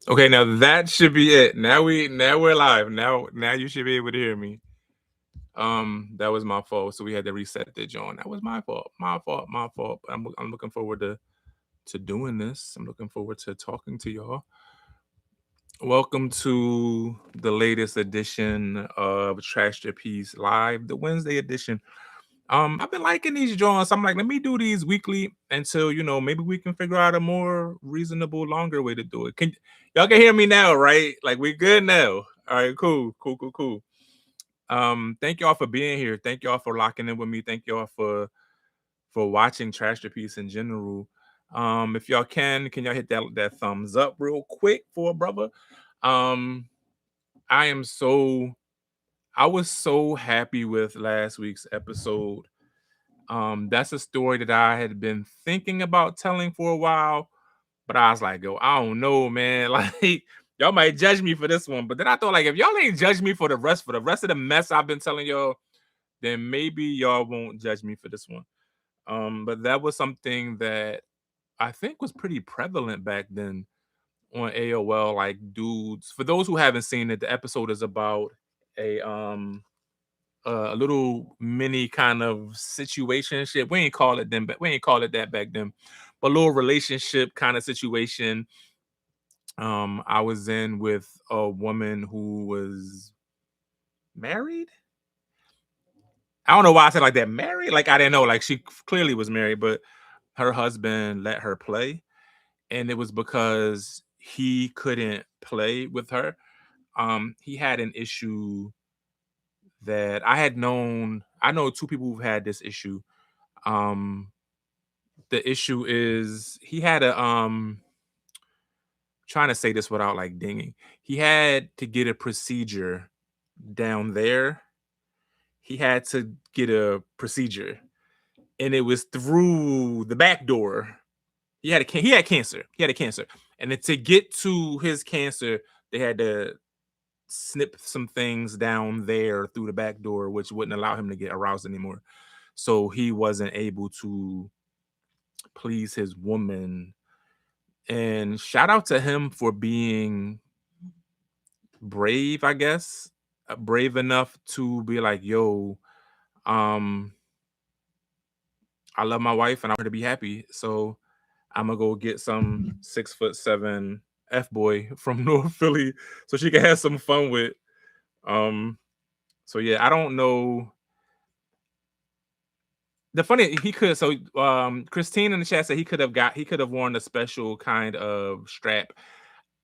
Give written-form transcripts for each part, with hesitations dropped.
Okay, now that should be it. Now we're live. Now you should be able to hear me. That was my fault. So we had to reset the joint. That was my fault. My fault. My fault. I'm looking forward to doing this. I'm looking forward to talking to y'all. Welcome to the latest edition of Trashterpiece Live, the Wednesday edition. I've been liking these joints. I'm like, let me do these weekly until maybe we can figure out a more reasonable, longer way to do it. Y'all can hear me now, right? Like we good now. All right, cool. Thank y'all for being here. Thank y'all for locking in with me. Thank y'all for watching Trashterpiece in general. If y'all can y'all hit that thumbs up real quick for a brother? Um, I was so happy with last week's episode. That's a story that I had been thinking about telling for a while, but I was like, yo, I don't know, man. Like, y'all might judge me for this one, but then I thought, like, if y'all ain't judge me for the rest of the mess I've been telling y'all, then maybe y'all won't judge me for this one. But that was something that I think was pretty prevalent back then on AOL. Like, dudes, for those who haven't seen it, the episode is about a little mini kind of situationship. We ain't call it then, but we ain't call it that back then. But a little relationship kind of situation. I was in with a woman who was married. I don't know why I said like that. Married? Like I didn't know. Like she clearly was married, but her husband let her play, and it was because he couldn't play with her. He had an issue that I had known. I know two people who've had this issue. Um, the issue is he had a trying to say this without like dinging. He had to get a procedure down there. He had to get a procedure, and it was through the back door. He had cancer. He had a cancer, and then to get to his cancer, they had to snip some things down there through the back door, which wouldn't allow him to get aroused anymore. So he wasn't able to please his woman. And shout out to him for being brave, I guess. Brave enough to be like, yo, um, I love my wife and I want her to be happy. So I'm gonna go get some 6'7" F boy from North Philly so she can have some fun with. Um, so yeah, I don't know. The funny he could Christine in the chat said he could have worn a special kind of strap.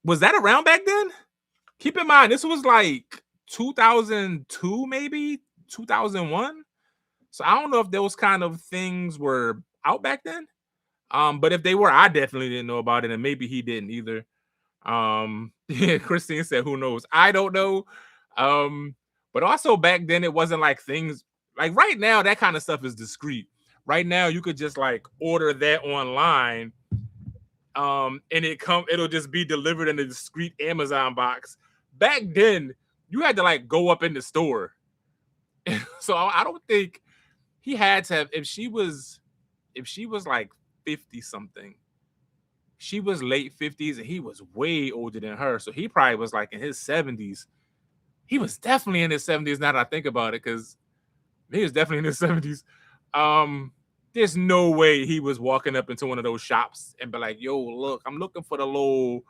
Was that around back then? Keep in mind this was like 2002, maybe 2001. So I don't know if those kind of things were out back then. But if they were, I definitely didn't know about it, and maybe he didn't either. Yeah, Christine said, "Who knows? I don't know." But also back then, it wasn't like things like right now. That kind of stuff is discreet. Right now, you could just like order that online, and it'll just be delivered in a discreet Amazon box. Back then, you had to like go up in the store. So I don't think he had to have. If she was like 50 something, she was late 50s and he was way older than her. So he probably was like in his 70s. He was definitely in his 70s now that I think about it, because he was definitely in his 70s. There's no way he was walking up into one of those shops and be like, yo, look, I'm looking for the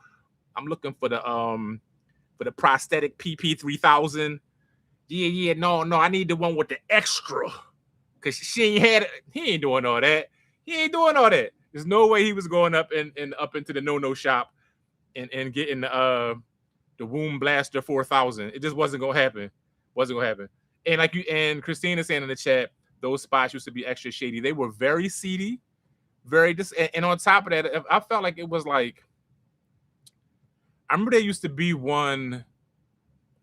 prosthetic PP3000. Yeah, no, I need the one with the extra. Cause he ain't doing all that. There's no way he was going up and up into the no shop and getting the Womb Blaster 4000. It just wasn't gonna happen. And like you and Christina saying in the chat, those spots used to be extra shady. They were very seedy, very and on top of that, I felt like it was like, I remember there used to be one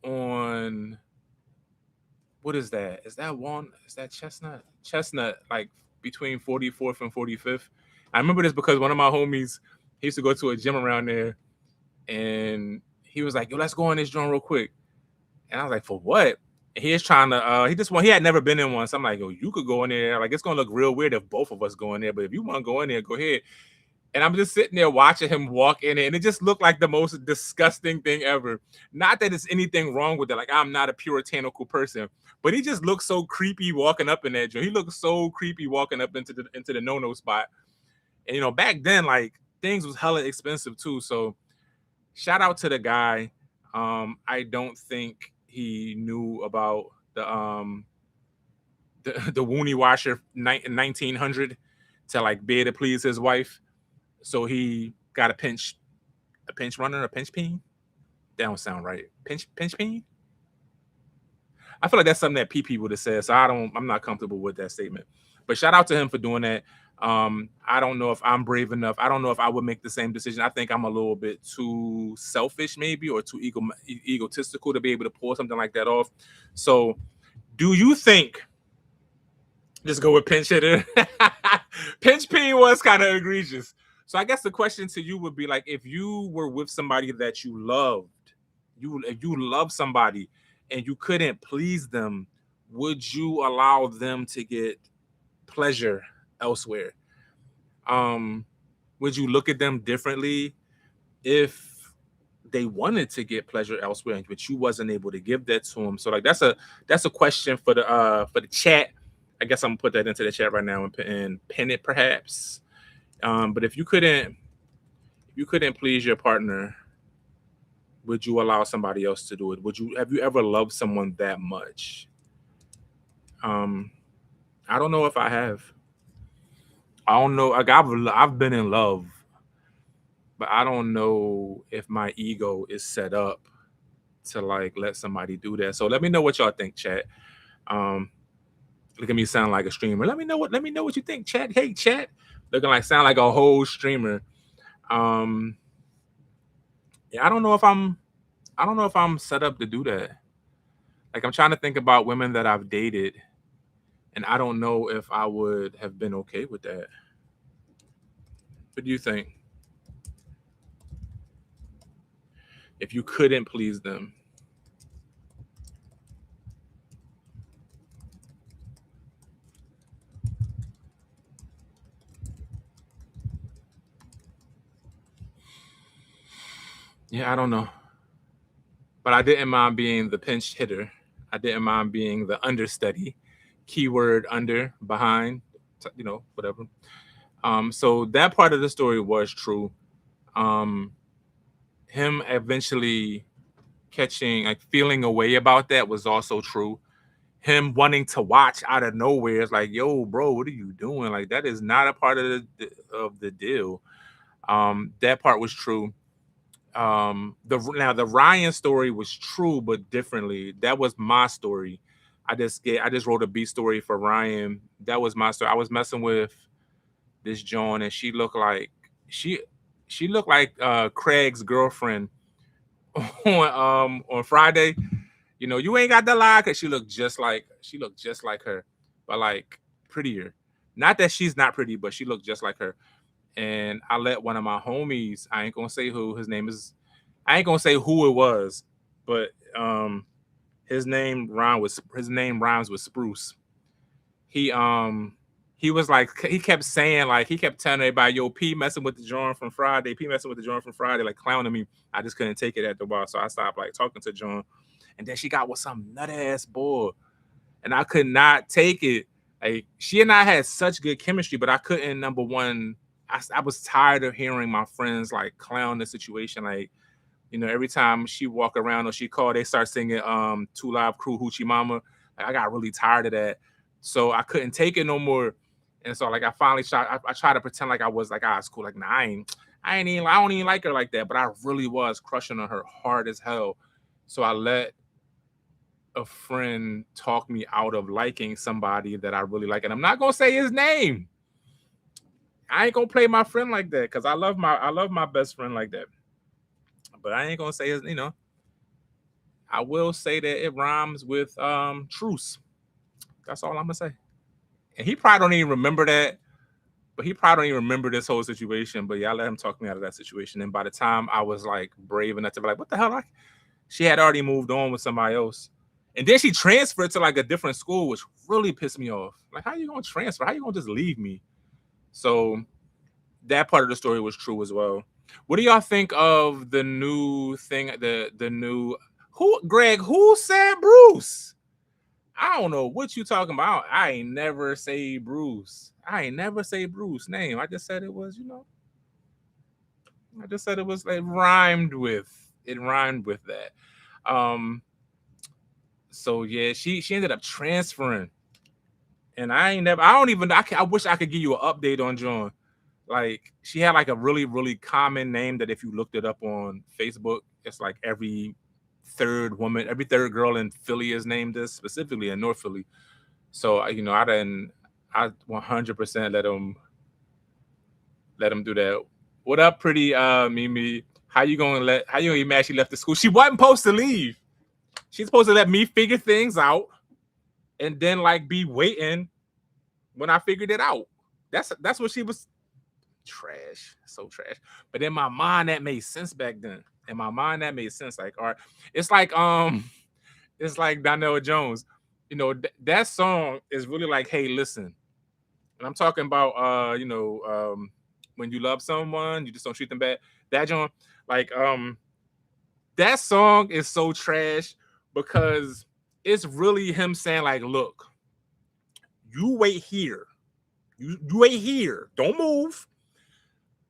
on, what is that? Is that Chestnut? Chestnut, like between 44th and 45th. I remember this because one of my homies, he used to go to a gym around there, and he was like, yo, let's go in this joint real quick. And I was like, for what? And he is trying to, he had never been in one. So I'm like, yo, you could go in there. Like, it's going to look real weird if both of us go in there. But if you want to go in there, go ahead. And I'm just sitting there watching him walk in it, and it just looked like the most disgusting thing ever. Not that there's anything wrong with it. Like, I'm not a puritanical person, but he just looks so creepy walking up in that joint. He looks so creepy walking up into the no-no spot. And back then, like, things was hella expensive too. So shout out to the guy. I don't think he knew about the Woony Washer 1900 to like be able to please his wife. So he got a pinch runner, a pinch peen. That don't sound right. Pinch peen. I feel like that's something that PP would have said. So I'm not comfortable with that statement. But shout out to him for doing that. I don't know if I'm brave enough. I don't know if I would make the same decision. I think I'm a little bit too selfish, maybe, or too egotistical to be able to pull something like that off. So, do you think? Just go with pinch hitter. Pinch peen was kind of egregious. So I guess the question to you would be like, if you were with somebody that you loved, if you love somebody and you couldn't please them, would you allow them to get pleasure elsewhere? Would you look at them differently if they wanted to get pleasure elsewhere, but you wasn't able to give that to them? So like that's a question for the chat. I guess I'm gonna put that into the chat right now and pin it perhaps. But if you couldn't please your partner, would you allow somebody else to do it? Have you ever loved someone that much? I don't know if I have. I don't know. Like I've been in love, but I don't know if my ego is set up to like let somebody do that. So let me know what y'all think, chat. Look at me sound like a streamer. Let me know what you think, chat. Hey, chat. Looking like sound like a whole streamer. Yeah, I don't know if I'm set up to do that. Like I'm trying to think about women that I've dated, and I don't know if I would have been okay with that. What do you think? If you couldn't please them. Yeah, I don't know. But I didn't mind being the pinch hitter. I didn't mind being the understudy. Keyword under, behind, whatever. So that part of the story was true. Him eventually feeling a way about that was also true. Him wanting to watch out of nowhere, it's like, yo, bro, what are you doing? Like, that is not a part of the deal. That part was true. The Ryan story was true, but differently. That was my story. I just wrote a B story for Ryan. That was my story. I was messing with this Joan, and she looked like Craig's girlfriend on Friday. You ain't got the lie, because she looked just like her, but like prettier. Not that she's not pretty, but she looked just like her. And I let one of my homies, I ain't gonna say who his name is, I ain't gonna say who it was, but his name rhymes with Spruce. He was like, he kept saying, like, he kept telling everybody, yo, P messing with the joint from Friday, like clowning me. I just couldn't take it at the bar, so I stopped like talking to John. And then she got with some nut ass boy, and I could not take it. Like, she and I had such good chemistry, but I couldn't. Number one, I was tired of hearing my friends like clown the situation. Like, every time she walk around or she call, they start singing 2 Live Crew Hoochie Mama. Like, I got really tired of that, so I couldn't take it no more. And so like I finally I tried to pretend like I was like, it's cool. Like, nah, I don't even like her like that, but I really was crushing on her hard as hell. So I let a friend talk me out of liking somebody that I really like, and I'm not gonna say his name. I ain't gonna play my friend like that, because I love my best friend like that. But I ain't gonna say his. I will say that it rhymes with truce. That's all I'm gonna say. And he probably don't even remember that. But he probably don't even remember this whole situation. But yeah, I let him talk me out of that situation. And by the time I was like brave enough to be like, what the hell? She had already moved on with somebody else. And then she transferred to like a different school, which really pissed me off. Like, how you gonna transfer? How you gonna just leave me? So that part of the story was true as well. What do y'all think of the new thing? The new who Greg? Who said Bruce? I don't know what you talking about. I ain't never say Bruce. I ain't never say Bruce name. I just said it was, I just said it was like rhymed with. It rhymed with that. Um. So yeah, she ended up transferring, and I ain't never. I don't even. I wish I could give you an update on John. Like she had like a really common name that if you looked it up on Facebook, it's like every third woman, every third girl in Philly is named this, specifically in North Philly. So I 100% let him do that. What up, pretty Mimi? How you gonna get mad she left the school? She wasn't supposed to leave. She's supposed to let me figure things out and then like be waiting when I figured it out. That's what she was. Trash, so trash. But in my mind, that made sense back then. In my mind, that made sense. Like, all right, it's like it's like Donnell Jones. That song is really like, hey, listen. And I'm talking about when you love someone, you just don't treat them bad. That John, like that song is so trash because it's really him saying, like, look, you wait here. You wait here. Don't move.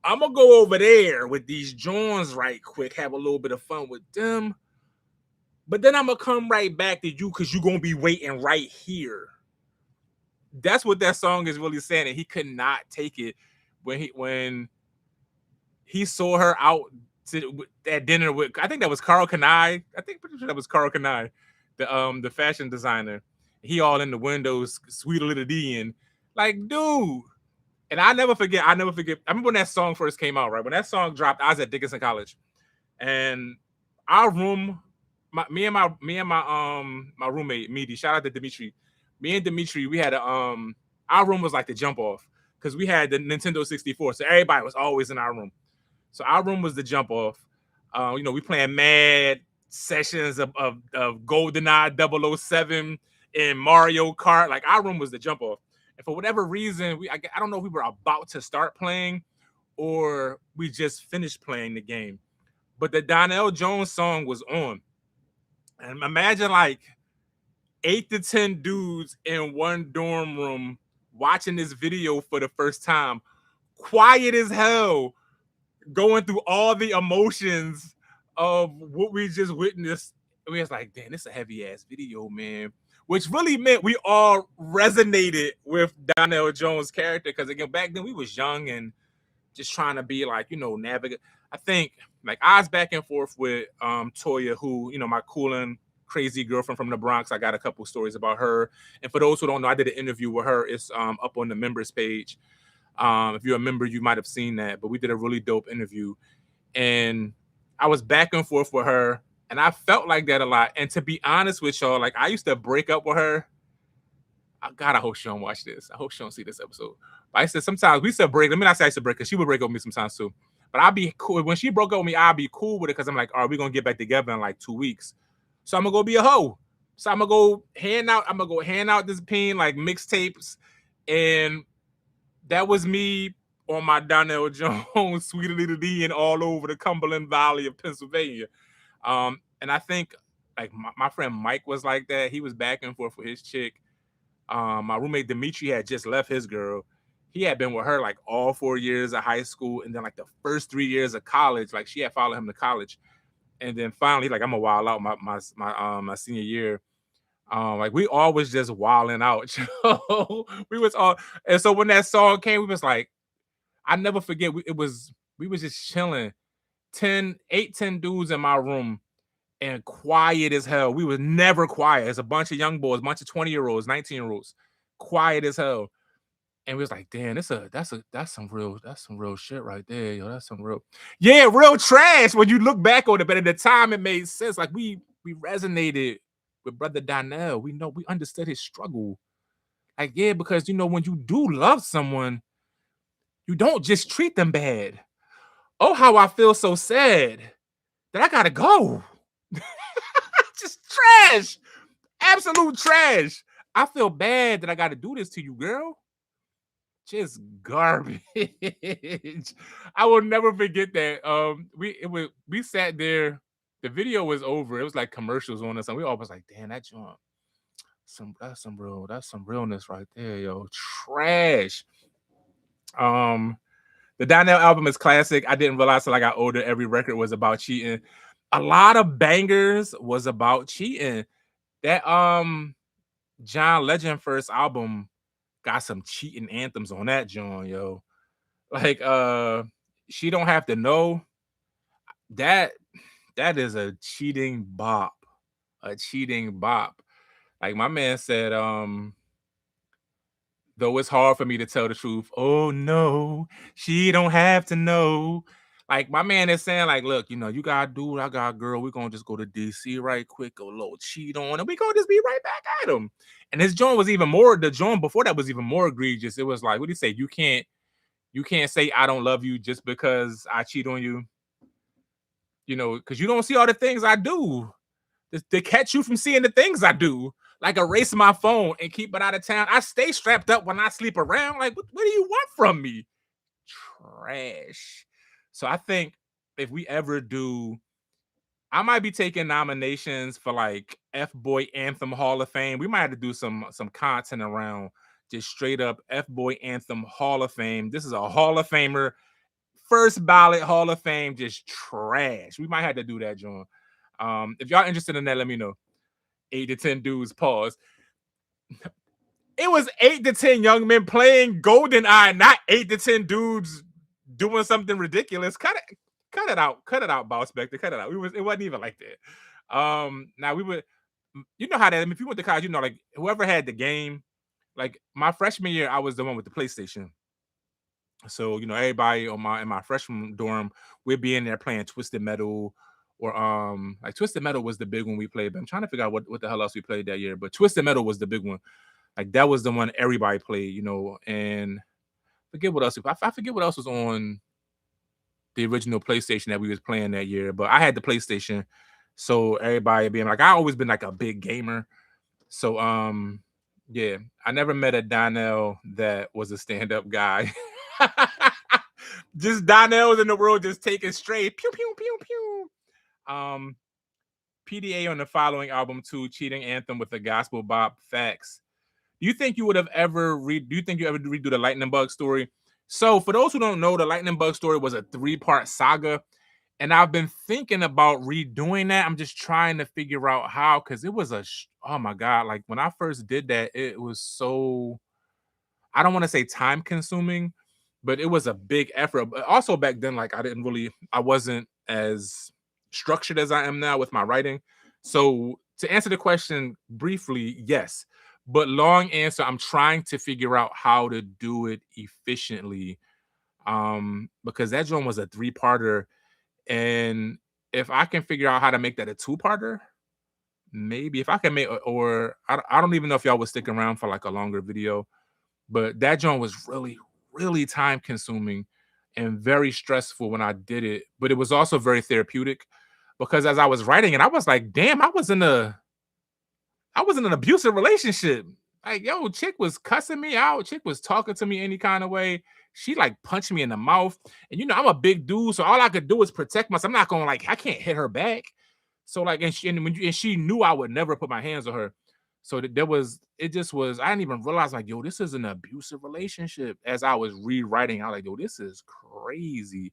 I'm gonna go over there with these Jones right quick, have a little bit of fun with them. But then I'm gonna come right back to you because you're gonna be waiting right here. That's what that song is really saying. And he could not take it when he saw her out at dinner with, I think that was Carl Kanai. I think pretty sure that was Carl Kanai, the fashion designer. He all in the windows, sweet little D, and like, dude. And I never forget. I remember when that song first came out, right? When that song dropped, I was at Dickinson College, and our room, me and my roommate Midi. Shout out to Dimitri. Me and Dimitri, we had our room was like the jump off because we had the Nintendo 64, so everybody was always in our room. So our room was the jump off. We playing mad sessions of GoldenEye 007 and Mario Kart. Like our room was the jump off. And for whatever reason, I don't know if we were about to start playing or we just finished playing the game. But the Donnell Jones song was on. And imagine like 8 to 10 dudes in one dorm room watching this video for the first time, quiet as hell, going through all the emotions of what we just witnessed. We was like, damn, this is a heavy ass video, man. Which really meant we all resonated with Donnell Jones' character. Because again, back then we was young and just trying to be like, navigate. I think like I was back and forth with Toya, who, my cool and crazy girlfriend from the Bronx. I got a couple stories about her. And for those who don't know, I did an interview with her. It's up on the members page. If you're a member, you might have seen that. But we did a really dope interview. And I was back and forth with her. And I felt like that a lot. And to be honest with y'all, like I used to break up with her. God, I hope she don't watch this. I hope she don't see this episode. But I said sometimes we used to break. Let me not say I used to break because she would break up with me sometimes too. But I'd be cool. When she broke up with me, I'd be cool with it because I'm like, all right, we're going to get back together in like 2 weeks. So I'm going to go be a hoe. So I'm going to go hand out this pen like mixtapes. And that was me on my Donnell Jones, Sweet Little D, and all over the Cumberland Valley of Pennsylvania. And I think like my friend Mike was like that. He was back and forth with his chick. My roommate Dimitri had just left his girl. He had been with her like all 4 years of high school, and then like the first 3 years of college, like she had followed him to college. And then finally, like I'm a wild out my senior year. Like we all was just wilding out. We was all, and so when that song came, we was like, I never forget. We was just chilling, 10 dudes in my room. And quiet as hell. We was never quiet. It's a bunch of young boys, a bunch of 20-year-olds, 19-year-olds, quiet as hell. And we was like, damn, that's some real shit right there, yo. That's some real trash when you look back on it. But at the time, it made sense. Like we resonated with Brother Donnell. We understood his struggle. Like, yeah, because when you do love someone, you don't just treat them bad. Oh, how I feel so sad that I gotta go. Just trash. Absolute trash. I feel bad that I got to do this to you, girl. just garbage. I will never forget that. We sat there. The video was over. It was like commercials on us, and we all was like, "Damn, that joint, that's some realness right there, yo. Trash." Um, the Donnell album is classic. I didn't realize till I got older every record was about cheating. A lot of bangers was about cheating. That John Legend first album got some cheating anthems on that joint, yo. Like She Don't Have to Know. That that is a cheating bop. A cheating bop. Like my man said, though it's hard for me to tell the truth. Oh no, she don't have to know. Like my man is saying, like, look, you got a dude, I got a girl. We're gonna just go to DC right quick, go a little cheat on, and we gonna just be right back at him. And his joint was even more, the joint before that was even more egregious. It was like, what do you say? You can't say I don't love you just because I cheat on you, because you don't see all the things I do to catch you from seeing the things I do, like erase my phone and keep it out of town. I stay strapped up when I sleep around. Like, what do you want from me? Trash. So I think if we ever do, I might be taking nominations for like F Boy Anthem Hall of Fame. We might have to do some content around just straight up F Boy Anthem Hall of Fame. This is a Hall of Famer, first ballot Hall of Fame, just trash. We might have to do that, John. If y'all interested in that, let me know. 8 to 10 dudes, pause. It was 8 to 10 young men playing GoldenEye, not 8 to 10 dudes doing something ridiculous. Cut it out, Boss Spector. Cut it out. It wasn't even like that. Now we would, how that. I mean, if you went to college, like whoever had the game. Like my freshman year, I was the one with the PlayStation. So everybody in my freshman dorm, we'd be in there playing Twisted Metal, or like Twisted Metal was the big one we played. But I'm trying to figure out what the hell else we played that year. But Twisted Metal was the big one. Like that was the one everybody played, and forget what else. I forget what else was on the original PlayStation that we was playing that year. But I had the PlayStation, so everybody being like, I always been like a big gamer. So yeah, I never met a Donnell that was a stand-up guy. Just Donnell was in the world just taking straight pew pew pew pew. PDA on the following album too, cheating anthem with the gospel bop. Facts. Do you think you would have ever do you think you ever redo the Lightning Bug story? So for those who don't know, the Lightning Bug story was a 3-part saga. And I've been thinking about redoing that. I'm just trying to figure out how, because it was oh my God. Like when I first did that, it was so, I don't want to say time consuming, but it was a big effort. But also back then, like I wasn't as structured as I am now with my writing. So to answer the question briefly, yes. But long answer, I'm trying to figure out how to do it efficiently. Because that joint was a 3-parter. And if I can figure out how to make that a 2-parter, maybe if I can make, or I don't even know if y'all would stick around for like a longer video, but that joint was really, really time consuming and very stressful when I did it. But it was also very therapeutic, because as I was writing it, I was like, damn, I was in an abusive relationship. Like, yo, chick was cussing me out. Chick was talking to me any kind of way. She like punched me in the mouth. And I'm a big dude, so all I could do is protect myself. I'm not going I can't hit her back. So like, and she knew I would never put my hands on her. So it just was, I didn't even realize like, yo, this is an abusive relationship. As I was rewriting, I was like, yo, this is crazy.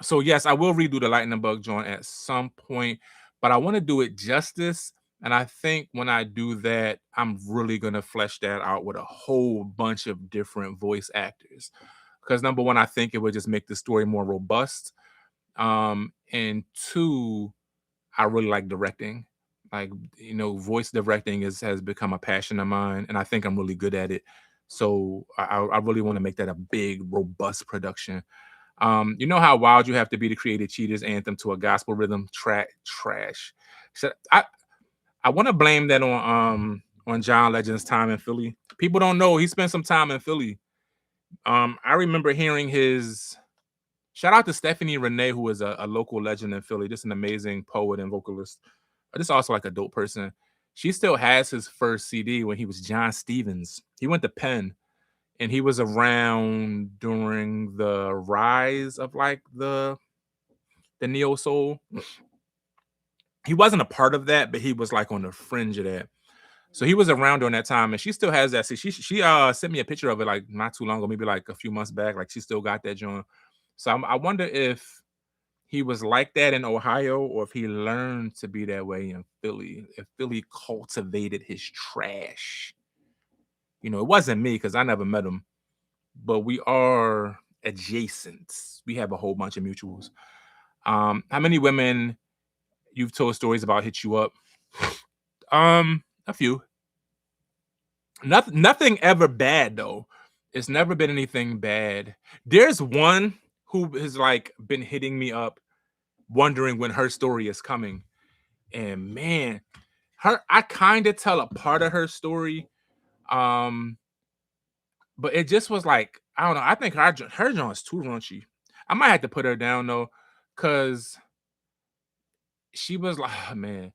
So yes, I will redo the Lightning Bug joint at some point, but I want to do it justice. And I think when I do that, I'm really going to flesh that out with a whole bunch of different voice actors. Because number one, I think it would just make the story more robust. And two, I really like directing. Like, voice directing has become a passion of mine, and I think I'm really good at it. So I really want to make that a big, robust production. You know how wild you have to be to create a cheaters anthem to a gospel rhythm? Trash. So I want to blame that on John Legend's time in Philly. People don't know he spent some time in Philly. I remember hearing his, shout out to Stephanie Renee, who is a local legend in Philly. Just an amazing poet and vocalist. Just also like a dope person. She still has his first CD when he was John Stevens. He went to Penn, and he was around during the rise of like the neo soul. He wasn't a part of that, but he was like on the fringe of that. So he was around during that time, and she still has that. See, she sent me a picture of it like not too long ago, maybe like a few months back. Like she still got that joint. So I wonder if he was like that in Ohio, or if he learned to be that way in Philly. If Philly cultivated his trash. You know, it wasn't me because I never met him, but we are adjacent. We have a whole bunch of mutuals. How many women you've told stories about hit you up? A few. Nothing ever bad though. It's never been anything bad. There's one who has like been hitting me up, wondering when her story is coming. And man, I kind of tell a part of her story. But it just was like, I don't know. I think her joint is too raunchy. I might have to put her down though, because she was like, oh, man,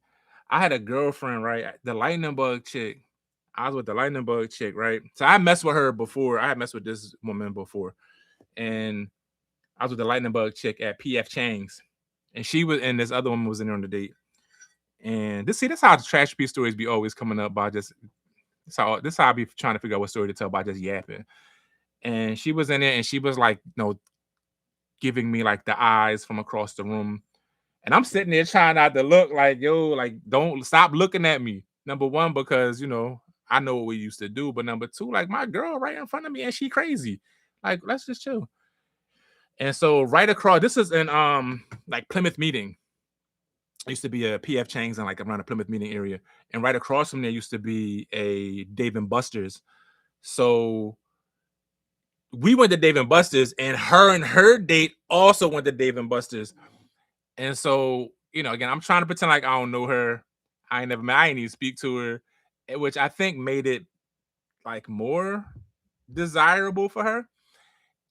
I had a girlfriend, right? The lightning bug chick. I was with the lightning bug chick, right? So I messed with her before. I had messed with this woman before. And I was with the lightning bug chick at PF Chang's. And she was, and this other woman was in there on the date. And that's how the trash piece stories be always coming up by just, this how I be trying to figure out what story to tell by just yapping. And she was in it, and she was like, giving me like the eyes from across the room. And I'm sitting there trying not to look like, yo, like, don't stop looking at me. Number one, because, I know what we used to do. But number two, like, my girl right in front of me and she crazy. Like, let's just chill. And so right across, this is in like Plymouth Meeting. It used to be a PF Chang's in like around the Plymouth Meeting area. And right across from there used to be a Dave and Buster's. So we went to Dave and Buster's, and her date also went to Dave and Buster's. And so, again, I'm trying to pretend like I don't know her. I ain't even speak to her, which I think made it like more desirable for her.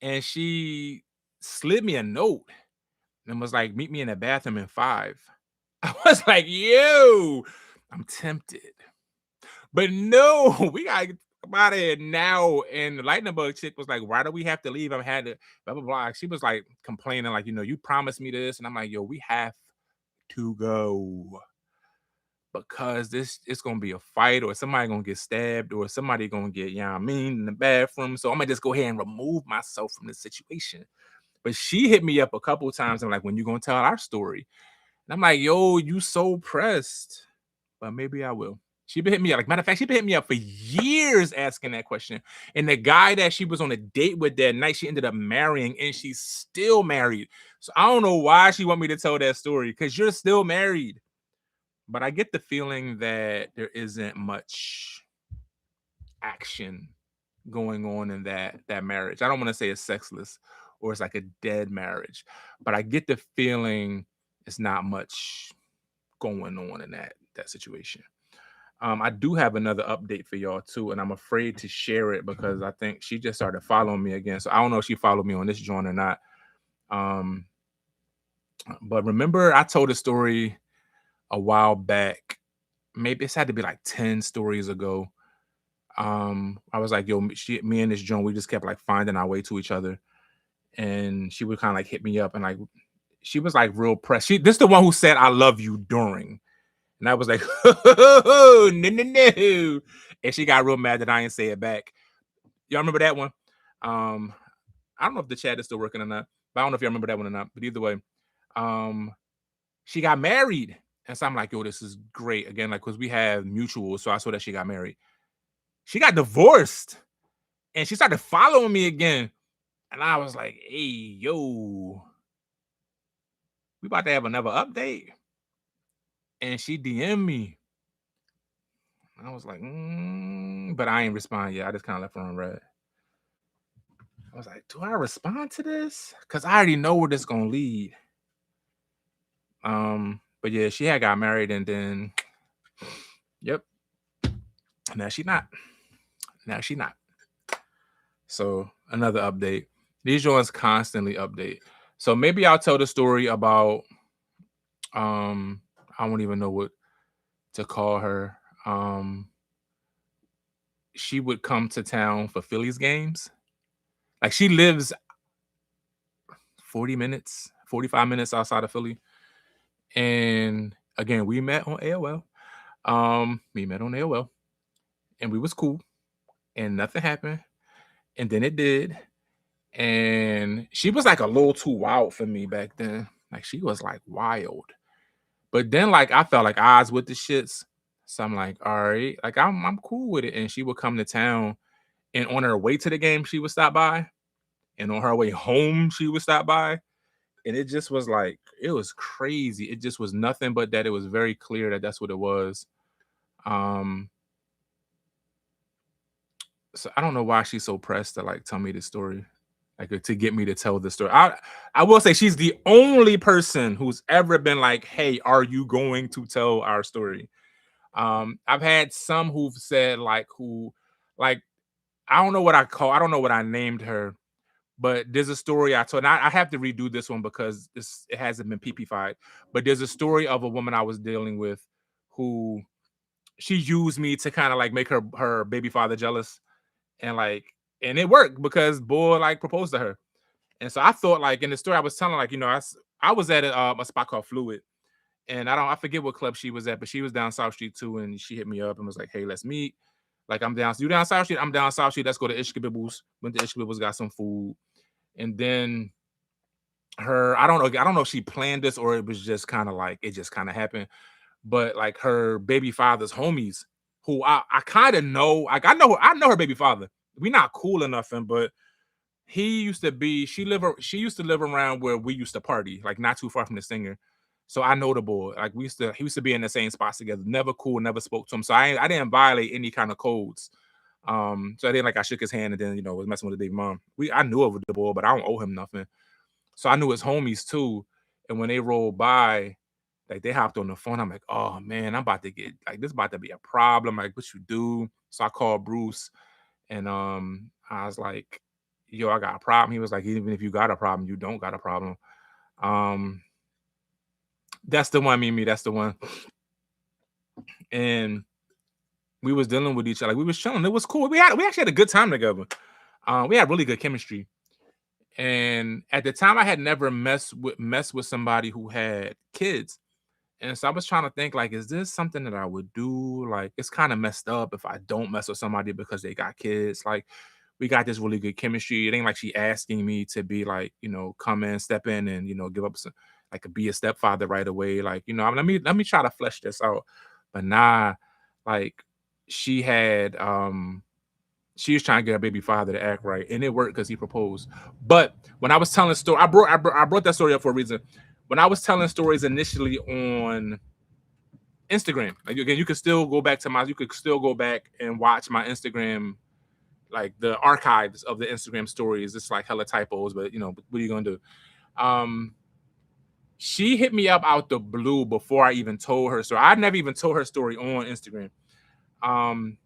And she slid me a note and was like, meet me in the bathroom in 5. I was like, yo, I'm tempted. But no, we gotta get out of here now. And the lightning bug chick was like, why do we have to leave? I've had to blah blah blah. She was like complaining, like, you promised me this. And I'm like, yo, we have to go. Because it's gonna be a fight, or somebody gonna get stabbed, or somebody gonna get, in the bathroom. So I'm gonna just go ahead and remove myself from the situation. But she hit me up a couple of times. I'm like, when you gonna tell our story? And I'm like, yo, you so pressed. But maybe I will. She been hitting me up. Like, matter of fact, she been hitting me up for years asking that question. And the guy that she was on a date with that night, she ended up marrying, and she's still married. So I don't know why she want me to tell that story, because you're still married. But I get the feeling that there isn't much action going on in that marriage. I don't want to say it's sexless or it's like a dead marriage, but I get the feeling it's not much going on in that situation. I do have another update for y'all too, and I'm afraid to share it because I think she just started following me again. So I don't know if she followed me on this joint or not. But remember, I told a story a while back. Maybe it's had to be like 10 stories ago. I was like, yo, me and this joint, we just kept like finding our way to each other. And she would kind of like hit me up, and like she was like real pressed. This is the one who said I love you during. And I was like, no, no, no. And she got real mad that I didn't say it back. Y'all remember that one? I don't know if the chat is still working or not, but I don't know if y'all remember that one or not. But either way, she got married. And so I'm like, yo, this is great. Again, like, because we have mutuals. So I saw that she got married. She got divorced. And she started following me again. And I was like, hey, yo, we about to have another update. And she DM'd me. I was like, but I ain't respond yet. I just kind of left her on red. I was like, do I respond to this? Because I already know where this gonna lead. But yeah, she had got married, and then, yep. Now she not. So another update. These joints constantly update. So maybe I'll tell the story about, I don't even know what to call her. Um, she would come to town for Phillies games. Like she lives 40 minutes, 45 minutes outside of Philly. And again, we met on AOL. We met on AOL and we was cool and nothing happened. And then it did. And she was like a little too wild for me back then. Like she was like wild. But then like I felt like odds with the shits. So I'm like, all right, like I'm cool with it. And she would come to town and on her way to the game, she would stop by. And on her way home, she would stop by. And it just was like, it was crazy. It just was nothing but that it was very clear that that's what it was. Um, so I don't know why she's so pressed to like tell me the story, like to get me to tell the story. I will say she's the only person who's ever been like, "Hey, are you going to tell our story?" I've had some who've said like I don't know what I named her, but there's a story I told. And I have to redo this one because it hasn't been PP-fied. But there's a story of a woman I was dealing with who she used me to kind of like make her baby father jealous, and like and it worked because boy like proposed to her. And so I thought like in the story I was telling like I was at a spot called Fluid, and I forget what club she was at, but she was down South Street too, and she hit me up and was like, "Hey, let's meet." Like I'm down, you down South Street, I'm down South Street. Let's go to Ishkabibbles. Went to Ishkabibbles, got some food, and then I don't know if she planned this or it was just kind of like it just kind of happened. But like her baby father's homies, who I kind of know, like I know her baby father. We not cool or nothing, but he used to be she used to live around where we used to party, like not too far from the singer. So I know the boy. Like he used to be in the same spots together. Never cool, never spoke to him. So I didn't violate any kind of codes. So I didn't like I shook his hand and then was messing with the baby mom. I knew of the boy, but I don't owe him nothing. So I knew his homies too. And when they rolled by, like they hopped on the phone. I'm like, oh man, I'm about to get like this about to be a problem. Like, what you do? So I called Bruce and I was like, yo, I got a problem. He was like, even if you got a problem, you don't got a problem. Um, that's the one, Mimi, that's the one. And we was dealing with each other. Like we was chilling. It was cool. We actually had a good time together. We had really good chemistry. And at the time I had never messed with somebody who had kids. And so I was trying to think, like, is this something that I would do? Like, it's kind of messed up if I don't mess with somebody because they got kids. Like, we got this really good chemistry. It ain't like she asking me to be like, come in, step in, and give up some, like, be a stepfather right away. Like, let me try to flesh this out. But nah, like, she had she was trying to get her baby father to act right, and it worked because he proposed. But when I was telling the story, I brought that story up for a reason. When I was telling stories initially on Instagram, like again, you could still go back and watch my Instagram, like the archives of the Instagram stories. It's like hella typos, but what are you gonna do? Um, she hit me up out the blue before I even told her story. I never even told her story on Instagram. Um,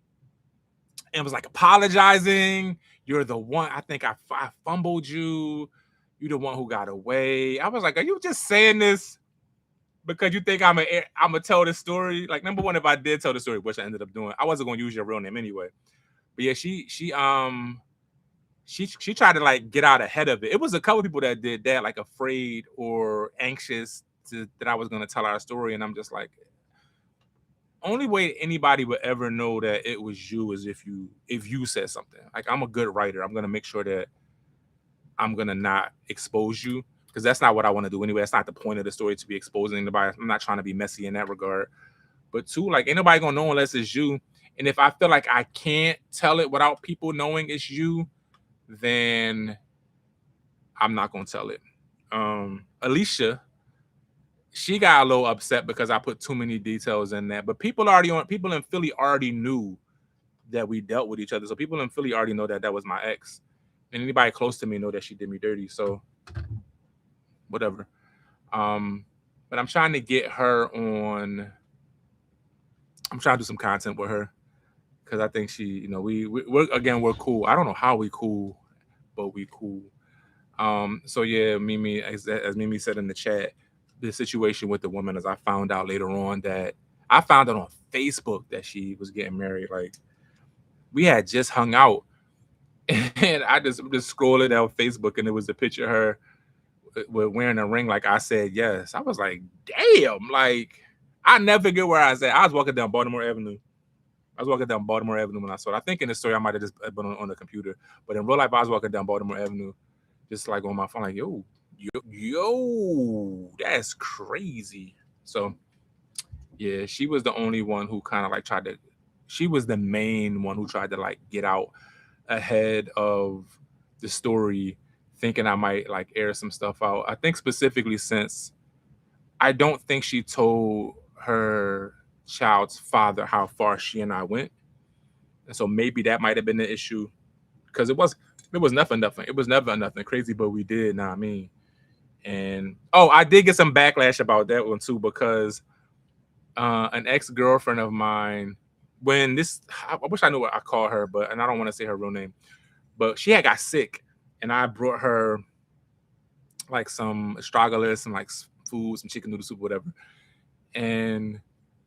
and was like apologizing. You're the one. I think I fumbled you. You're the one who got away. I was like, are you just saying this because you think I'm gonna tell this story? Like, number one, if I did tell the story, which I ended up doing, I wasn't gonna use your real name anyway. But yeah, she tried to like get out ahead of it. It was a couple people that did that, like afraid or anxious that I was gonna tell our story, and I'm just like, only way anybody would ever know that it was you is if you said something. Like, I'm a good writer. I'm gonna make sure that I'm gonna not expose you because that's not what I want to do anyway. That's not the point of the story to be exposing anybody. I'm not trying to be messy in that regard. But two, like ain't nobody gonna know unless it's you. And if I feel like I can't tell it without people knowing it's you, then I'm not gonna tell it. Alicia, she got a little upset because I put too many details in that. But people in Philly already knew that we dealt with each other. So people in Philly already know that was my ex. And anybody close to me know that she did me dirty. So whatever. But I'm trying to get her on. I'm trying to do some content with her because I think she, we're cool. I don't know how we cool, but we cool. So yeah, Mimi, as Mimi said in the chat, the situation with the woman is I found out later on that I found it on Facebook that she was getting married. Like, we had just hung out, and I just scrolling down Facebook, and it was a picture of her with wearing a ring. Like, I said yes. I was like, damn. Like, I never get where I was at. I was walking down Baltimore Avenue. When I saw it. I think in the story I might have just been on the computer, but in real life I was walking down Baltimore Avenue, just like on my phone, like yo, that's crazy. So yeah, she was the only one who kind of like tried to. She was the main one who tried to like get out ahead of the story, thinking I might like air some stuff out. I think specifically since I don't think she told her child's father how far she and I went. And so maybe that might have been the issue. Because it was nothing. It was never nothing crazy, but we did, know what I mean? And I did get some backlash about that one too, because an ex-girlfriend of mine, I wish I knew what I call her, and I don't want to say her real name, but she had got sick, and I brought her like some astragalus, some like food, some chicken noodle soup, whatever. And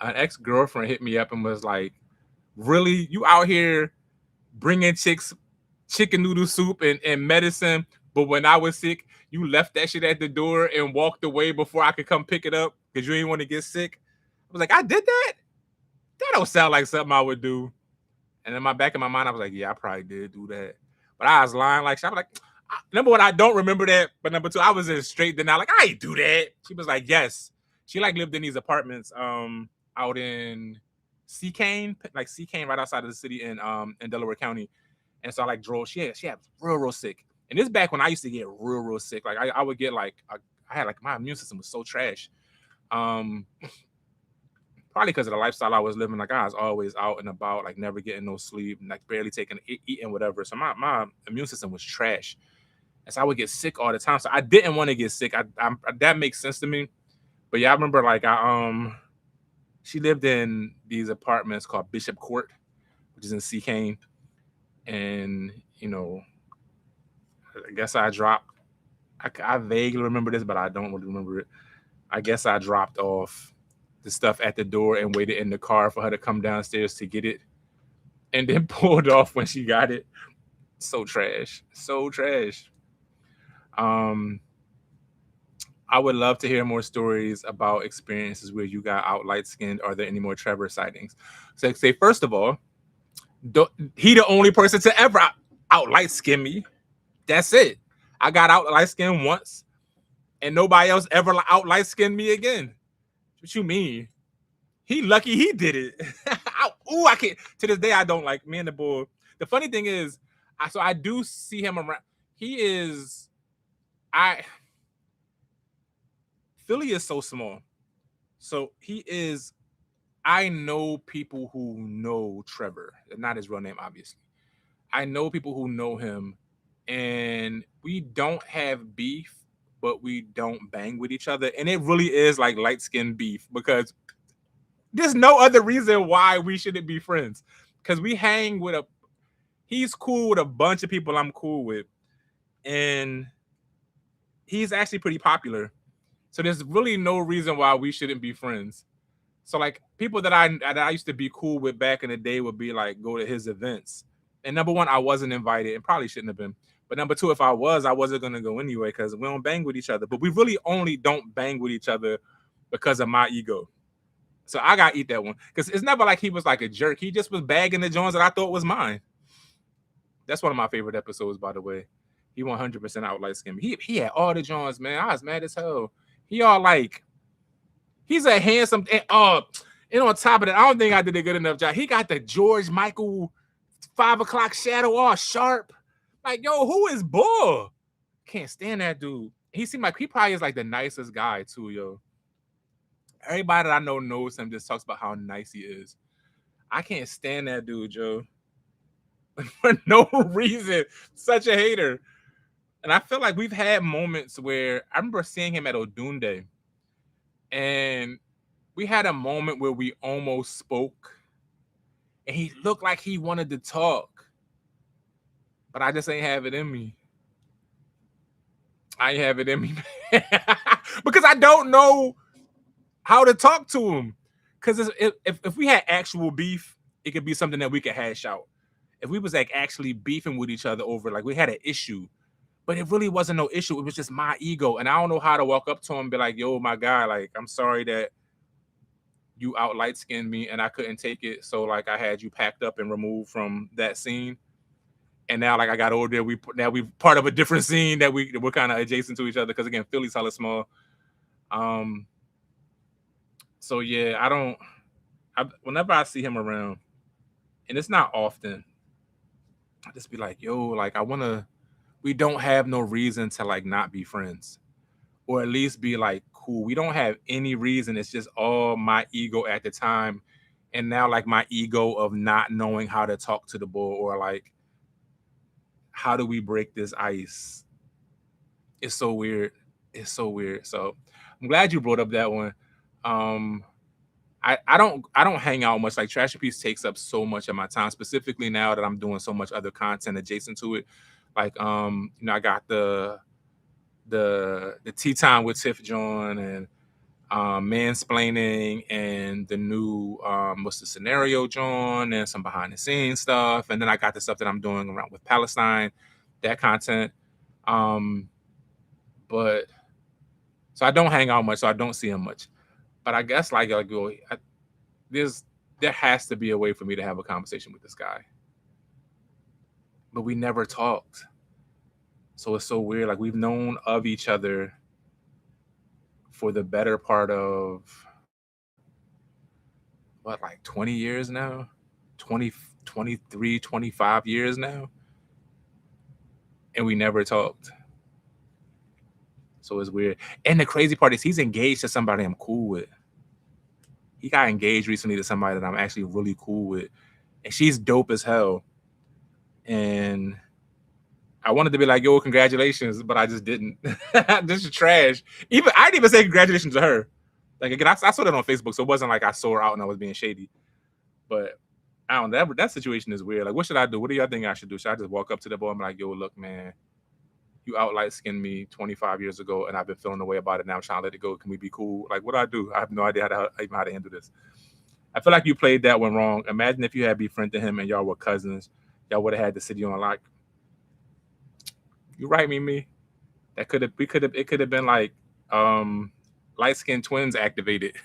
an ex-girlfriend hit me up and was like, really, you out here bringing chicks chicken noodle soup and medicine, but when I was sick, you left that shit at the door and walked away before I could come pick it up because you didn't want to get sick? I was like, I did that? That don't sound like something I would do. And in my back of my mind, I was like, yeah, I probably did do that. But I was lying. Like, I was like, number one, I don't remember that. But number two, I was in straight denial. Like, I ain't do that. She was like, yes. She like lived in these apartments out in Seacane, like Seacane, right outside of the city in Delaware County. And so I like drove. She had real sick. And this back when I used to get real sick. Like I would get like I had like my immune system was so trash. Probably because of the lifestyle I was living. Like I was always out and about, like never getting no sleep, like barely eating whatever. So my immune system was trash. And so I would get sick all the time. So I didn't want to get sick. That makes sense to me. But yeah, I remember like she lived in these apartments called Bishop Court, which is in Seacane. And, I guess I dropped. I vaguely remember this, but I don't really remember it. I guess I dropped off the stuff at the door and waited in the car for her to come downstairs to get it, and then pulled off when she got it. So trash. I would love to hear more stories about experiences where you got out light skinned. Are there any more Trevor sightings? So say first of all, he the only person to ever out light skin me. That's it. I got out light skinned once, and nobody else ever out light skinned me again. What you mean? He lucky he did it. I can't. To this day, I don't like me and the boy. The funny thing is, I do see him around. Philly is so small. So he is. I know people who know Trevor, not his real name, obviously. I know people who know him, and we don't have beef, but we don't bang with each other. And it really is like light skin beef, because there's no other reason why we shouldn't be friends. Because we hang with he's cool with a bunch of people I'm cool with, and he's actually pretty popular. So there's really no reason why we shouldn't be friends. So like people that I used to be cool with back in the day would be like go to his events. And number one, I wasn't invited and probably shouldn't have been. But number two, if I wasn't gonna go anyway because we don't bang with each other. But we really only don't bang with each other because of my ego. So I gotta eat that one. Because it's never like he was like a jerk. He just was bagging the joints that I thought was mine. That's one of my favorite episodes, by the way. He 100% out light skinned me. He had all the joints, man. I was mad as hell. He all like, he's a handsome, and on top of that, I don't think I did a good enough job. He got the George Michael 5 o'clock shadow all sharp. Like, yo, who is Bull? Can't stand that dude. He seemed like he probably is like the nicest guy too, yo. Everybody that I know knows him, just talks about how nice he is. I can't stand that dude, Joe. For no reason. Such a hater. And I feel like we've had moments where I remember seeing him at Odunde, and we had a moment where we almost spoke, and he looked like he wanted to talk, but I just ain't have it in me. I ain't have it in me because I don't know how to talk to him. Because if we had actual beef, it could be something that we could hash out. If we was like actually beefing with each other over like we had an issue, but it really wasn't no issue. It was just my ego, and I don't know how to walk up to him and be like, "Yo, my guy, like I'm sorry that you out light skinned me and I couldn't take it, so like I had you packed up and removed from that scene." And now like I got older, we part of a different scene that we're kind of adjacent to each other because again, Philly's hella small. So yeah, whenever I see him around, and it's not often, I just be like, yo, like we don't have no reason to like not be friends. Or at least be like, cool. We don't have any reason. It's just all my ego at the time. And now like my ego of not knowing how to talk to the bull or like, how do we break this ice? It's so weird. It's so weird. So I'm glad you brought up that one. I don't hang out much. Like Trashterpiece takes up so much of my time, specifically now that I'm doing so much other content adjacent to it. Like I got the tea time with Tiff John and mansplaining and the new what's the scenario John and some behind the scenes stuff. And then I got the stuff that I'm doing around with Palestine, that content. But so I don't hang out much, so I don't see him much. But I guess there has to be a way for me to have a conversation with this guy. But we never talked. So it's so weird. Like we've known of each other for the better part of what, like 20 years now? 20, 23, 25 years now. And we never talked. So it's weird. And the crazy part is he's engaged to somebody I'm cool with. He got engaged recently to somebody that I'm actually really cool with. And she's dope as hell. And I wanted to be like, yo, congratulations, but I just didn't. This is trash. I didn't even say congratulations to her. Like again, I saw that on Facebook, so it wasn't like I saw her out and I was being shady. But I don't know, that situation is weird. Like, what should I do? What do y'all think I should do? Should I just walk up to the boy and be like, yo, look, man, you out light skinned me 25 years ago and I've been feeling the way about it. Now I'm trying to let it go. Can we be cool? Like, what do I do? I have no idea how to handle this. I feel like you played that one wrong. Imagine if you had befriended him and y'all were cousins. Y'all would have had the city on lock. You right, me. It could have been like light skinned twins activated.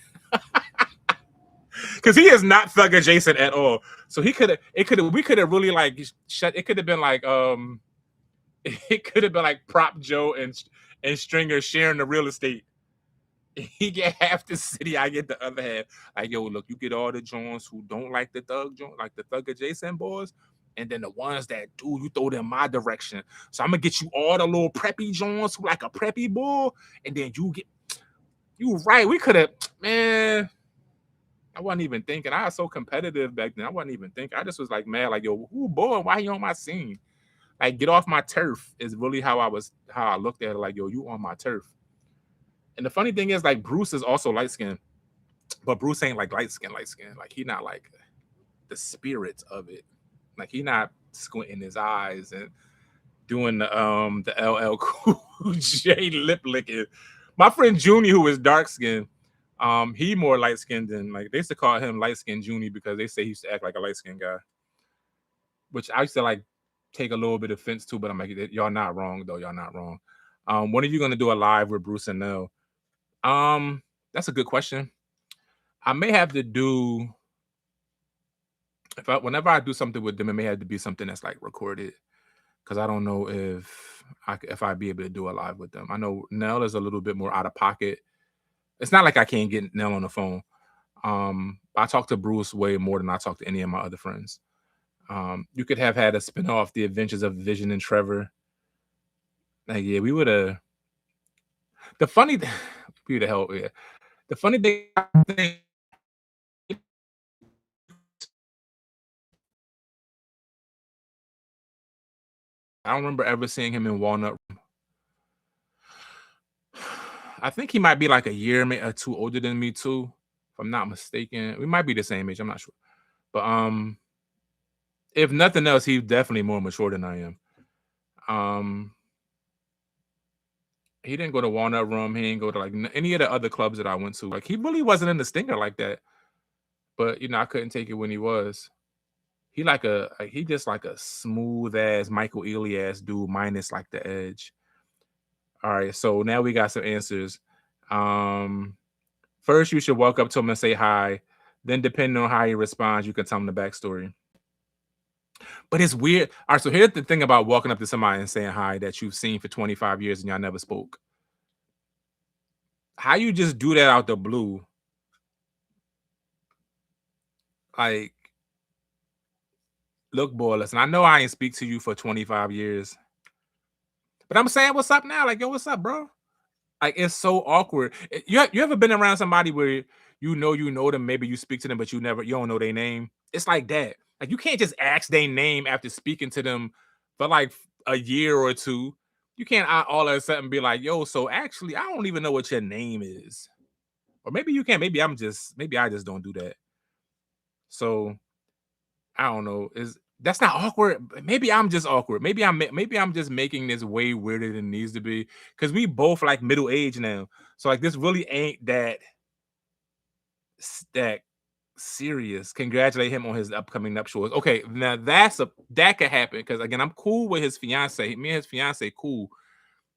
Because he is not thug adjacent at all. So we could have really like shut. It could have been like it could have been like Prop Joe and Stringer sharing the real estate. He get half the city, I get the other half. Like, yo, look, you get all the Jones who don't like the thug joint, like the thug adjacent boys, and then the ones that do, you throw them my direction. So I'm gonna get you all the little preppy Jones who like a preppy bull, and then you right. We could have, man. I wasn't even thinking. I was so competitive back then. I wasn't even thinking. I just was like, man, like, yo, who boy, why you on my scene? Like, get off my turf is really how I looked at it. Like, yo, you on my turf. And the funny thing is, like, Bruce is also light skinned, but Bruce ain't like light skin. Like, he not like the spirit of it. Like, he not squinting his eyes and doing the LL Cool J lip licking. My friend Junie, who is dark skinned, he more light skinned than, like, they used to call him light skinned Junie because they say he used to act like a light skinned guy, which I used to like take a little bit of offense to, but I'm like, y'all not wrong though. Y'all not wrong. When are you gonna do a live with Bruce and Nell? That's a good question. I may have to do whenever I do something with them, it may have to be something that's like recorded because I don't know if I'd be able to do a live with them. I know Nell is a little bit more out of pocket. It's not like I can't get Nell on the phone. I talk to Bruce way more than I talk to any of my other friends. You could have had a spinoff, The Adventures of Vision and Trevor. Like, yeah, we would have. The funny, we would have helped. Yeah, the funny thing, I think, I don't remember ever seeing him in Walnut. I think he might be like a year or two older than me too, if I'm not mistaken. We might be the same age. I'm not sure, but if nothing else, he's definitely more mature than I am. He didn't go to Walnut Room. He didn't go to like any of the other clubs that I went to. Like, he really wasn't in the Stinger like that. but I couldn't take it when he was. He just like a smooth ass Michael Ealy ass dude minus like the edge. All right, so now we got some answers. First, you should walk up to him and say hi. Then, depending on how he responds, you can tell him the backstory. But it's weird. All right, so here's the thing about walking up to somebody and saying hi that you've seen for 25 years and y'all never spoke. How you just do that out the blue? Like, look, boy, listen, I know I ain't speak to you for 25 years, but I'm saying what's up now. Like, yo, what's up, bro? Like, it's so awkward. You ever been around somebody where you know them, maybe you speak to them, but you don't know their name? It's like that. Like, you can't just ask their name after speaking to them for like a year or two. You can't all of a sudden be like, yo, so actually, I don't even know what your name is. Or maybe you can. Maybe I just don't do that. So I don't know. That's not awkward? Maybe I'm just awkward. Maybe I'm just making this way weirder than it needs to be. Because we both like middle age now. So like this really ain't that serious. Congratulate him on his upcoming nuptials. Okay, now that could happen. Because again, I'm cool with his fiance. Me and his fiance cool.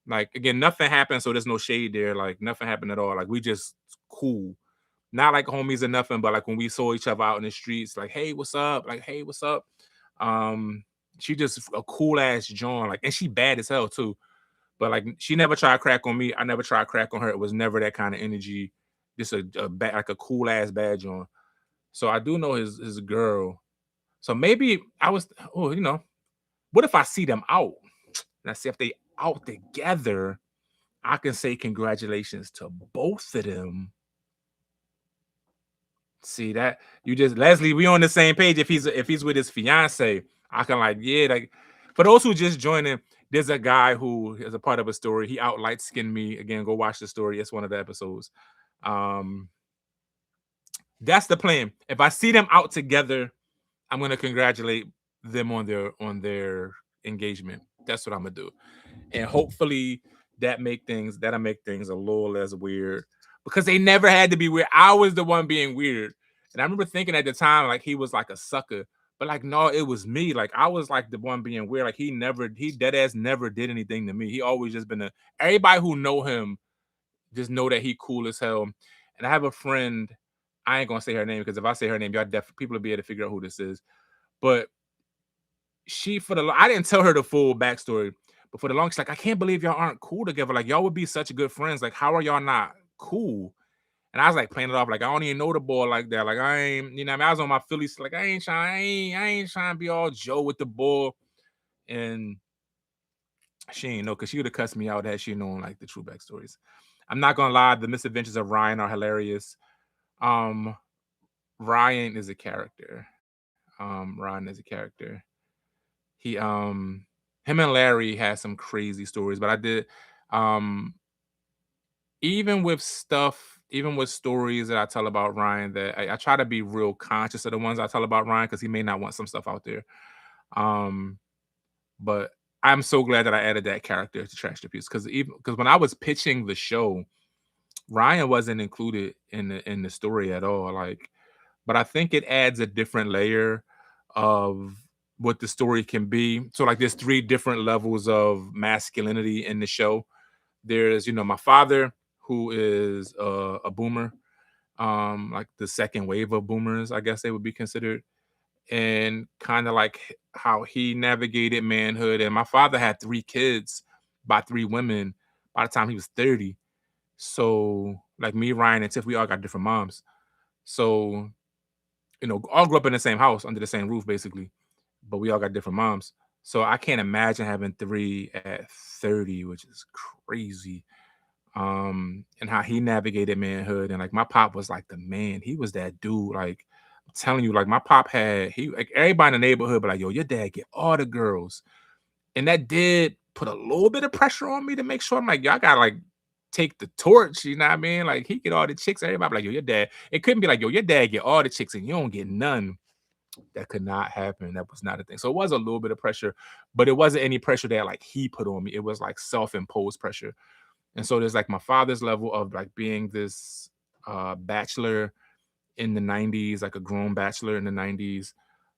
Like again, nothing happened, so there's no shade there. Like nothing happened at all. Like we just cool. Not like homies or nothing, but like when we saw each other out in the streets, like, hey, what's up? Like, hey, what's up? Um, she just a cool ass John, like, and she bad as hell too. But like, she never tried crack on me. I never tried crack on her. It was never that kind of energy. Just like a cool ass bad John. So I do know his girl. So maybe I was, what if I see them out? And I see if they out together, I can say congratulations to both of them. See that you just Leslie, we on the same page. If he's with his fiance, I can like like for those who just joining, there's a guy who is a part of a story. He out light skinned me. Again, go watch the story. It's one of the episodes. That's the plan. If I see them out together, I'm gonna congratulate them on their engagement. That's what I'm gonna do. And hopefully that'll make things a little less weird because they never had to be weird. I was the one being weird. And I remember thinking at the time, like he was like a sucker, but like, no, it was me. Like I was like the one being weird. Like he dead ass never did anything to me. He always just been everybody who know him just know that he cool as hell. And I have a friend, I ain't gonna say her name because if I say her name, people will be able to figure out who this is. But I didn't tell her the full backstory, but for the longest, like, I can't believe y'all aren't cool together. Like, y'all would be such good friends. Like, how are y'all not cool? And I was like playing it off, like, I don't even know the boy like that. Like, I ain't, what I mean, I was on my Phillies, like, I ain't trying to be all Joe with the bull. And she ain't know, because she would have cussed me out had she known like the true backstories. I'm not gonna lie, the misadventures of Ryan are hilarious. Ryan is a character. Ryan is a character. He him and Larry had some crazy stories, but I did even with stories that I tell about Ryan, that I try to be real conscious of the ones I tell about Ryan because he may not want some stuff out there. But I'm so glad that I added that character to Trashterpiece because when I was pitching the show, Ryan wasn't included in the story at all. Like, but I think it adds a different layer of what the story can be. So like there's 3 different levels of masculinity in the show. There's, my father, who is a boomer, like the second wave of boomers, I guess they would be considered, and kind of like how he navigated manhood. And my father had 3 kids by 3 women by the time he was 30. So like me, Ryan, and Tiff, we all got different moms. So, all grew up in the same house under the same roof, basically, but we all got different moms. So I can't imagine having 3 at 30, which is crazy. And how he navigated manhood. And like my pop was like the man. He was that dude. Like I'm telling you, like my pop like everybody in the neighborhood, but like, yo, your dad get all the girls. And that did put a little bit of pressure on me to make sure I'm like, y'all gotta like take the torch, you know what I mean? Like he get all the chicks, everybody like, yo, your dad. It couldn't be like, yo, your dad get all the chicks and you don't get none. That could not happen. That was not a thing. So it was a little bit of pressure, but it wasn't any pressure that like he put on me. It was like self-imposed pressure. And so there's like my father's level of like being this bachelor in the 90s, like a grown bachelor in the 90s.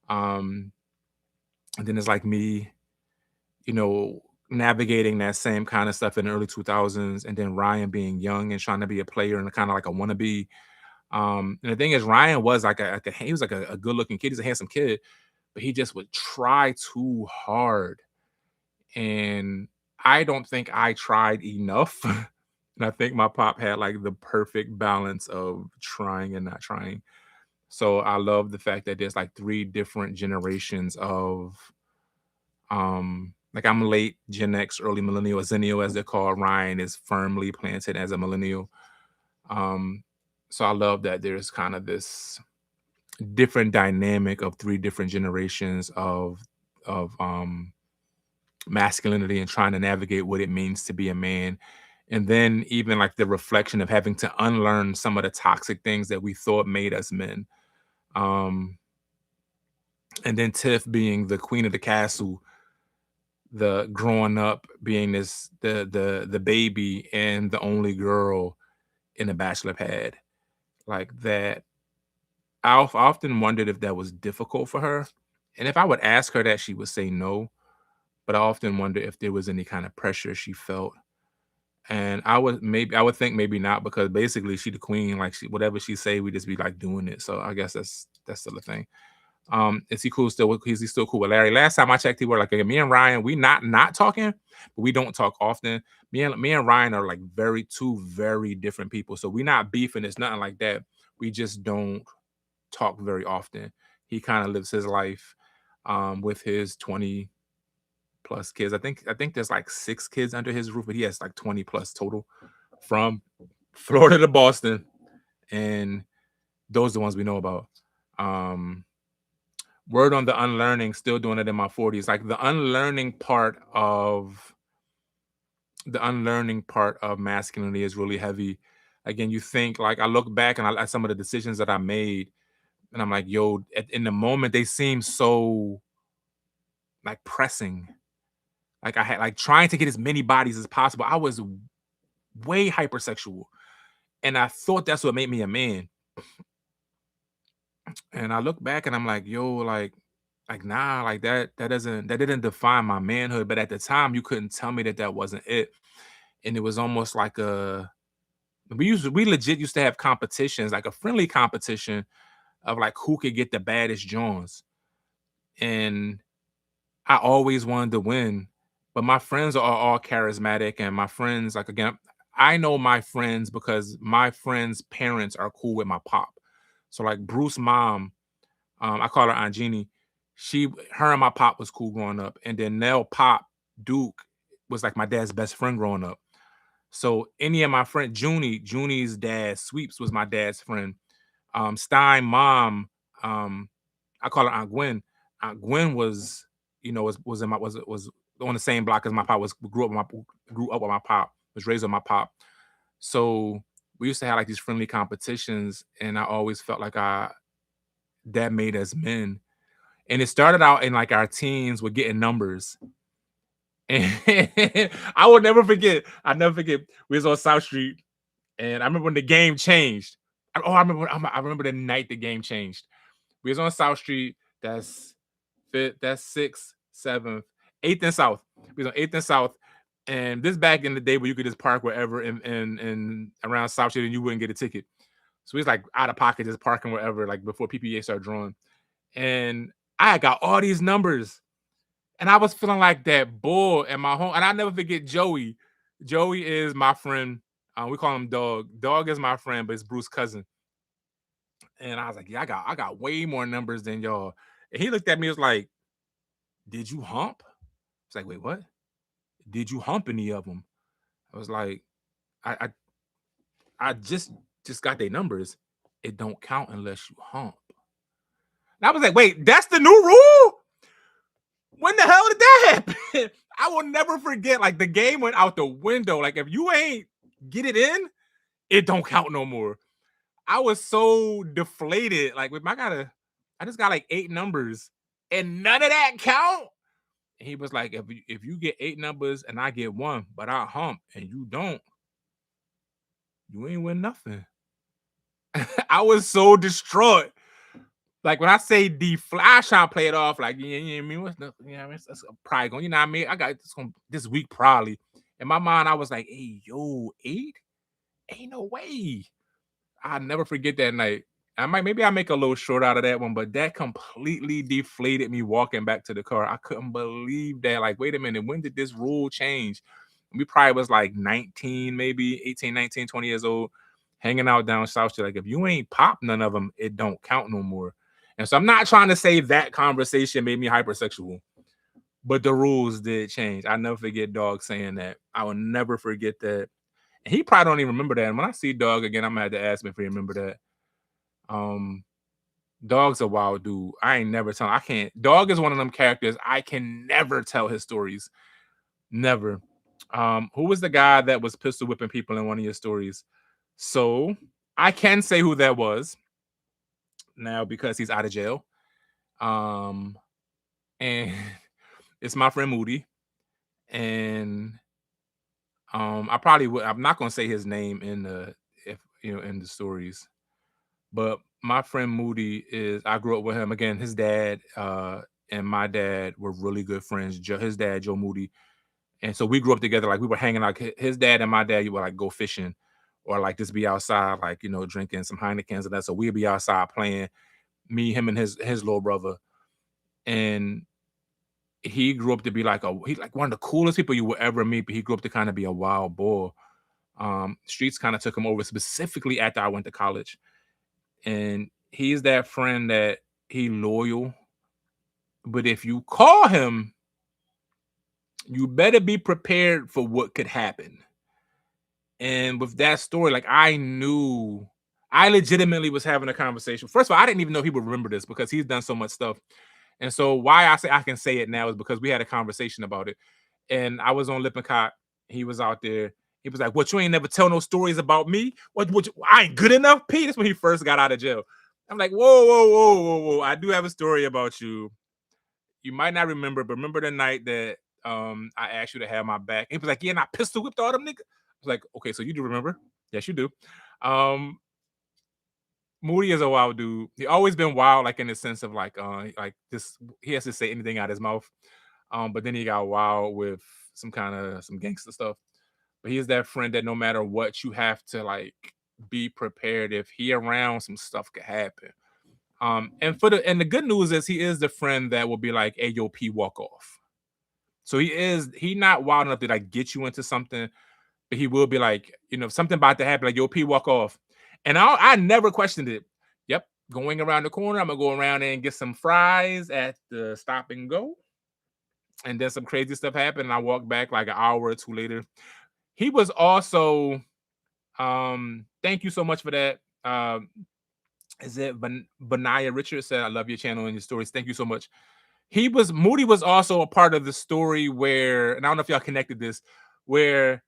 Um, and then it's like me, you know, navigating that same kind of stuff in the early 2000s, and then Ryan being young and trying to be a player and kind of like a wannabe. And the thing is, Ryan was he was like a good looking kid. He's a handsome kid, but he just would try too hard. And I don't think I tried enough. And I think my pop had like the perfect balance of trying and not trying. So I love the fact that there's like three different generations of like I'm late Gen X, early millennial, Zennial as they're called. Ryan is firmly planted as a millennial. Um, so I love that there's kind of this different dynamic of three different generations of masculinity and trying to navigate what it means to be a man. And then even like the reflection of having to unlearn some of the toxic things that we thought made us men. Um, and then Tiff being the queen of the castle, the growing up being the baby and the only girl in the bachelor pad. Like that, I've often wondered if that was difficult for her. And if I would ask her that, she would say no. But I often wonder if there was any kind of pressure she felt. And I would think maybe not, because basically she the queen, like whatever she say, we just be like doing it. So I guess that's still a thing. Is he cool still? Is he still cool with Larry? Last time I checked, he were like, okay, me and Ryan, we not talking, but we don't talk often. Me and Ryan are like two very different people. So we not beefing. It's nothing like that. We just don't talk very often. He kind of lives his life with his 20 plus kids. I think there's like 6 kids under his roof, but he has like 20 plus total from Florida to Boston. And those are the ones we know about. Word on the unlearning, still doing it in my 40s. Like the unlearning part of masculinity is really heavy. Again, you think like I look back and at some of the decisions that I made, and I'm like, yo, in the moment they seem so like pressing. Like I had like trying to get as many bodies as possible. I was way hypersexual, and I thought that's what made me a man. And I look back and I'm like, yo, like nah, like that didn't define my manhood. But at the time, you couldn't tell me that that wasn't it. And it was almost like we legit used to have competitions, like a friendly competition of like who could get the baddest Johns. And I always wanted to win, but my friends are all charismatic, and my friends, like again, I know my friends because my friends' parents are cool with my pop. So like Bruce mom, I call her Aunt Jeannie. Her and my pop was cool growing up, and then Nell pop Duke was like my dad's best friend growing up. So any of my friend Junie's dad Sweeps was my dad's friend. Stein mom, um, I call her Aunt Gwen. Aunt Gwen was, was in my was on the same block as my pop. Grew up with my pop. Was raised with my pop. So we used to have like these friendly competitions, and I always felt like that made us men. And it started out in like our teens with getting numbers. And I will never forget. I never forget. We was on South Street, and I remember when the game changed. I remember the night the game changed. We was on South Street. That's fifth. That's sixth, seventh, eighth and South. We was on eighth and South, and this back in the day where you could just park wherever in around South Street and you wouldn't get a ticket. So we was like out of pocket, just parking wherever, like before PPA started drawing. And I got all these numbers, and I was feeling like that bull in my home. And I never forget Joey. Joey is my friend. We call him Dog. Dog is my friend, but it's Bruce's cousin. And I was like, yeah, I got way more numbers than y'all. And he looked at me, was like, did you hump? It's like, wait, what? Did you hump any of them? I was like, I just got their numbers. It don't count unless you hump. And I was like, wait, that's the new rule? When the hell did that happen? I will never forget. Like the game went out the window. Like if you ain't get it in, it don't count no more. I was so deflated. Like I just got like 8 numbers and none of that count. And he was like, if you get 8 numbers and I get 1, but I hump and you don't, you ain't win nothing. I was so distraught. Like when I say I trying to play it off like, yeah, you know what I mean? What's the, you know what I mean? That's probably going, you know what I mean? I got this week probably. In my mind, I was like, hey, yo, 8? Ain't no way. I'll never forget that night. Maybe I make a little short out of that one, but that completely deflated me walking back to the car. I couldn't believe that. Like, wait a minute, when did this rule change? We probably was like 19, maybe 18, 19, 20 years old, hanging out down South Street. Like, if you ain't pop none of them, it don't count no more. And so I'm not trying to say that conversation made me hypersexual, but the rules did change. I never forget Dog saying that. I will never forget that. And he probably don't even remember that. And when I see Dog again, I'm gonna have to ask him if he remember that. Dog's a wild dude. I ain't never tell. I can't. Dog is one of them characters. I can never tell his stories. Never. Who was the guy that was pistol whipping people in one of your stories? So I can say who that was now because he's out of jail. And it's my friend Moody. And I probably would. I'm not gonna say his name in the in the stories. But my friend Moody I grew up with him. Again, his dad and my dad were really good friends. His dad, Joe Moody. And so we grew up together. Like we were hanging out. His dad and my dad, you would like go fishing or like just be outside, like, drinking some Heinekens and that. So we'd be outside playing, me, him, and his little brother. And he grew up to be like one of the coolest people you will ever meet, but he grew up to kind of be a wild boy. Streets kind of took him over specifically after I went to college. And he's that friend that he loyal, but if you call him, you better be prepared for what could happen. And with that story, like I legitimately was having a conversation. First of all, I didn't even know he would remember this because he's done so much stuff. And so why I say I can say it now is because we had a conversation about it. And I was on Lippincott. He was out there. He was like, "What, you ain't never tell no stories about me? What I ain't good enough, Pete?" That's when he first got out of jail. I'm like, whoa, whoa, whoa, whoa, whoa. I do have a story about you. You might not remember, but remember the night that I asked you to have my back. He was like, yeah, and I pistol whipped all them niggas. I was like, okay, so you do remember? Yes, you do. Moody is a wild dude. He always been wild, like in the sense of like this. He has to say anything out of his mouth. But then he got wild with some gangster stuff. But he is that friend that no matter what, you have to like be prepared. If he around, some stuff could happen. And the good news is he is the friend that will be like, "Hey, yo, P, walk off." So he not wild enough to like get you into something, but he will be like, if something about to happen, like, "Yo, P, walk off." And I never questioned it. Yep, going around the corner, I'm gonna go around there and get some fries at the Stop and Go. And then some crazy stuff happened, and I walked back like an hour or two later. He was also, thank you so much for that. Is it Benaya Richards said, "I love your channel and your stories. Thank you so much." Moody was also a part of the story where, and I don't know if y'all connected this, where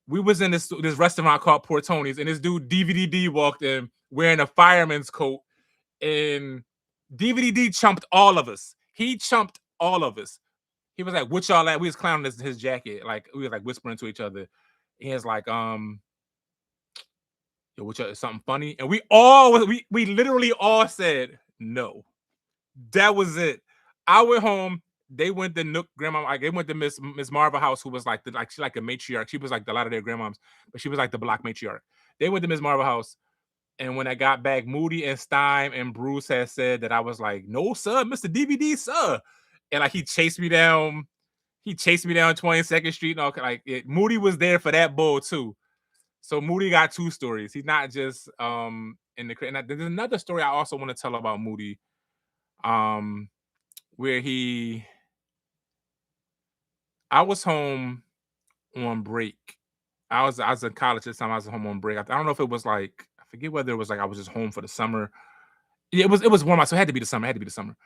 we was in this restaurant called Poor Tony's, and this dude DVD walked in wearing a fireman's coat, and DVD chumped all of us. He chumped all of us. He was like, "What y'all at?" We was clowning his jacket, like we was like whispering to each other. He was like, "Yo, what y'all, something funny?" And we literally all said no. That was it. I went home. They went to Nook grandma. Like they went to Miss Marva house, who was like she like a matriarch. She was like a lot of their grandmoms, but she was like the block matriarch. They went to Miss Marva house, and when I got back, Moody and Stein and Bruce had said that I was like, "No, sir, Mr. DVD, sir," and like he chased me down. He chased me down 22nd Street. And all like Moody was there for that bull too. So Moody got two stories. He's not just in the. And there's another story I also want to tell about Moody. Where I was home on break. I was in college this time. I was home on break. I don't know if it was like, I forget whether it was like I was just home for the summer. Yeah, it was warm out, so it had to be the summer. It had to be the summer.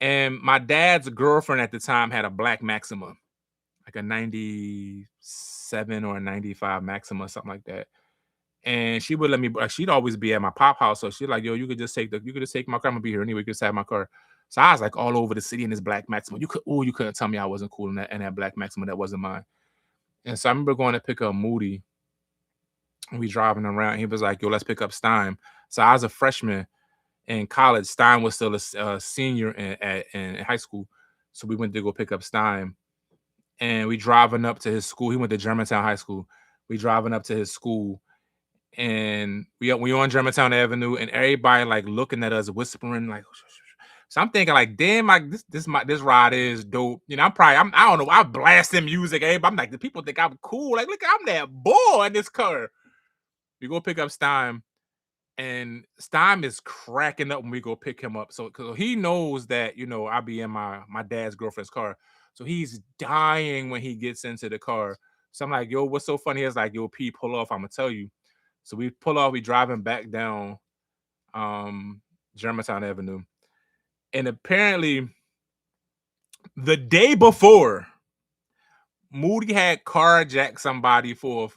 And my dad's girlfriend at the time had a black Maxima, like a 97 or a 95 Maxima, something like that. And she would let me. She'd always be at my pop house, so she's like, "Yo, you could just take my car. I'm gonna be here anyway. You could just have my car." So I was like all over the city in this black Maxima. You couldn't tell me I wasn't cool in that black Maxima that wasn't mine. And so I remember going to pick up Moody, We driving around. He was like, "Yo, let's pick up Stein." So I was a freshman in college. Stein was still a senior in high school. So we went to go pick up Stein, and we driving up to his school. He went to Germantown High School. We driving up to his school, and we on Germantown Avenue, and everybody like looking at us, whispering like. So I'm thinking like, damn, like this ride is dope. You know, I don't know, I blasting music. I'm like, the people think I'm cool. Like, look, I'm that boy in this car. We go pick up Stein, and Stein is cracking up when we go pick him up. So because he knows that, you know, I'll be in my dad's girlfriend's car. So he's dying when he gets into the car. So I'm like, yo, what's so funny? He's like, yo, P, pull off. I'm gonna tell you. So we pull off, we driving back down Germantown Avenue. And apparently the day before, Moody had carjacked somebody for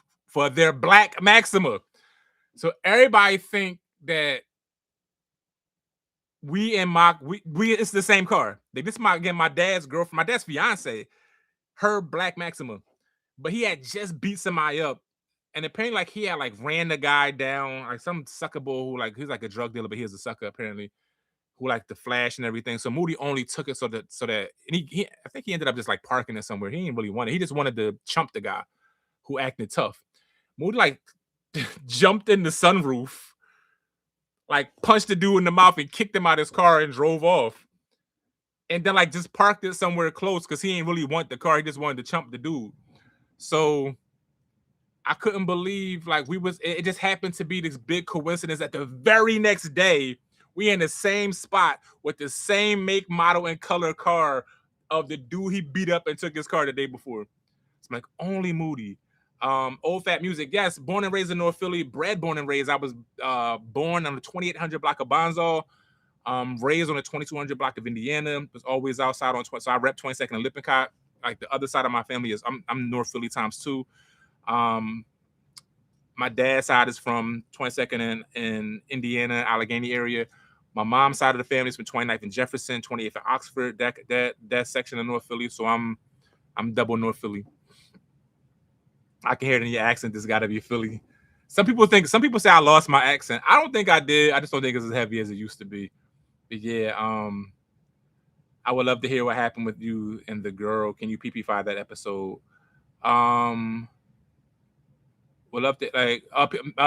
their black Maxima. So everybody think that we it's the same car. Like, this is my dad's girlfriend, my dad's fiance, her black Maxima. But he had just beat somebody up. And apparently, like, he had like ran the guy down, like some sucker bull who, like, he's like a drug dealer, but he was a sucker apparently, who like the flash and everything. So Moody only took it so that and he I think he ended up just like parking it somewhere. He didn't really want it. He just wanted to chump the guy who acted tough. Moody like jumped in the sunroof, like punched the dude in the mouth and kicked him out of his car and drove off. And then like just parked it somewhere close because he didn't really want the car. He just wanted to chump the dude. So I couldn't believe like it just happened to be this big coincidence that the very next day we in the same spot with the same make, model, and color car of the dude he beat up and took his car the day before. It's like only Moody. Old Fat Music. Yes, born and raised in North Philly, bred, born and raised. I was born on the 2800 block of Bonzal, raised on the 2200 block of Indiana. Was always outside on so I rep 22nd and Lippincott. Like the other side of my family is I'm North Philly times two. My dad's side is from 22nd in Indiana, Allegheny area. My mom's side of the family is from 29th and Jefferson, 28th and Oxford. That section of North Philly. So I'm double North Philly. I can hear it in your accent. This got to be Philly. Some people say I lost my accent. I don't think I did. I just don't think it's as heavy as it used to be. But yeah, I would love to hear what happened with you and the girl. Can you PP5 that episode? Would love to like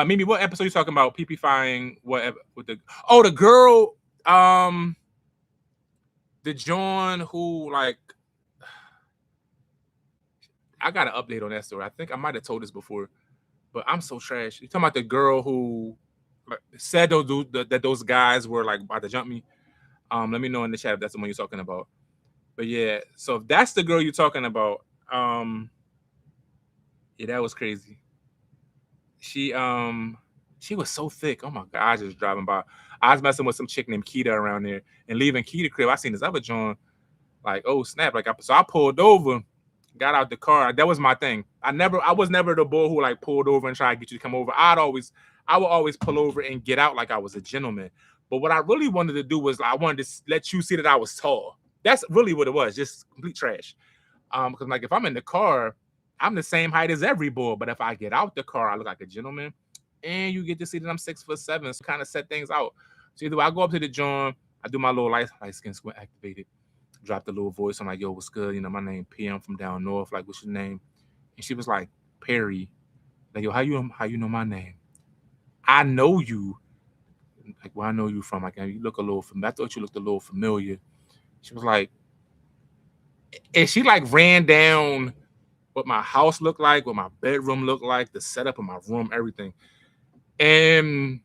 Mimi, what episode are you talking about? PP5ing what with the girl, the John who like I got an update on that story. I think I might have told this before, but I'm so trash. You talking about the girl who like, said that those guys were like about to jump me? Let me know in the chat if that's the one you're talking about. But yeah, so if that's the girl you're talking about, yeah, that was crazy. She was so thick. Oh my god, I was just driving by. I was messing with some chick named Keita around there and leaving Keita crib. I seen this other John, like, oh snap. So I pulled over, got out the car. That was my thing. I was never the boy who like pulled over and tried to get you to come over. I would always pull over and get out like I was a gentleman. But what I really wanted to do was I wanted to let you see that I was tall. That's really what it was, just complete trash. Because like if I'm in the car, I'm the same height as every boy. But if I get out the car, I look like a gentleman. And you get to see that I'm 6'7", so kind of set things out. So either I go up to the John, I do my little light skin squint activated, drop the little voice. I'm like, yo, what's good? You know, my name P. I'm from down north. Like, what's your name? And she was like, Perry. Like, yo, how you know my name? I know you. Like, where I know you from? Like, you look a little familiar. I thought you looked a little familiar. She was like, and she like ran down what my house looked like, what my bedroom looked like, the setup of my room, everything. And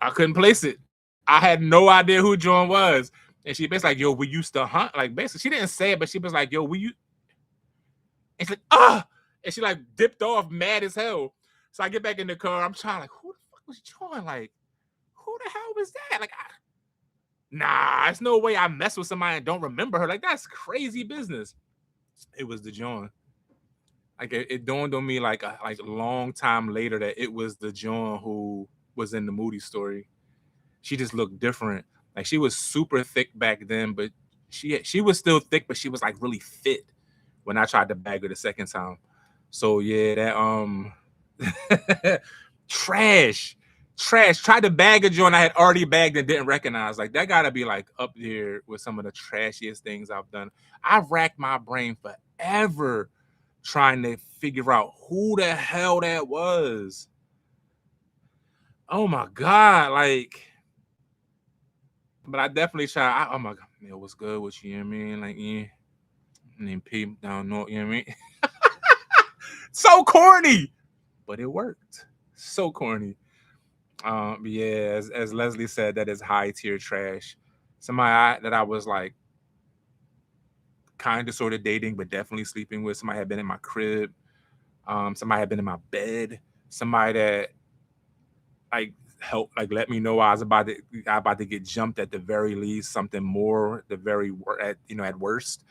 I couldn't place it. I had no idea who John was. And she basically like, yo, we used to hunt. Like, basically, she didn't say it, but she was like, yo, and she's like, ah! And she like dipped off mad as hell. So I get back in the car. I'm trying like, who the fuck was John? Like, who the hell was that? Like, nah, there's no way I mess with somebody and don't remember her. Like, that's crazy business. It was the John. Like, it dawned on me like a long time later that it was the John who was in the Moody story. She just looked different. Like, she was super thick back then, but she was still thick, but she was like really fit when I tried to bag her the second time. So yeah, Trash. Tried to bag a joint I had already bagged and didn't recognize. Like, that gotta be like up there with some of the trashiest things I've done. I've racked my brain forever trying to figure out who the hell that was. Oh my God. Like, but I definitely try. Oh my God, man, what's good with you? You know what I mean? Like, yeah. And then peep down north, you know what I mean? So corny, but it worked. So corny. Yeah, as Leslie said, that is high tier trash. Somebody that I was like kind of sort of dating, but definitely sleeping with. Somebody had been in my crib. Somebody had been in my bed. Somebody that like helped, like let me know I was about to get jumped at the very least. Something more, at worst.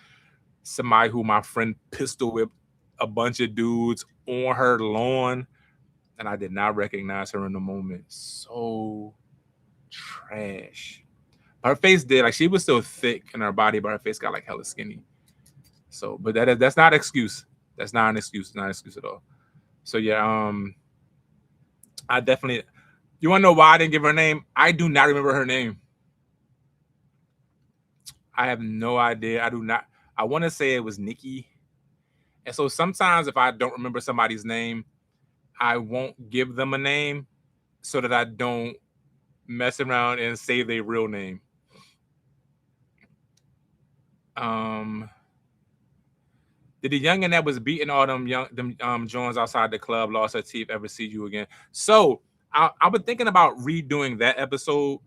Somebody who my friend pistol whipped a bunch of dudes on her lawn, and I did not recognize her in the moment. So trash. Her face did, like, she was still thick in her body, but her face got like hella skinny. So, but that's not an excuse. That's not an excuse. Not an excuse at all. So yeah, I definitely. You want to know why I didn't give her name? I do not remember her name. I have no idea. I do not. I want to say it was Nikki. And so sometimes if I don't remember somebody's name, I won't give them a name so that I don't mess around and say their real name. Did the youngin that was beating all them Jones outside the club lost her teeth ever see you again? So I was thinking about redoing that episode.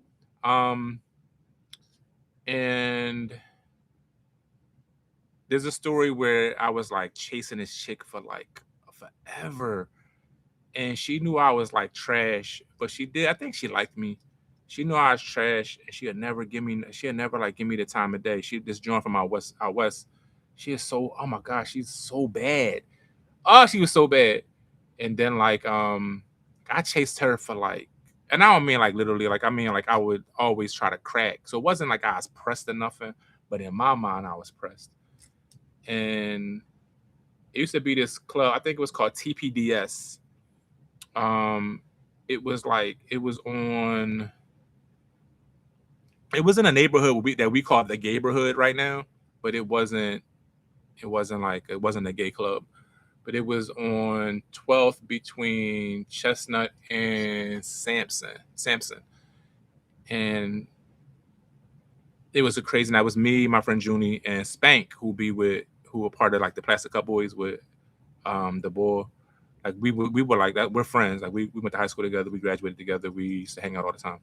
And there's a story where I was like chasing this chick for like forever. And she knew I was like trash, but I think she liked me. She knew I was trash, and she'd never like give me the time of day. She just joined from out west. She is so, oh my gosh, she's so bad. Oh, she was so bad. And then like I chased her for like, and I don't mean like literally, like I mean like I would always try to crack. So it wasn't like I was pressed or nothing, but in my mind I was pressed. And it used to be this club, I think it was called TPDS. It was in a neighborhood that we call the Gayborhood right now, but it wasn't a gay club, but it was on 12th between Chestnut and Sampson. And it was a crazy night. It was me, my friend Junie, and Spank, who were part of like the Plastic Cup Boys with the boy. Like we were like that. We're friends. Like we went to high school together. We graduated together. We used to hang out all the time.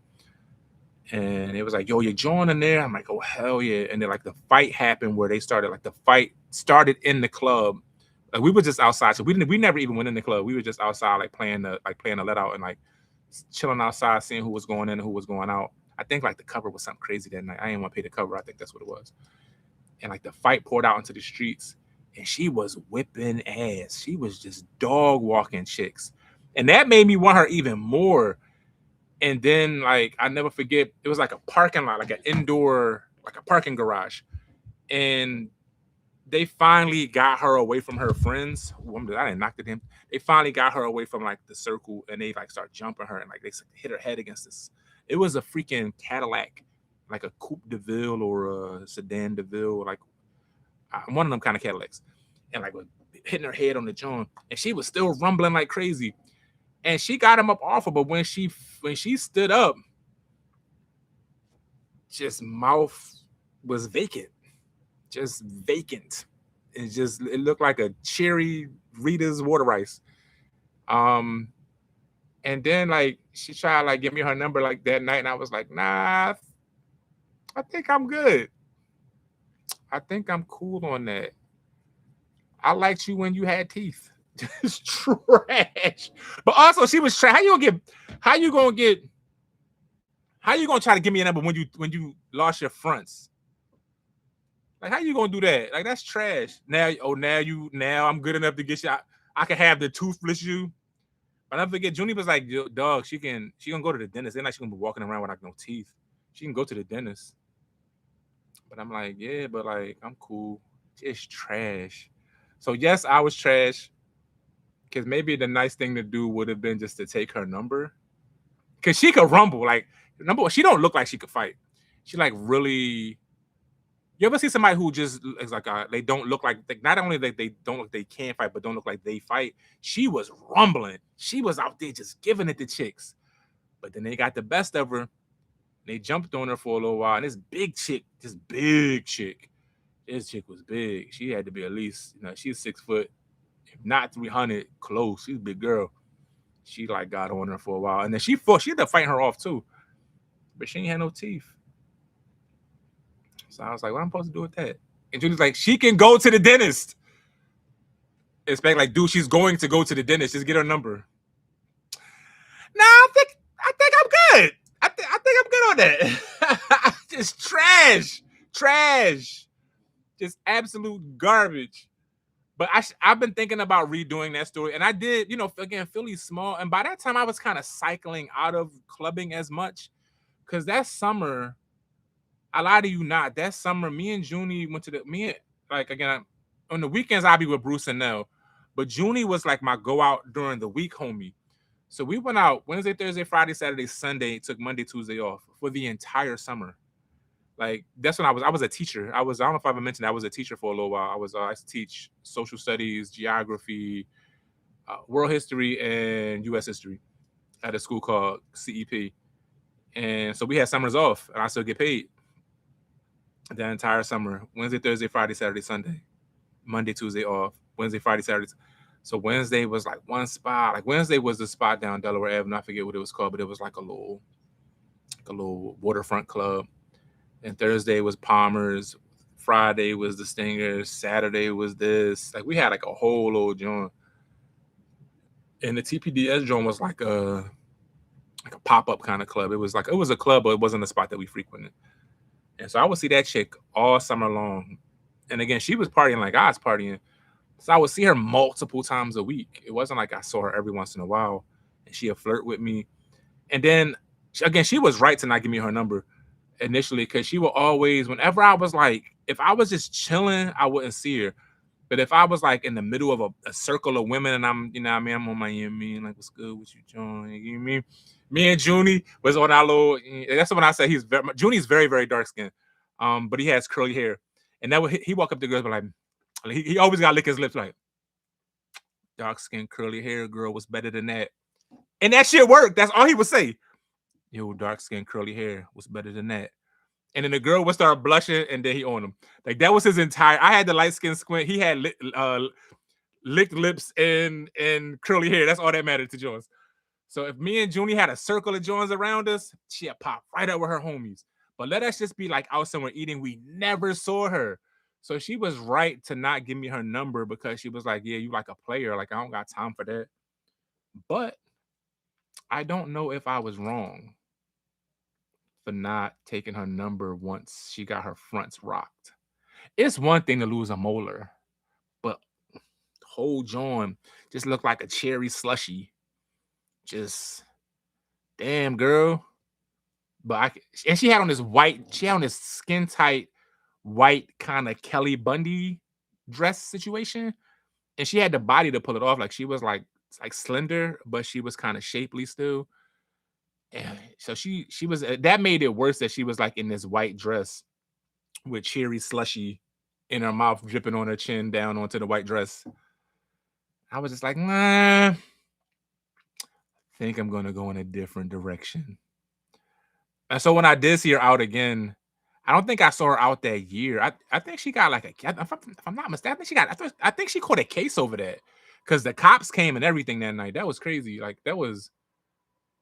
And it was like, yo, you're joining there. I'm like, oh hell yeah. And then like the fight happened where the fight started in the club. Like we were just outside. So we never even went in the club. We were just outside like playing the let out and like chilling outside, seeing who was going in and who was going out. I think like the cover was something crazy that night. I didn't want to pay the cover. I think that's what it was. And like the fight poured out into the streets, and she was whipping ass. She was just dog walking chicks. And that made me want her even more. And then like I never forget, it was like a parking lot, like an indoor, like a parking garage. And they finally got her away from her friends. I didn't knock at him. They finally got her away from like the circle, and they like start jumping her, and like they hit her head against this. It was a freaking Cadillac, like a Coupe de Ville or a Sedan de Ville, like one of them kind of Cadillacs, and like was hitting her head on the joint, and she was still rumbling like crazy. And she got him up off her, but when she stood up, just mouth was vacant. Just vacant. It looked like a cherry Rita's water ice. And then like she tried to like give me her number like that night, and I was like, nah, I think I'm good. I think I'm cool on that. I liked you when you had teeth. Just trash. But also she was trash. How you gonna try to give me a number when you lost your fronts? Like, how you gonna do that? Like, that's trash. Now I'm good enough to get you. I can have the toothless you. But I forget, Junie was like, dog, she gonna go to the dentist. Ain't like she gonna be walking around without no teeth. She can go to the dentist. But I'm like, yeah, but like, I'm cool. It's trash. So yes, I was trash. Because maybe the nice thing to do would have been just to take her number. Because she could rumble. Like, number one, she don't look like she could fight. She like really. You ever see somebody who just is like they don't look like not only like they don't look they can fight, but don't look like they fight. She was rumbling. She was out there just giving it to chicks. But then they got the best of her. They jumped on her for a little while. And this big chick, this chick was big. She had to be at least, she's 6 foot, if not 300, close. She's a big girl. She like got on her for a while. And then she had to fight her off too. But she ain't had no teeth. So I was like, what am I supposed to do with that? And Judy's like, she can go to the dentist. Expect like, dude, she's going to go to the dentist. Just get her number. Nah, I think I'm good. I think I'm good on that. Just trash, just absolute garbage. But I've been thinking about redoing that story, and I did. Again, Philly's small, and by that time I was kind of cycling out of clubbing as much, because that summer, I lie to you not, that summer, me and Junie went to again on the weekends I'd be with Bruce and Nell, but Junie was like my go out during the week homie. So we went out Wednesday, Thursday, Friday, Saturday, Sunday, took Monday, Tuesday off for the entire summer. Like, that's when I was a teacher. I don't know if I ever mentioned I was a teacher for a little while. I used to teach social studies, geography, world history, and U.S. history at a school called CEP. And so we had summers off, and I still get paid the entire summer. Wednesday, Thursday, Friday, Saturday, Sunday. Monday, Tuesday off. Wednesday, Friday, Saturday. So Wednesday was like one spot. Like Wednesday was the spot down Delaware Avenue. I forget what it was called, but it was like a little waterfront club. And Thursday was Palmer's. Friday was the Stingers. Saturday was this. Like, we had like a whole little joint. And the TPDS joint was like a pop-up kind of club. It was a club, but it wasn't a spot that we frequented. And so I would see that chick all summer long. And again, she was partying like I was partying. So I would see her multiple times a week. It wasn't like I saw her every once in a while. And she'd flirt with me. And then, again, she was right to not give me her number initially, because she would always, whenever I was like, if I was just chilling, I wouldn't see her. But if I was like in the middle of a circle of women and I'm, I'm on my like, what's good with you, John? You know what I mean? Me and Junie was on our little, that's when I say Junie's very, very dark skinned. But he has curly hair. And he walk up to girls, but like, he always got to lick his lips like, dark skin, curly hair girl was better than that. And that shit worked. That's all he would say. Yo, dark skin, curly hair was better than that. And then the girl would start blushing, and then he on him. Like, that was his entire. I had the light skin squint. He had licked lips and curly hair. That's all that mattered to Jones. So if me and Junie had a circle of Jones around us, she'd pop right up with her homies. But let us just be like out somewhere eating. We never saw her. So she was right to not give me her number, because she was like, yeah, you like a player. Like, I don't got time for that. But I don't know if I was wrong for not taking her number once she got her fronts rocked. It's one thing to lose a molar, but whole joint just looked like a cherry slushy. Just, damn, girl. But she had on this skin tight white kind of Kelly Bundy dress situation, and she had the body to pull it off. Like, she was like slender, but she was kind of shapely still. And so she was, that made it worse that she was like in this white dress with cherry slushy in her mouth, dripping on her chin down onto the white dress. I was just like, nah, I think I'm gonna go in a different direction. And so when I did see her out again, I don't think I saw her out that year. I think she got like if I'm not mistaken, I think she caught a case over that, because the cops came and everything that night. That was crazy. Like, that was.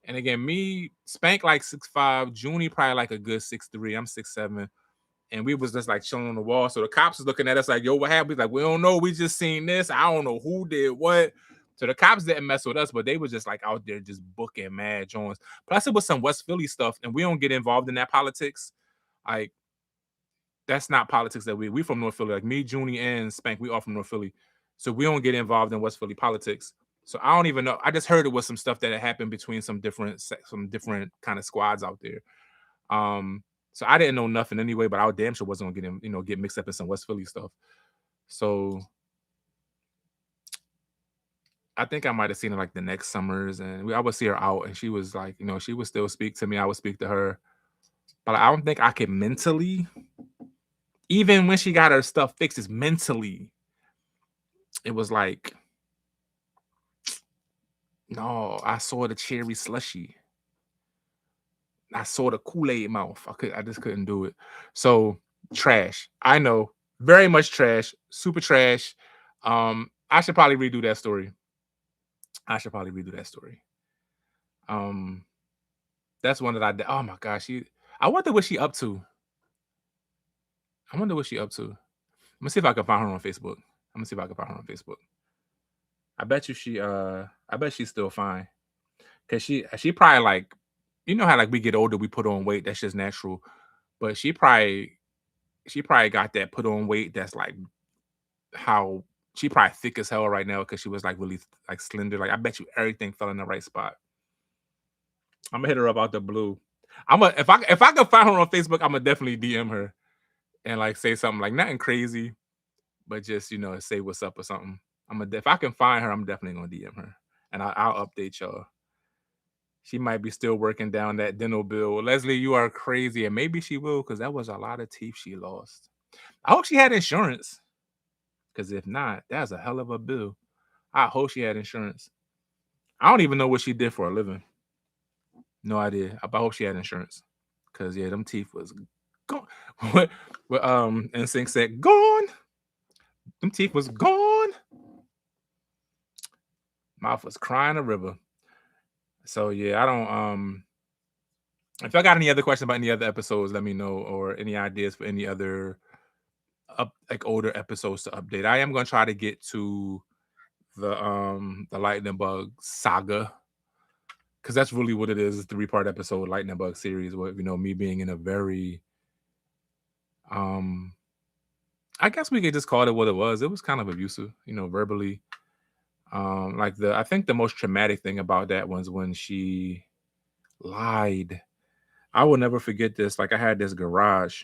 And again, me, Spank like 6'5", Junie probably like a good 6'3". I'm 6'7". And we was just like chilling on the wall. So the cops was looking at us like, yo, what happened? Like, we don't know. We just seen this. I don't know who did what. So the cops didn't mess with us, but they was just like out there just booking mad joints. Plus, it was some West Philly stuff, and we don't get involved in that politics. Like, that's not politics that we from North Philly. Like, me, Junie, and Spank, we all from North Philly. So we don't get involved in West Philly politics. So I don't even know. I just heard it was some stuff that had happened between some different kind of squads out there. So I didn't know nothing anyway, but I damn sure wasn't gonna get mixed up in some West Philly stuff. So I think I might have seen her like the next summers, and I would see her out, and she was like, she would still speak to me. I would speak to her, but I don't think I could mentally, even when she got her stuff fixed, is mentally, it was like, no, I saw the cherry slushy. I saw the Kool-Aid mouth. I just couldn't do it. So trash. I know. Very much trash. Super trash. I should probably redo that story. I should probably redo that story. Um, that's one that I did. Oh my gosh, I wonder what she up to. I wonder what she up to. I'm gonna see if I can find her on Facebook. I'm gonna see if I can find her on Facebook. I bet you I bet she's still fine. Cause she probably like, how like we get older, we put on weight. That's just natural. But she probably got that put on weight that's like how she probably thick as hell right now because she was like really like slender. Like I bet you everything fell in the right spot. I'm gonna hit her up out the blue. If I can find her on Facebook, I'm gonna definitely DM her and like say something like nothing crazy, but just say what's up or something. If I can find her, I'm definitely gonna DM her and I'll update y'all. She might be still working down that dental bill. Leslie, you are crazy, and maybe she will because that was a lot of teeth she lost. I hope she had insurance. Because if not, that's a hell of a bill. I hope she had insurance. I don't even know what she did for a living. No idea. I hope she had insurance. Because, yeah, them teeth was gone. What NSYNC said, gone. Them teeth was gone. Mouth was crying a river. So, yeah, I don't, if y'all got any other questions about any other episodes, let me know. Or any ideas for any other, like, older episodes to update. I am going to try to get to the Lightning Bug saga, because that's really what it is. It's a 3-part episode Lightning Bug series where me being in a very I guess we could just call it what it was. It was kind of abusive, verbally. I think the most traumatic thing about that was when she lied. I will never forget this. Like I had this garage.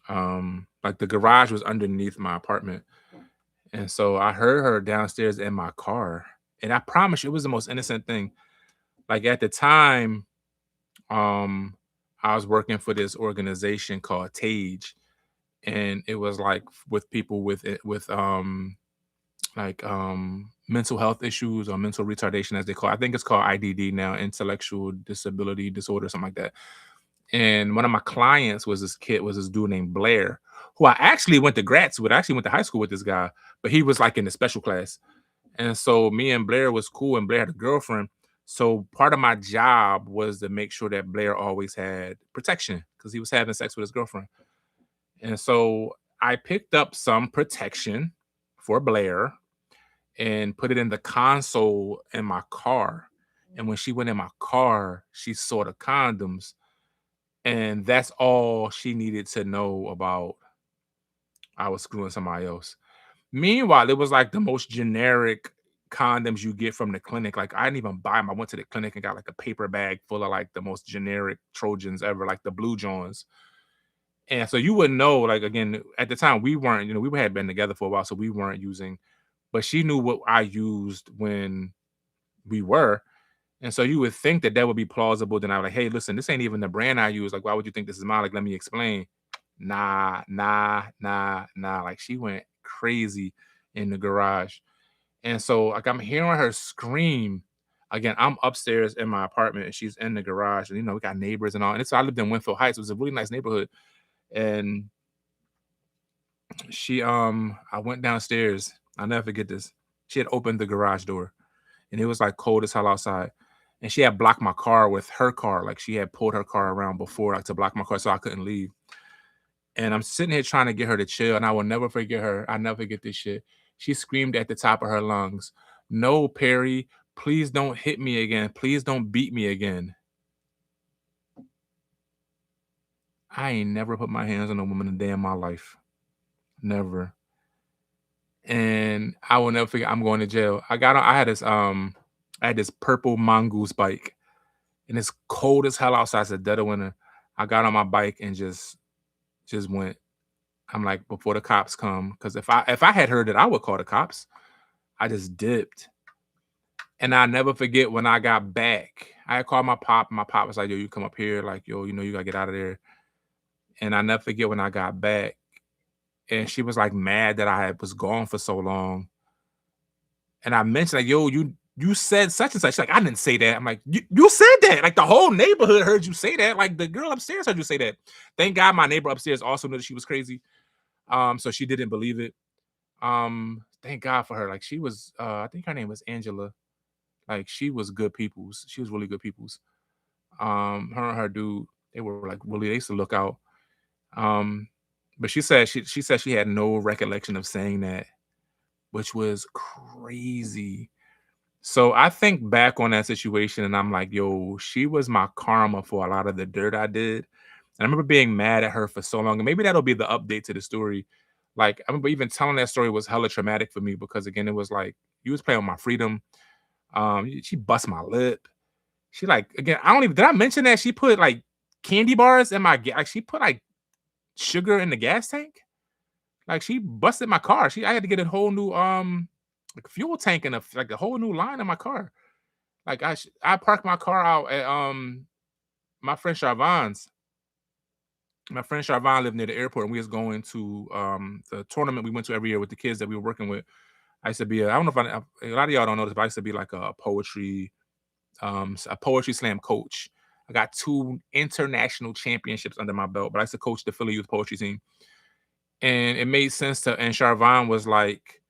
Like the garage was underneath my apartment. And so I heard her downstairs in my car. And I promise you, it was the most innocent thing. Like at the time, I was working for this organization called Tage, and it was like with people with mental health issues or mental retardation, as they call it. I think it's called IDD now, intellectual disability disorder, something like that. And one of my clients was this dude named Blair, who I actually went to grad school with. I actually went to high school with this guy, but he was like in the special class. And so me and Blair was cool, and Blair had a girlfriend. So part of my job was to make sure that Blair always had protection because he was having sex with his girlfriend. And so I picked up some protection for Blair and put it in the console in my car. And when she went in my car, she saw the condoms. And that's all she needed to know about I was screwing somebody else. Meanwhile, it was like the most generic condoms you get from the clinic. Like I didn't even buy them. I went to the clinic and got like a paper bag full of like the most generic Trojans ever, like the Blue Johns. And so you wouldn't know, like again, at the time we weren't, we had been together for a while, so we weren't using, but she knew what I used when we were. And so you would think that that would be plausible. Then I was like, hey, listen, this ain't even the brand I use. Like, why would you think this is mine? Like, let me explain. Nah, nah, nah, nah. Like she went crazy in the garage. And so like I'm hearing her scream. Again, I'm upstairs in my apartment and she's in the garage. And we got neighbors and all. And so I lived in Winfield Heights. It was a really nice neighborhood. And I went downstairs. I'll never forget this. She had opened the garage door and it was like cold as hell outside. And she had blocked my car with her car. Like she had pulled her car around before, like to block my car so I couldn't leave. And I'm sitting here trying to get her to chill. And I will never forget her. I never forget this shit. She screamed at the top of her lungs, "No, Perry, please don't hit me again. Please don't beat me again." I ain't never put my hands on a woman a day in my life. Never. And I will never forget, I'm going to jail. I had this purple mongoose bike, and it's cold as hell outside. It's the dead of winter. I got on my bike and just went. I'm like, before the cops come, because if I had heard that, I would call the cops. I just dipped. And I never forget when I got back, I had called my pop. My pop was like, "Yo, you come up here, like, yo, you gotta get out of there." And I never forget when I got back, and she was like mad that was gone for so long. And I mentioned like, "Yo, you said such and such." She's like, "I didn't say that." I'm like, "You said that. Like the whole neighborhood heard you say that. Like the girl upstairs heard you say that." Thank God my neighbor upstairs also knew that she was crazy. So she didn't believe it. Thank God for her. Like she was, I think her name was Angela. Like she was good people's. She was really good people's. Her and her dude, they were like really. They used to look out. Um, but she said she had no recollection of saying that, which was crazy. So I think back on that situation and I'm like, yo, she was my karma for a lot of the dirt I did. And I remember being mad at her for so long. And maybe that'll be the update to the story. Like, I remember even telling that story was hella traumatic for me because again, it was like you was playing with my freedom. She bust my lip. She like again, I don't even did I mention that she put like candy bars in my like she put like sugar in the gas tank? Like she busted my car. I had to get a whole new like fuel tank and like a whole new line in my car. Like I parked my car out at my friend Charvon's. My friend Charvon lived near the airport, and we was going to the tournament we went to every year with the kids that we were working with. I used to be I don't know if a lot of y'all don't know this, but I used to be like a poetry slam coach. I got 2 international championships under my belt, but I used to coach the Philly youth poetry team. And it made sense and Charvon was like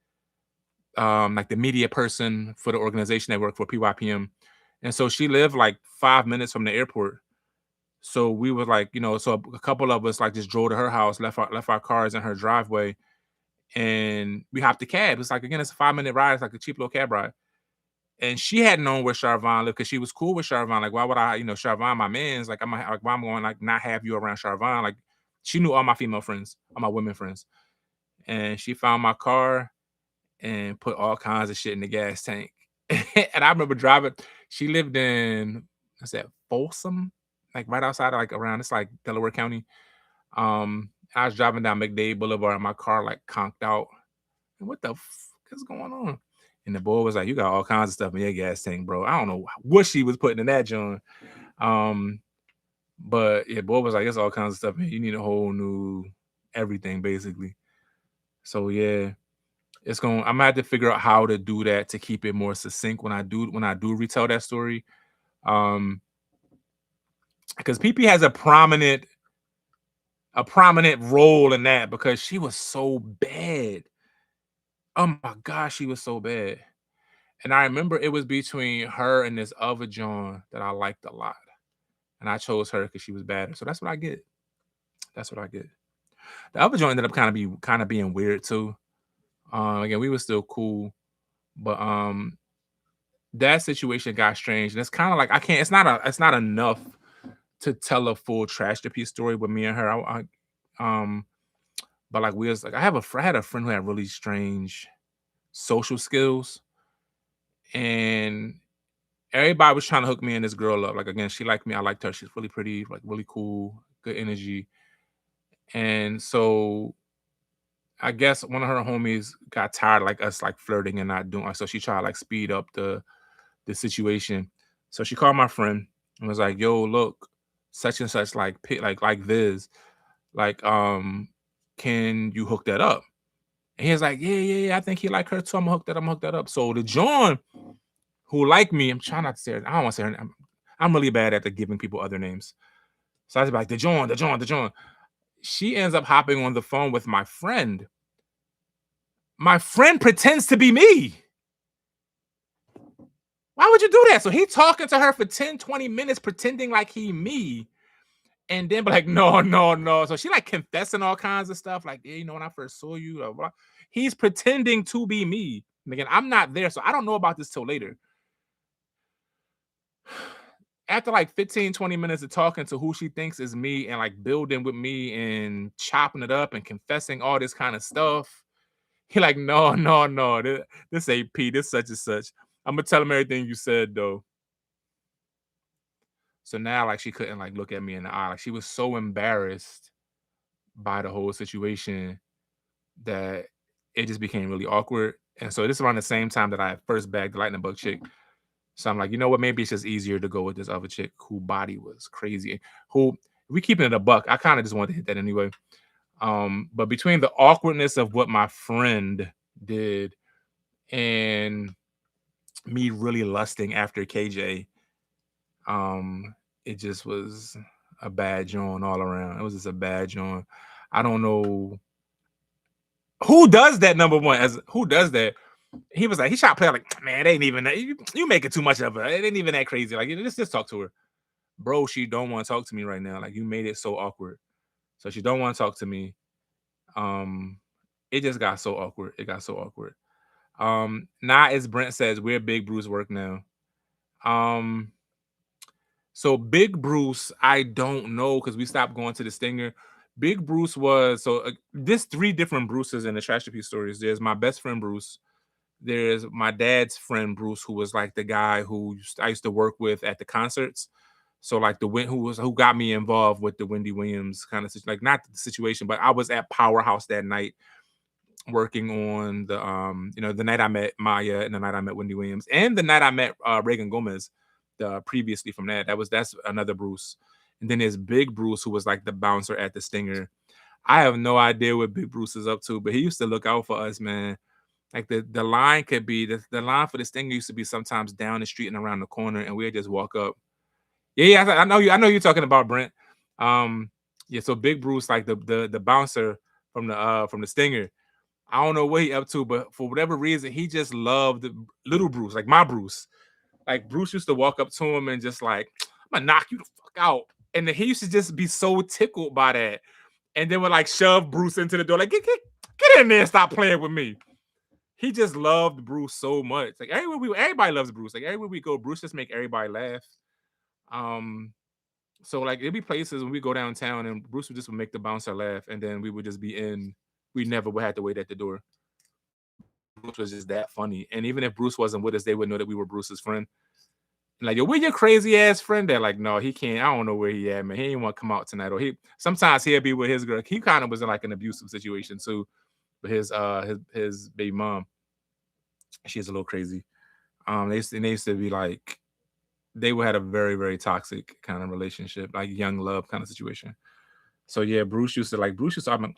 the media person for the organization that worked for PYPM. And so she lived like 5 minutes from the airport. So we were like, so a couple of us like just drove to her house, left our cars in her driveway, and we hopped the cab. It's like again, it's a 5-minute ride. It's like a cheap little cab ride. And she hadn't known where Charvon lived because she was cool with Charvon. Like, why would I, Charvon, my man's like, like, why I'm going like not have you around Charvon? Like, she knew all my female friends, all my women friends, and she found my car and put all kinds of shit in the gas tank. And I remember driving. She lived in what's that, Folsom, like right outside of like around it's like Delaware County. I was driving down McDade Boulevard and my car like conked out. And what the fuck is going on? And the boy was like, "You got all kinds of stuff in your gas tank, bro." I don't know what she was putting in that joint. But yeah, boy was like, "There's all kinds of stuff. Man. You need a whole new everything, basically." So yeah, I'm gonna have to figure out how to do that to keep it more succinct when I do retell that story. Because PP has a prominent role in that because she was so bad. Oh my gosh, she was so bad. And I remember it was between her and this other John that I liked a lot. And I chose her because she was better. So that's what I get. That's what I get. The other John ended up kind of being weird too. Again, we were still cool, but that situation got strange. And it's kind of like I can't. It's not enough to tell a full Trashterpiece story with me and her. But like we was like I had a friend who had really strange social skills, and everybody was trying to hook me and this girl up. Like again, she liked me, I liked her. She's really pretty, like really cool, good energy. And so I guess one of her homies got tired of like us like flirting and not doing. So she tried to like speed up the situation. So she called my friend and was like, "Yo, look, such and such like this, like can you hook that up?" And he was like, "Yeah, I think he like her too. I'm gonna hook that up." So the John who like me, I'm trying not to say her, I don't want to say her name. I'm really bad at giving people other names. So I was like, the John. She ends up hopping on the phone with my friend. My friend pretends to be me. Why would you do that? So he talking to her for 10, 20 minutes, pretending like he me. And then be like, no, no, no. So she like confessing all kinds of stuff. Like, yeah, when I first saw you, blah, blah. He's pretending to be me. And again, I'm not there. So I don't know about this till later. After like 15, 20 minutes of talking to who she thinks is me and like building with me and chopping it up and confessing all this kind of stuff, he like, no, no, no, this ain't P, this such and such. I'm gonna tell him everything you said though. So now like she couldn't like look at me in the eye. Like she was so embarrassed by the whole situation that it just became really awkward. And so this is around the same time that I first bagged the lightning bug chick. So I'm like, you know what? Maybe it's just easier to go with this other chick who body was crazy. Who we keeping it a buck. I kind of just wanted to hit that anyway. But between the awkwardness of what my friend did and me really lusting after KJ, it just was a bad joint all around. It was just a bad joint. I don't know who does that. Number one, as who does that? He was like, he shot play like, man, it ain't even that. You making too much of her. It ain't even that crazy. Like, just talk to her, bro. She don't want to talk to me right now. Like, you made it so awkward. So she don't want to talk to me. It just got so awkward. It got so awkward. Now, as Brent says, we're Big Bruce work now. So Big Bruce, I don't know because we stopped going to the Stinger. Big Bruce was there's 3 different Bruces in the Trashterpiece stories. There's my best friend Bruce. There's my dad's friend Bruce, who was like the guy who I used to work with at the concerts. So like who got me involved with the Wendy Williams kind of like not the situation, but I was at Powerhouse that night working on the night I met Maya and the night I met Wendy Williams and the night I met Reagan Gomez previously from that's another Bruce. And then there's Big Bruce, who was like the bouncer at the Stinger. I have no idea what Big Bruce is up to, but he used to look out for us, man. Like the line could be the line for the Stinger used to be sometimes down the street and around the corner, and we'd just walk up. Yeah, I know you. I know you're talking about Brent. Yeah. So Big Bruce, like the bouncer from the Stinger. I don't know what he up to, but for whatever reason, he just loved little Bruce, like my Bruce. Like Bruce used to walk up to him and just like, I'm gonna knock you the fuck out. And then he used to just be so tickled by that. And then would like shove Bruce into the door, like, get in there and stop playing with me. He just loved Bruce so much. Like everybody loves Bruce. Like everywhere we go, Bruce just make everybody laugh. So like there'd be places when we go downtown and Bruce would make the bouncer laugh, and then we would just be in. We never would have to wait at the door. Bruce was just that funny. And even if Bruce wasn't with us, they would know that we were Bruce's friend. Like, yo, where your crazy ass friend at? Like, no, he can't. I don't know where he at, man. He ain't want to come out tonight. Or sometimes he'll be with his girl. He kind of was in like an abusive situation too, with his baby mom. She's a little crazy. They used to be like, they had a very, very toxic kind of relationship, like young love kind of situation. So yeah, Bruce used to, I'm like,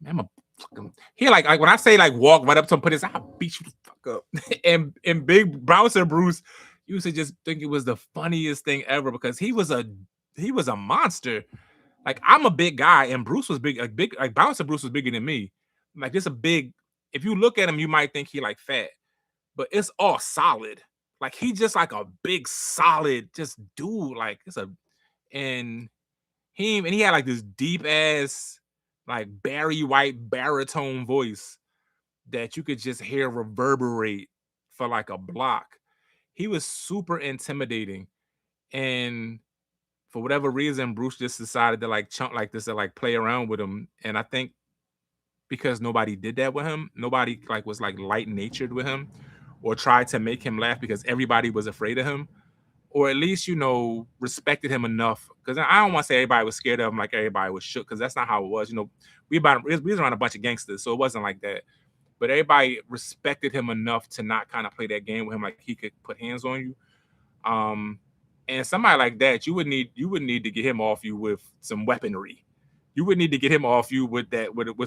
man, I'm a fucking, he like when I say like walk right up to him, put his, I'll beat you the fuck up. and Big Bouncer Bruce used to just think it was the funniest thing ever because he was a monster. Like I'm a big guy and Bruce was big, like Bouncer Bruce was bigger than me. Like this a big, if you look at him, you might think he like fat, but it's all solid. Like he just like a big solid just dude. Like and he had like this deep ass like Barry White baritone voice that you could just hear reverberate for like a block. He was super intimidating, and for whatever reason, Bruce just decided to like chunk like this to like play around with him. And I think because nobody did that with him, nobody like was like light natured with him or tried to make him laugh because everybody was afraid of him. Or at least, respected him enough. Because I don't want to say everybody was scared of him like everybody was shook, because that's not how it was. We was around a bunch of gangsters, so it wasn't like that. But everybody respected him enough to not kind of play that game with him like he could put hands on you. And somebody like that, you would need to get him off you with some weaponry. You would need to get him off you with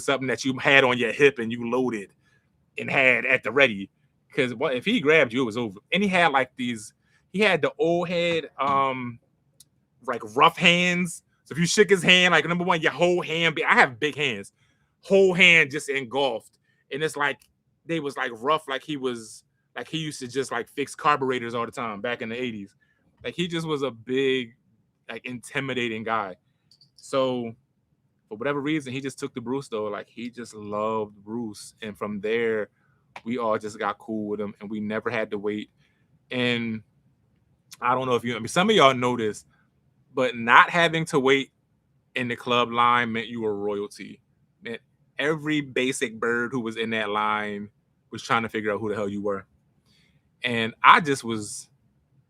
something that you had on your hip and you loaded and had at the ready. Because if he grabbed you, it was over. And he had the old head, like rough hands. So if you shook his hand, like number one, your whole hand. I have big hands, whole hand just engulfed, and it's like they was like rough, like he used to just like fix carburetors all the time back in the 80s. Like he just was a big, like intimidating guy. So for whatever reason, he just took to Bruce though. Like he just loved Bruce, and from there, we all just got cool with him, and we never had to wait. And I don't know if some of y'all know this, but not having to wait in the club line meant you were royalty. Meant every basic bird who was in that line was trying to figure out who the hell you were. And I just was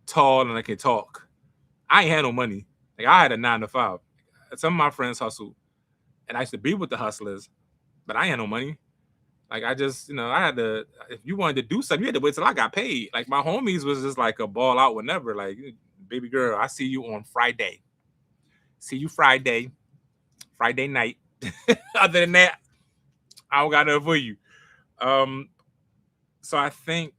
tall and I could talk. I ain't had no money. Like I had a 9 to 5. Some of my friends hustled, and I used to be with the hustlers, but I ain't had no money. Like I just, I had to. If you wanted to do something, you had to wait till I got paid. Like my homies was just like a ball out whenever. Like, baby girl, I see you on Friday. See you Friday night. Other than that, I don't got nothing for you. So I think,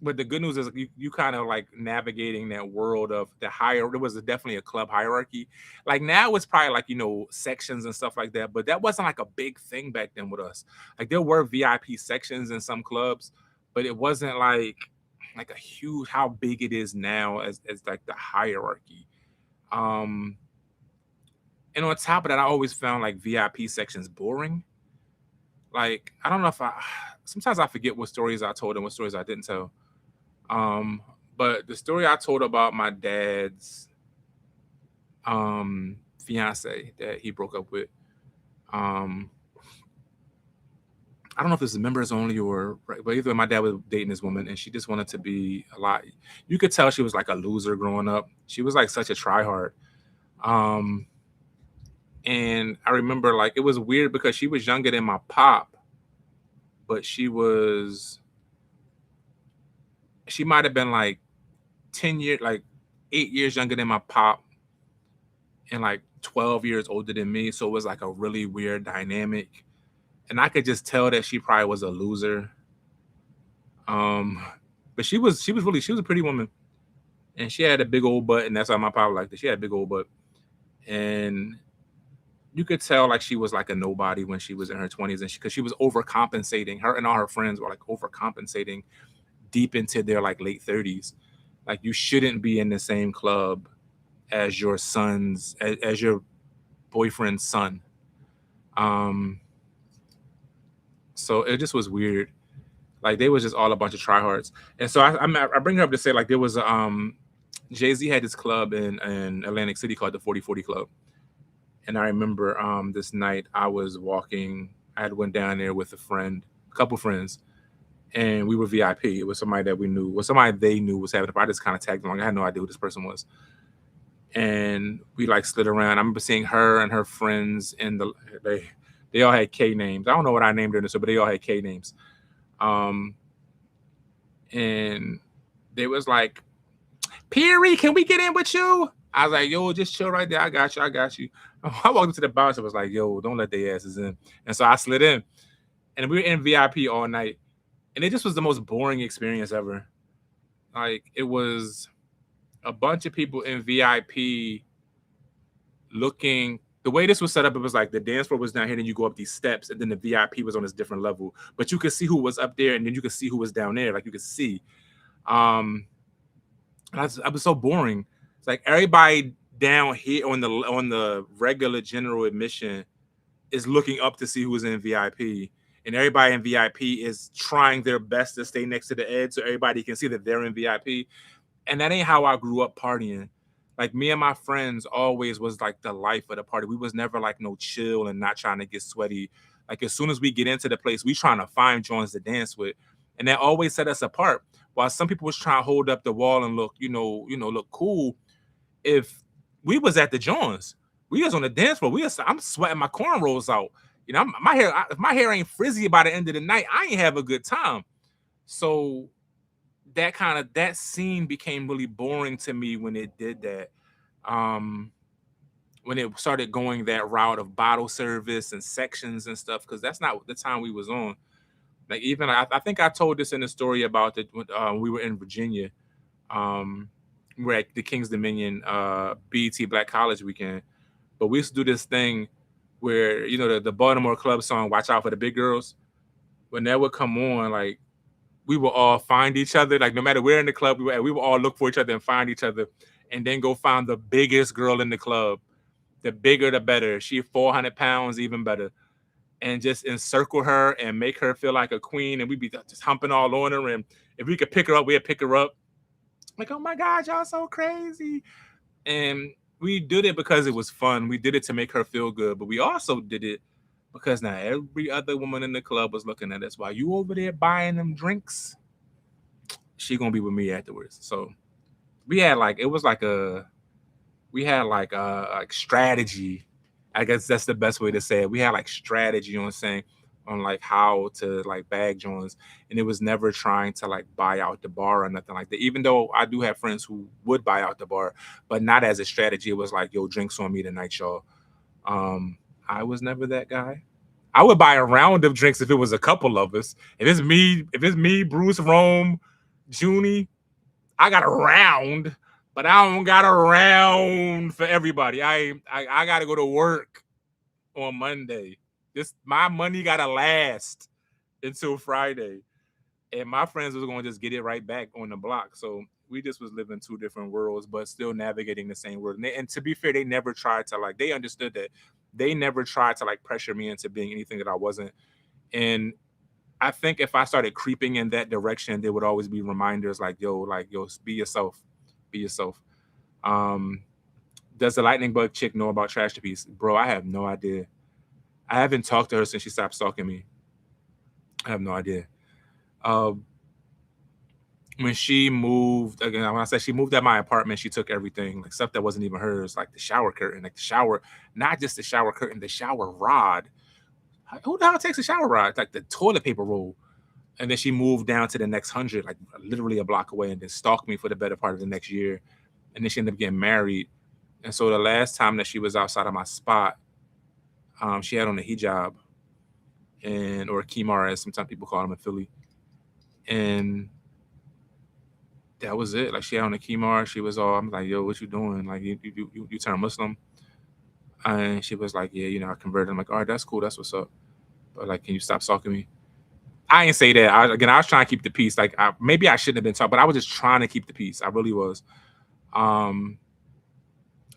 but the good news is you kind of like navigating that world of the higher. There was definitely a club hierarchy. Like now it's probably like sections and stuff like that, but that wasn't like a big thing back then with us. Like there were VIP sections in some clubs, but it wasn't like a huge how big it is now as like the hierarchy. Um, and on top of that, I always found like VIP sections boring. Like I don't know if I sometimes I forget what stories I told and what stories I didn't tell. Um, but the story I told about my dad's fiance that he broke up with, um, I don't know if this is members only or right, but either way, my dad was dating this woman and she just wanted to be a lot. You could tell she was like a loser growing up. She was like such a tryhard. Um, and I remember like it was weird because she was younger than my pop, but she might have been like 10 years, like 8 years younger than my pop and like 12 years older than me. So it was like a really weird dynamic. And I could just tell that she probably was a loser. But she was a pretty woman. And she had a big old butt, and that's why my pop liked it. She had a big old butt. And you could tell like she was like a nobody when she was in her 20s, and because she was overcompensating. Her and all her friends were like overcompensating deep into their like late 30s. Like you shouldn't be in the same club as your as your boyfriend's son. Um, so it just was weird. Like they was just all a bunch of tryhards. And so I bring her up to say like there was Jay-Z had this club in Atlantic City called the 4040 Club. And I remember this night I was walking, I had went down there with a couple friends, and we were VIP. It was somebody that we knew, was somebody they knew was having a party. I just kind of tagged along. I had no idea who this person was. And we like slid around. I remember seeing her and her friends and they all had K names. I don't know what I named them, but they all had K names. Um, and they was like, Peary, can we get in with you? I was like, yo, just chill right there. I got you. I walked up to the bouncer, was like, yo, don't let their asses in. And so I slid in. And we were in VIP all night. And it just was the most boring experience ever. Like it was a bunch of people in VIP looking. The way this was set up, it was like the dance floor was down here, and you go up these steps, and then the VIP was on this different level. But you could see who was up there, and then you could see who was down there. Like you could see. I was so boring. It's like everybody down here on the regular general admission is looking up to see who's in VIP, and everybody in VIP is trying their best to stay next to the edge so everybody can see that they're in VIP. And that ain't how I grew up partying. Like me and my friends always was like the life of the party. We was never like no chill and not trying to get sweaty. Like as soon as we get into the place, we trying to find joints to dance with, and that always set us apart. While some people was trying to hold up the wall and look, look cool. If we was at the joints, we was on the dance floor. I'm sweating my cornrows out. My hair. If my hair ain't frizzy by the end of the night, I ain't have a good time. So that scene became really boring to me when it did that. When it started going that route of bottle service and sections and stuff, because that's not the time we was on. Like even I think I told this in the story about when we were in Virginia. We're at the King's Dominion BET Black College weekend, but we used to do this thing where the Baltimore club song "Watch Out for the Big Girls." When that would come on, like we would all find each other. Like no matter where in the club we were at, we would all look for each other and find each other, and then go find the biggest girl in the club. The bigger, the better. She 400 pounds, even better. And just encircle her and make her feel like a queen. And we'd be just humping all on her. And if we could pick her up, we'd pick her up. Like, oh my God, y'all so crazy. And we did it because it was fun. We did it to make her feel good. But we also did it because now every other woman in the club was looking at us. While you over there buying them drinks, she gonna be with me afterwards. So we had like strategy. I guess that's the best way to say it. We had like strategy on saying, on like how to like bag joints, and it was never trying to like buy out the bar or nothing like that. Even though I do have friends who would buy out the bar, but not as a strategy. It was like, yo, drinks on me tonight, y'all. Um, I was never that guy. I would buy a round of drinks if it was a couple of us. If it's me, Bruce, Rome, Junie, I got a round, but I don't got a round for everybody. I gotta go to work on Monday. My money gotta last until Friday. And my friends was gonna just get it right back on the block. So we just was living two different worlds, but still navigating the same world. And to be fair, they never tried to like, they understood that they never tried to like pressure me into being anything that I wasn't. And I think if I started creeping in that direction, there would always be reminders like, yo, be yourself. Be yourself. Um, does the lightning bug chick know about Trashterpiece? Bro, I have no idea. I haven't talked to her since she stopped stalking me. I have no idea. When she moved, again, when I said she moved at my apartment, she took everything, like stuff that wasn't even hers, like the shower curtain, like the shower, not just the shower curtain, the shower rod. Who the hell takes a shower rod? Like the toilet paper roll. And then she moved down to the next 100, like literally a block away, and then stalked me for the better part of the next year. And then she ended up getting married. And so the last time that she was outside of my spot, she had on a hijab or a kimar, as sometimes people call them in Philly. And that was it. Like she had on a kimar. She was all, I'm like, yo, what you doing? Like you turn Muslim? And she was like, yeah, I converted. I'm like, all right, that's cool. That's what's up. But like, can you stop stalking me? I didn't say that. I was trying to keep the peace. Like maybe I shouldn't have been talking, but I was just trying to keep the peace. I really was. And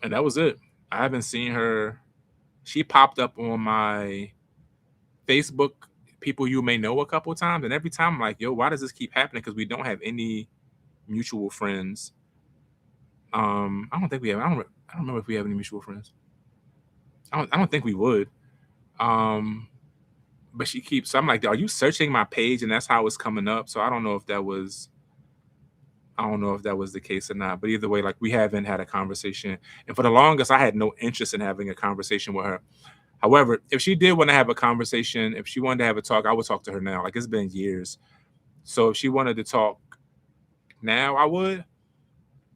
that was it. I haven't seen her. She popped up on my Facebook, people you may know, a couple of times, and every time I'm like, yo, why does this keep happening? Because we don't have any mutual friends. I don't think we have. I don't remember if we have any mutual friends. I don't think we would. But she keeps. So I'm like, are you searching my page? And that's how it's coming up. So I don't know if that was. I don't know if that was the case or not. But either way, like we haven't had a conversation. And for the longest, I had no interest in having a conversation with her. However, if she did want to have a conversation, if she wanted to have a talk, I would talk to her now. Like it's been years. So if she wanted to talk now, I would.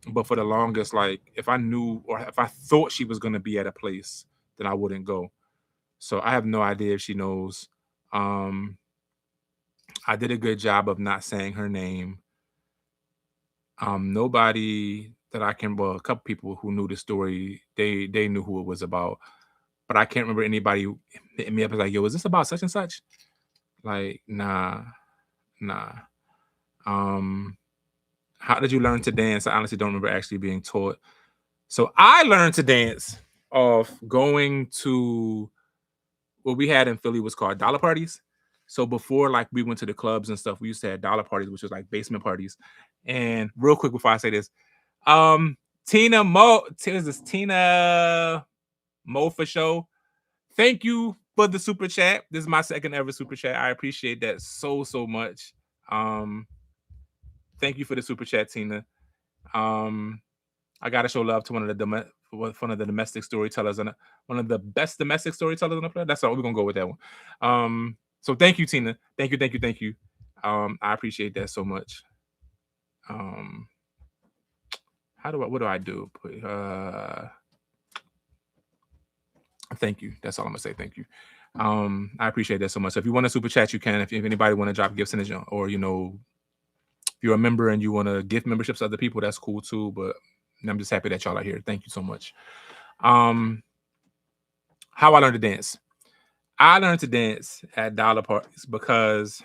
But for the longest, like if I knew or if I thought she was going to be at a place, then I wouldn't go. So I have no idea if she knows. I did a good job of not saying her name. Nobody that I can, well, a couple people who knew the story, they knew who it was about. But I can't remember anybody hitting me up and like, yo, is this about such and such? Like, nah. How did you learn to dance? I honestly don't remember actually being taught. So I learned to dance off going to what we had in Philly was called dollar parties. So before like we went to the clubs and stuff, we used to have dollar parties, which was like basement parties. And real quick before I say this, Tina Mo for show. Thank you for the super chat. This is my second ever super chat. I appreciate that so much. Thank you for the super chat, Tina. I gotta show love to one of the domestic storytellers and one of the best domestic storytellers on the planet. That's all. We're gonna go with that one. So thank you, Tina. Thank you. I appreciate that so much. What do I do? Thank you. That's all I'm gonna say. Thank you. I appreciate that so much. So if you want to super chat, you can. If anybody want to drop gifts in the or if you're a member and you want to gift memberships to other people, that's cool too. But I'm just happy that y'all are here. Thank you so much. How I learned to dance. I learned to dance at dollar parties because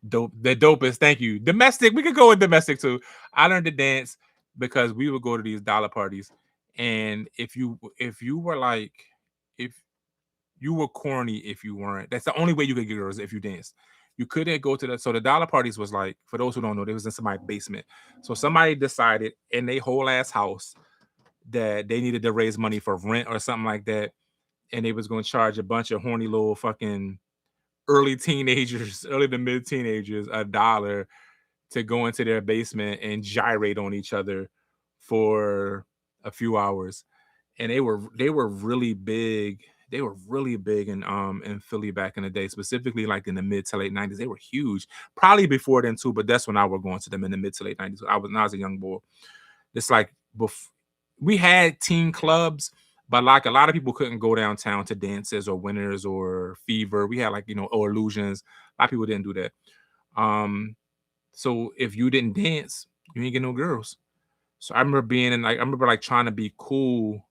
the dopest. Thank you. Domestic. We could go with domestic too. I learned to dance because we would go to these dollar parties, and if you were corny if you weren't. That's the only way you could get girls if you danced. You couldn't go to so the dollar parties was like, for those who don't know, they was in somebody's basement. So somebody decided in their whole ass house that they needed to raise money for rent or something like that. And they was going to charge a bunch of horny little fucking early to mid teenagers $1 to go into their basement and gyrate on each other for a few hours. And they were really big They were really big in Philly back in the day, specifically like in the mid to late 90s. They were huge. Probably before then too, but that's when I was going to them in the mid to late 90s. When I was a young boy. It's like we had teen clubs, but like a lot of people couldn't go downtown to dances or winners or fever. We had like, or illusions. A lot of people didn't do that. So if you didn't dance, you ain't get no girls. So I remember being in like I remember like trying to be cool.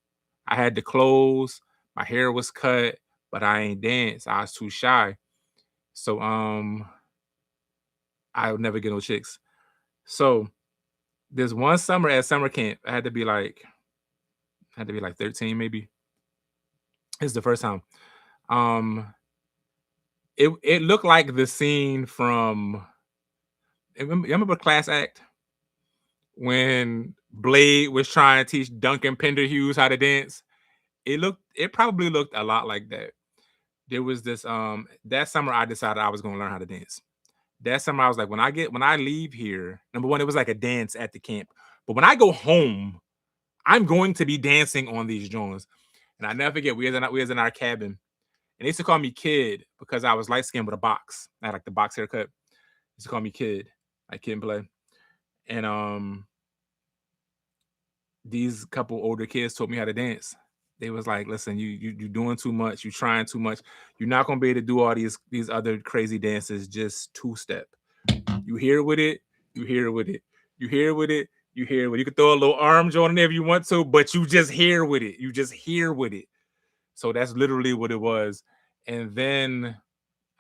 I had the clothes, my hair was cut, but I ain't dance. I was too shy. So I would never get no chicks. So there's one summer at summer camp, I had to be like 13 maybe. It's the first time. Um it looked like the scene from you remember Class Act when Blade was trying to teach Duncan Penderhughes how to dance? It probably looked a lot like that. There was this that summer I decided I was gonna learn how to dance. That summer I was like, when I leave here, number one, it was like a dance at the camp. But when I go home, I'm going to be dancing on these joints. And I never forget, we was in our cabin, and they used to call me Kid because I was light skinned with a box. I had like the box haircut. They used to call me Kid, like Kid and Play. And these couple older kids taught me how to dance. They was like, listen, you doing too much, you trying too much. You're not gonna be able to do all these other crazy dances, just two-step. You here with it, you here with it, you here with it, you here with it. You can throw a little arm joint in there if you want to, but you just here with it. You just here with it. So that's literally what it was. And then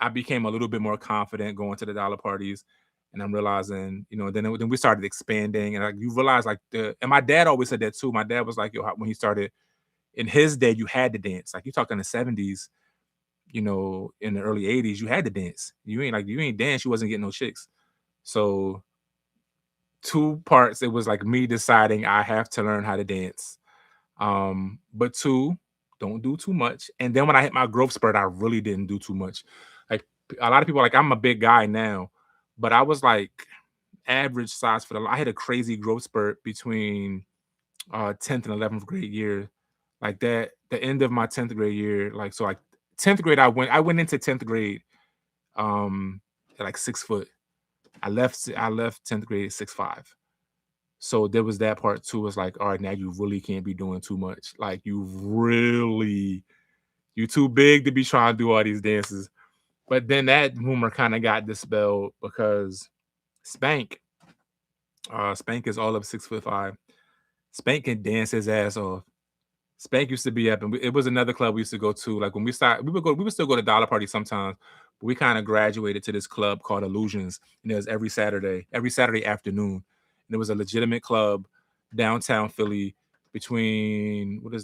I became a little bit more confident going to the dollar parties. And I'm realizing, then we started expanding, and like you realize and my dad always said that too. My dad was like, yo, when he started in his day, you had to dance. Like you talk in the 70s, in the early 80s, you had to dance. You ain't dance, you wasn't getting no chicks. So two parts, it was like me deciding I have to learn how to dance. But two, don't do too much. And then when I hit my growth spurt, I really didn't do too much. Like a lot of people are like, I'm a big guy now, but I was like average size I had a crazy growth spurt between 10th and 11th grade year. Like that, the end of my 10th grade year, like 10th grade, I went into 10th grade at like 6 foot. I left 10th grade at 6'5". So there was that part too. It's like, all right, now you really can't be doing too much. Like you too big to be trying to do all these dances. But then that rumor kind of got dispelled because Spank is all of 6'5". Spank can dance his ass off. Spank used to be up, and it was another club we used to go to. Like when we started, we would still go to dollar party sometimes, but we kind of graduated to this club called Illusions, and it was every Saturday afternoon. And it was a legitimate club downtown Philly between between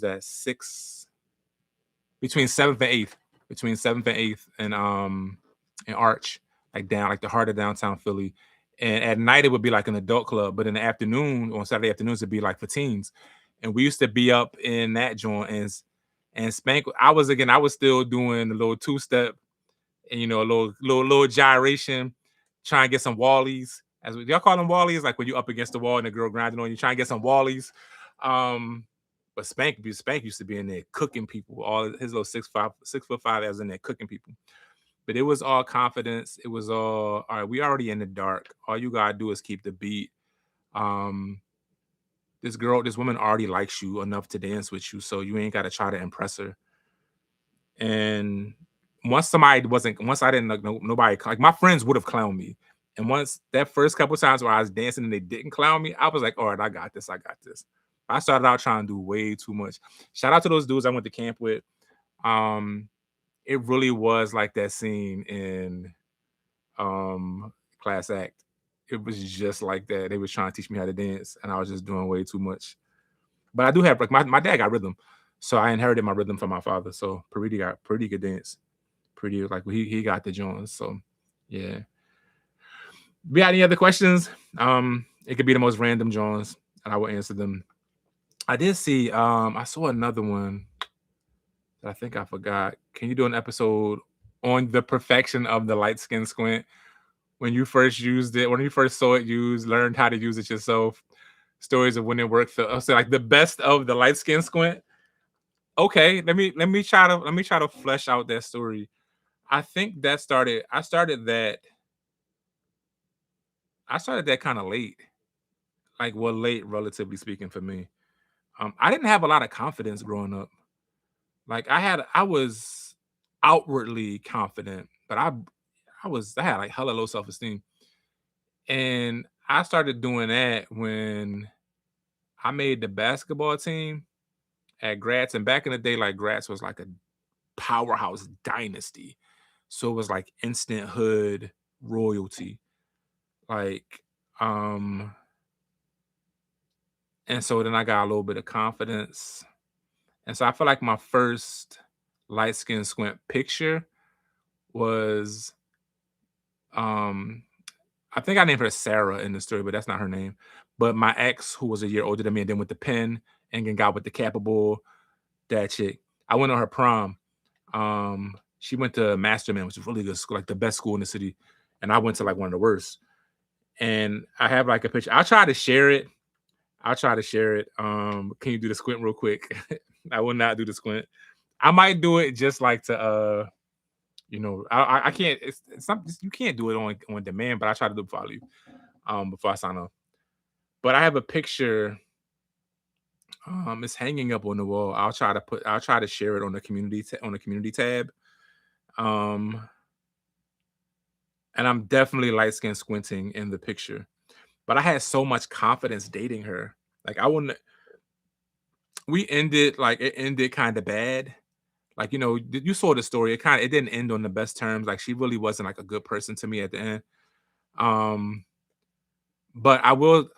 7th and 8th and Arch, like down like the heart of downtown Philly. And at night it would be like an adult club, but in the afternoon, on Saturday afternoons, it'd be like for teens. And we used to be up in that joint, and Spank. I was still doing a little two-step and a little gyration, trying to get some wallies. Y'all call them wallies, like when you up against the wall and the girl grinding on you, trying to get some wallies. But Spank used to be in there cooking people. All his little 6'5" was in there cooking people. But it was all confidence. It was all right. We already in the dark. All you gotta do is keep the beat. This woman already likes you enough to dance with you, so you ain't gotta try to impress her. And once I didn't know nobody, like my friends would have clowned me. And once that first couple times where I was dancing and they didn't clown me, I was like, all right, I got this. I started out trying to do way too much. Shout out to those dudes I went to camp with. It really was like that scene in Class Act. It was just like that. They was trying to teach me how to dance, and I was just doing way too much. But I do have like my dad got rhythm, so I inherited my rhythm from my father. So Paridi got pretty good dance, pretty like he got the joints. So yeah. We got any other questions? It could be the most random joints, and I will answer them. I did see. I saw another one that I think I forgot. Can you do an episode on the perfection of the light skin squint? When you first used it, when you first saw it used, learned how to use it yourself. Stories of when it worked. So like the best of the light skin squint. Okay, let me try to flesh out that story. I think that started I started that kind of late. Like, well, late relatively speaking for me. I didn't have a lot of confidence growing up. Like, I was outwardly confident, but I had like hella low self-esteem. And I started doing that when I made the basketball team at Gratz. And back in the day, like Gratz was like a powerhouse dynasty. So it was like instant hood royalty. Like, um, and so then I got a little bit of confidence. And so I feel like my first light skin squint picture was um I think I named her Sarah in the story, but that's not her name. But my ex, who was a year older than me, and then with the pen and then got with the capable, that chick. I went on her prom. She went to Masterman, which is really good school, like the best school in the city. And I went to like one of the worst. And I have like a picture. I'll try to share it. I'll try to share it. Can you do the squint real quick? I will not do the squint. I might do it just like to I can't it's not you can't do it on demand, but I try to do it before I leave, before I sign off. But I have a picture, it's hanging up on the wall. I'll try to share it on the community tab. Um, and I'm definitely light skin squinting in the picture. But I had so much confidence dating her. Like I wouldn't it ended kind of bad. Like, you saw the story. It didn't end on the best terms. Like she really wasn't like a good person to me at the end. Um, but I will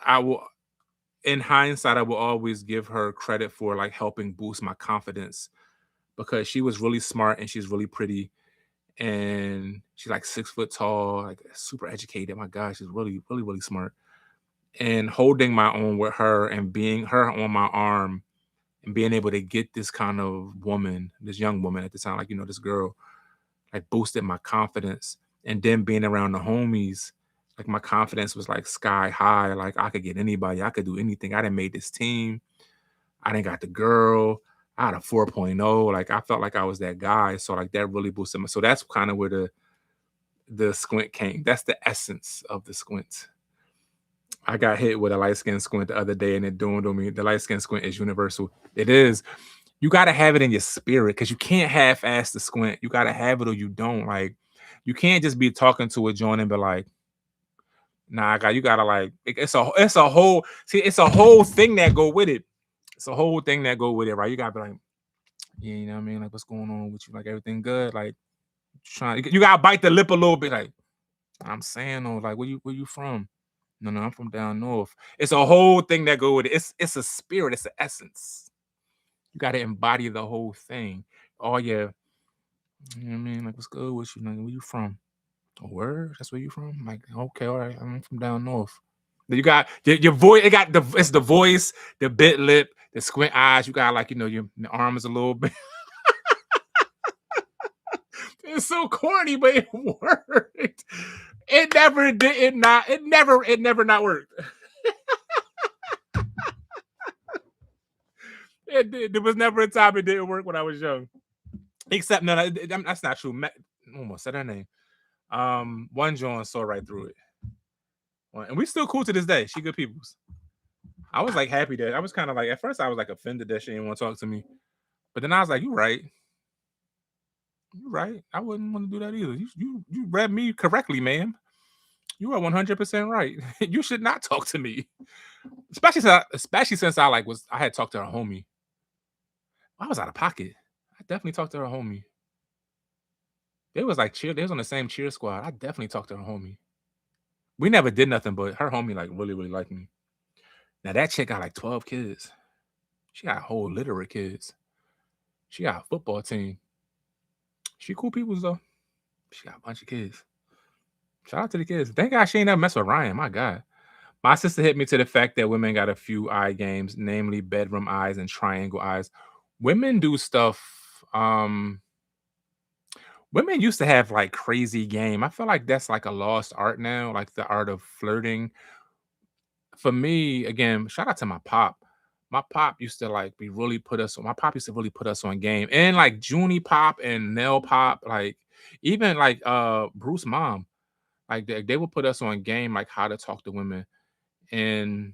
in hindsight, I will always give her credit for like helping boost my confidence because she was really smart and she's really pretty and she's like 6 foot tall, like super educated. My God, she's really, really, really smart. And holding my own with her and being her on my arm and being able to get this kind of woman, this young woman at the time, like this girl, like boosted my confidence. And then being around the homies, like my confidence was like sky high. Like I could get anybody, I could do anything. I didn't made this team. I didn't got the girl. I had a 4.0. Like I felt like I was that guy. So like that really boosted me. So that's kind of where the squint came. That's the essence of the squint. I got hit with a light skin squint the other day and it dawned on me the light skin squint is universal. It is. You got to have it in your spirit because you can't half ass the squint. You got to have it or you don't. Like, you can't just be talking to a joint and be like, nah, you gotta like, it's a whole thing that go with it. It's a whole thing that go with it, right? You gotta be like, yeah, you know what I mean? Like, what's going on with you? Like, everything good? Like, you gotta bite the lip a little bit. Like, I'm saying, though, like, where you from? No, I'm from down north. It's a whole thing that go with it. It's a spirit. It's an essence. You gotta embody the whole thing. Oh yeah, you know what I mean? Like, what's good with you? Like, where you from? A word? That's where you from? Like, okay, all right. I'm from down north. Then you got your voice. It's the voice, the bit lip, the squint eyes. You got like your arms a little bit. It's so corny, but it worked. It never did it not. It never not worked. It did. There was never a time it didn't work when I was young. Except no, that's not true. Almost said her name. One John saw right through it, and we still cool to this day. She good peoples. I was like happy that I was kind of like at first I was like offended that she didn't want to talk to me, but then I was like, "You right, you right. I wouldn't want to do that either. You read me correctly, ma'am. You are 100% right. You should not talk to me, especially since I had talked to her homie. I was out of pocket. I definitely talked to her homie. They was like cheer. They was on the same cheer squad. I definitely talked to her homie. We never did nothing, but her homie like really really liked me. Now that chick got like 12 kids. She got a whole litter of kids. She got a football team. She cool people though. She got a bunch of kids. Shout out to the kids. Thank God she ain't never mess with Ryan. My God. My sister hit me to the fact that women got a few eye games, namely bedroom eyes and triangle eyes. Women do stuff. Women used to have like crazy game. I feel like that's like a lost art now, like the art of flirting. For me, again, shout out to my pop. my pop used to like be really put us on. My pop used to really put us on game, and like Junie Pop and Nell Pop, like even like Bruce Mom, like they would put us on game, like how to talk to women, and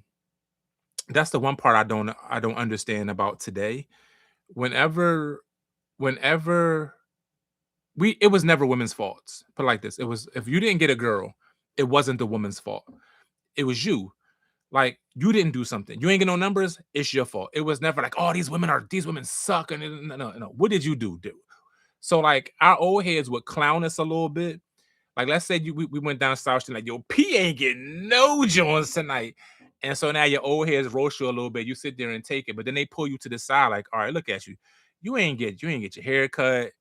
that's the one part I don't understand about today. Whenever whenever it was never women's faults. Put it like this: it was if you didn't get a girl, it wasn't the woman's fault. It was you. Like you didn't do something. You ain't get no numbers. It's your fault. It was never like, oh, these women suck. And no. What did you do? So like our old heads would clown us a little bit. Like let's say we went down South Street, like yo, P ain't getting no Jones tonight. And so now your old heads roast you a little bit. You sit there and take it, but then they pull you to the side, like, all right, look at you. You ain't get your hair cut.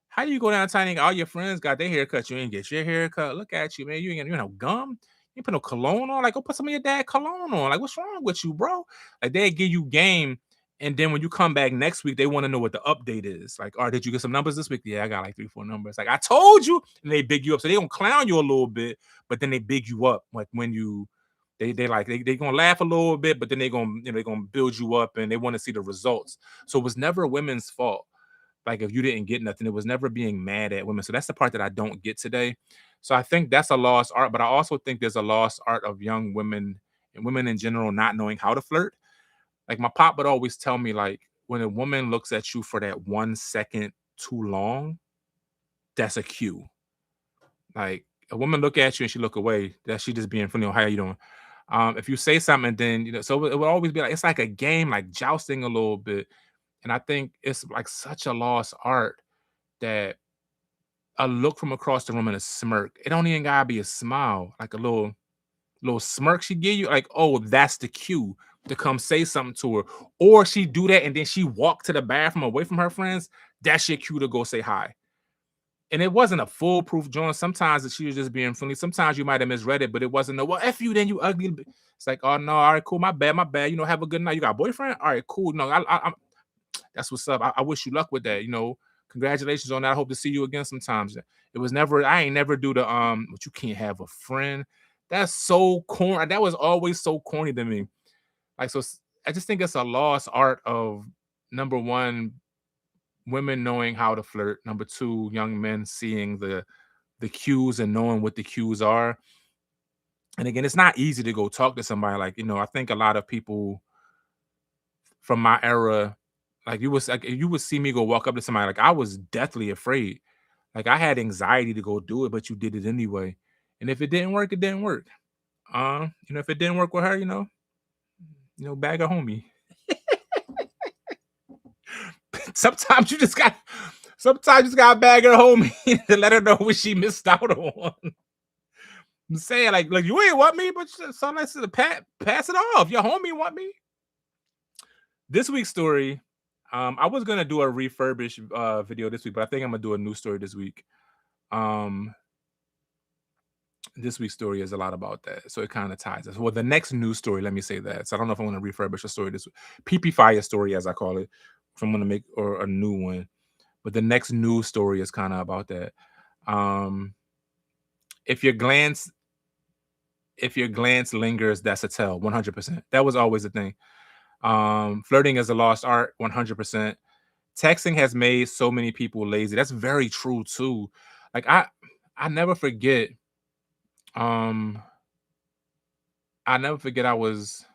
How do you go downtown and all your friends got their hair cut? You ain't get your hair cut. Look at you, man. You ain't got no gum. You ain't put no cologne on. Like, go put some of your dad cologne on. Like, what's wrong with you, bro? Like, they give you game. And then when you come back next week, they want to know what the update is. Like, all right, did you get some numbers this week? Yeah, I got like 3, 4 numbers. Like, I told you, and they big you up. So they gonna clown you a little bit, but then they big you up. Like when you they gonna laugh a little bit, but then they gonna build you up and they want to see the results. So it was never women's fault. Like if you didn't get nothing, it was never being mad at women. So that's the part that I don't get today. So I think that's a lost art, but I also think there's a lost art of young women and women in general not knowing how to flirt. Like my pop would always tell me, like, when a woman looks at you for that 1 second too long, that's a cue. Like a woman look at you and she look away, that she just being funny. How you doing? If you say something, then so it would always be like it's like a game, like jousting a little bit. And I think it's like such a lost art that a look from across the room and a smirk. It don't even gotta be a smile, like a little smirk she give you, like, oh, that's the cue to come say something to her. Or she do that and then she walk to the bathroom away from her friends. That's your cue to go say hi. And it wasn't a foolproof joint. Sometimes she was just being friendly. Sometimes you might have misread it, but it wasn't no, well, F you, then you ugly. It's like, oh no, all right, cool, my bad, my bad. Have a good night. You got a boyfriend? All right, cool. No, I'm that's what's up. I wish you luck with that. Congratulations on that. I hope to see you again sometimes. It was never, I ain't never do the but you can't have a friend. That's so corny. That was always so corny to me. Like, so I just think it's a lost art of, number one, women knowing how to flirt. Number two, young men seeing the cues and knowing what the cues are. And again, it's not easy to go talk to somebody. Like, I think a lot of people from my era, like you would see me go walk up to somebody, like I was deathly afraid. Like I had anxiety to go do it, but you did it anyway. And if it didn't work, it didn't work. If it didn't work with her, bag a homie. Sometimes you just got to bag her homie to let her know what she missed out on. I'm saying like you ain't want me, but sometimes to pass it off. Your homie want me. This week's story, I was gonna do a refurbished video this week, but I think I'm gonna do a new story this week. This week's story is a lot about that, so it kind of ties us. Well, the next news story, let me say that. So I don't know if I want to refurbish a story this week. PP Fire story, as I call it, if I'm gonna make or a new one. But the next news story is kind of about that. If your glance lingers, that's a tell. 100%. That was always the thing. Flirting is a lost art. 100%. Texting has made so many people lazy. That's very true too. Like I never forget. I never forget. I was